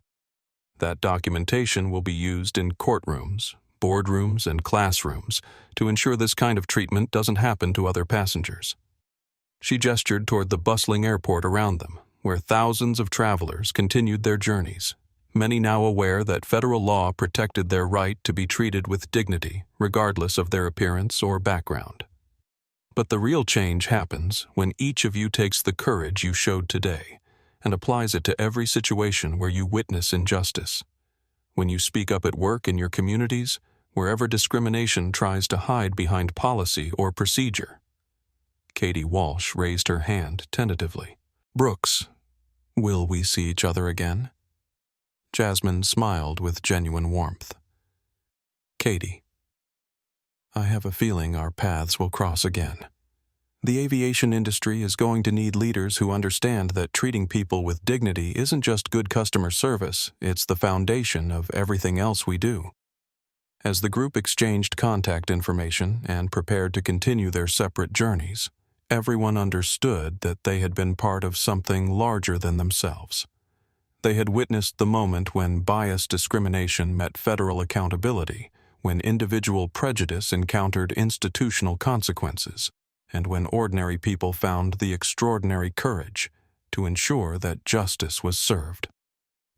That documentation will be used in courtrooms, boardrooms, and classrooms to ensure this kind of treatment doesn't happen to other passengers. She gestured toward the bustling airport around them, where thousands of travelers continued their journeys, many now aware that federal law protected their right to be treated with dignity, regardless of their appearance or background. But the real change happens when each of you takes the courage you showed today and applies it to every situation where you witness injustice. When you speak up at work, in your communities, wherever discrimination tries to hide behind policy or procedure. Katie Walsh raised her hand tentatively. Brooks, will we see each other again? Jasmine smiled with genuine warmth. Katie, I have a feeling our paths will cross again. The aviation industry is going to need leaders who understand that treating people with dignity isn't just good customer service, it's the foundation of everything else we do. As the group exchanged contact information and prepared to continue their separate journeys, everyone understood that they had been part of something larger than themselves. They had witnessed the moment when bias discrimination met federal accountability, when individual prejudice encountered institutional consequences, and when ordinary people found the extraordinary courage to ensure that justice was served.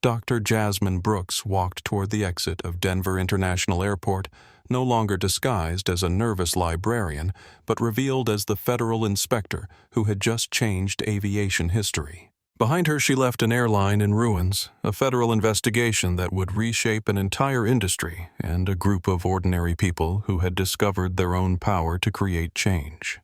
Dr. Jasmine Brooks walked toward the exit of Denver International Airport, no longer disguised as a nervous librarian, but revealed as the federal inspector who had just changed aviation history. Behind her, she left an airline in ruins, a federal investigation that would reshape an entire industry, and a group of ordinary people who had discovered their own power to create change.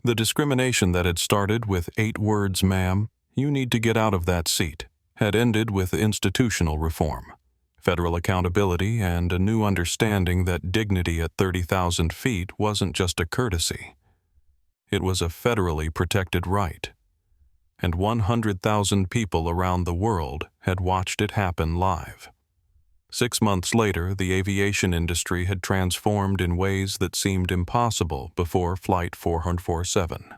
The discrimination that had started with 8 words, "Ma'am, you need to get out of that seat," had ended with institutional reform, federal accountability, and a new understanding that dignity at 30,000 feet wasn't just a courtesy. It was a federally protected right. And 100,000 people around the world had watched it happen live. 6 months later, the aviation industry had transformed in ways that seemed impossible before Flight 447.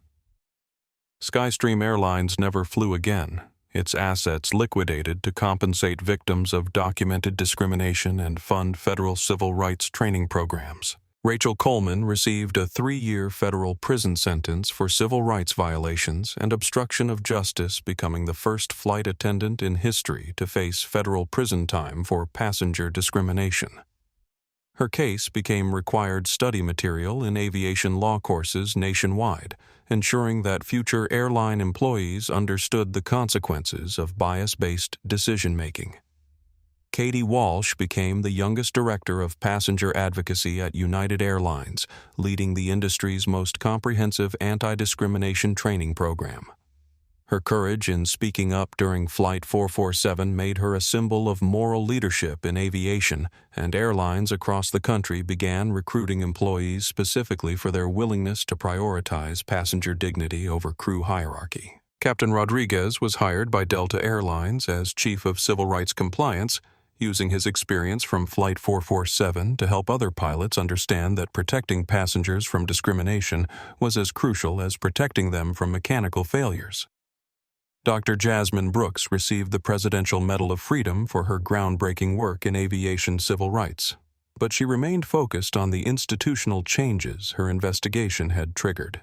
Skystream Airlines never flew again, its assets liquidated to compensate victims of documented discrimination and fund federal civil rights training programs. Rachel Coleman received a 3-year federal prison sentence for civil rights violations and obstruction of justice, becoming the first flight attendant in history to face federal prison time for passenger discrimination. Her case became required study material in aviation law courses nationwide, ensuring that future airline employees understood the consequences of bias-based decision-making. Katie Walsh became the youngest director of passenger advocacy at United Airlines, leading the industry's most comprehensive anti-discrimination training program. Her courage in speaking up during Flight 447 made her a symbol of moral leadership in aviation, and airlines across the country began recruiting employees specifically for their willingness to prioritize passenger dignity over crew hierarchy. Captain Rodriguez was hired by Delta Airlines as Chief of Civil Rights Compliance, using his experience from Flight 447 to help other pilots understand that protecting passengers from discrimination was as crucial as protecting them from mechanical failures. Dr. Jasmine Brooks received the Presidential Medal of Freedom for her groundbreaking work in aviation civil rights, but she remained focused on the institutional changes her investigation had triggered.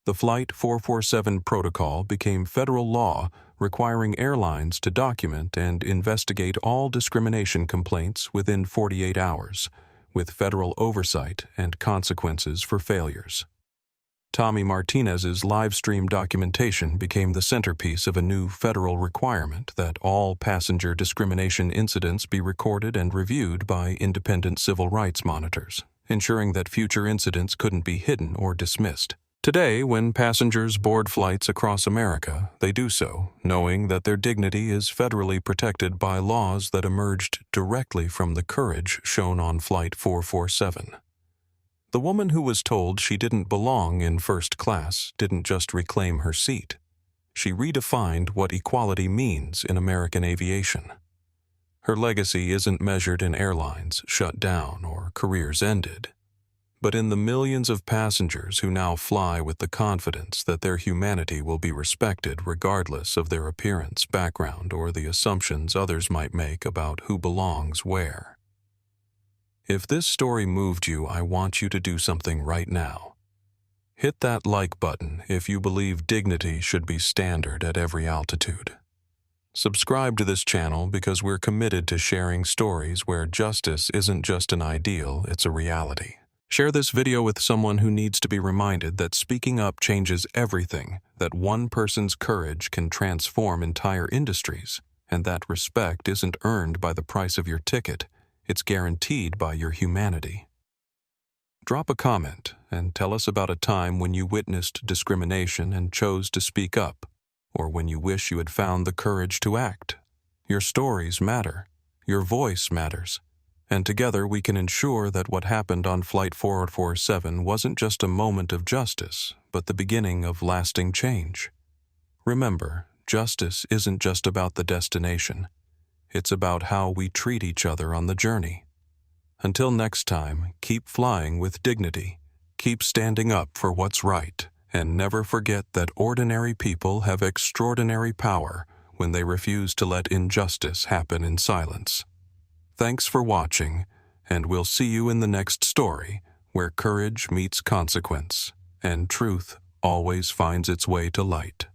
The Flight 447 protocol became federal law, requiring airlines to document and investigate all discrimination complaints within 48 hours, with federal oversight and consequences for failures. Tommy Martinez's live-stream documentation became the centerpiece of a new federal requirement that all passenger discrimination incidents be recorded and reviewed by independent civil rights monitors, ensuring that future incidents couldn't be hidden or dismissed. Today, when passengers board flights across America, they do so knowing that their dignity is federally protected by laws that emerged directly from the courage shown on Flight 447. The woman who was told she didn't belong in first class didn't just reclaim her seat. She redefined what equality means in American aviation. Her legacy isn't measured in airlines shut down or careers ended, but in the millions of passengers who now fly with the confidence that their humanity will be respected regardless of their appearance, background, or the assumptions others might make about who belongs where. If this story moved you, I want you to do something right now. Hit that like button if you believe dignity should be standard at every altitude. Subscribe to this channel because we're committed to sharing stories where justice isn't just an ideal, it's a reality. Share this video with someone who needs to be reminded that speaking up changes everything, that one person's courage can transform entire industries, and that respect isn't earned by the price of your ticket, it's guaranteed by your humanity. Drop a comment and tell us about a time when you witnessed discrimination and chose to speak up, or when you wish you had found the courage to act. Your stories matter, your voice matters, and together we can ensure that what happened on Flight 447 wasn't just a moment of justice, but the beginning of lasting change. Remember, justice isn't just about the destination. It's about how we treat each other on the journey. Until next time, keep flying with dignity, keep standing up for what's right, and never forget that ordinary people have extraordinary power when they refuse to let injustice happen in silence. Thanks for watching, and we'll see you in the next story, where courage meets consequence, and truth always finds its way to light.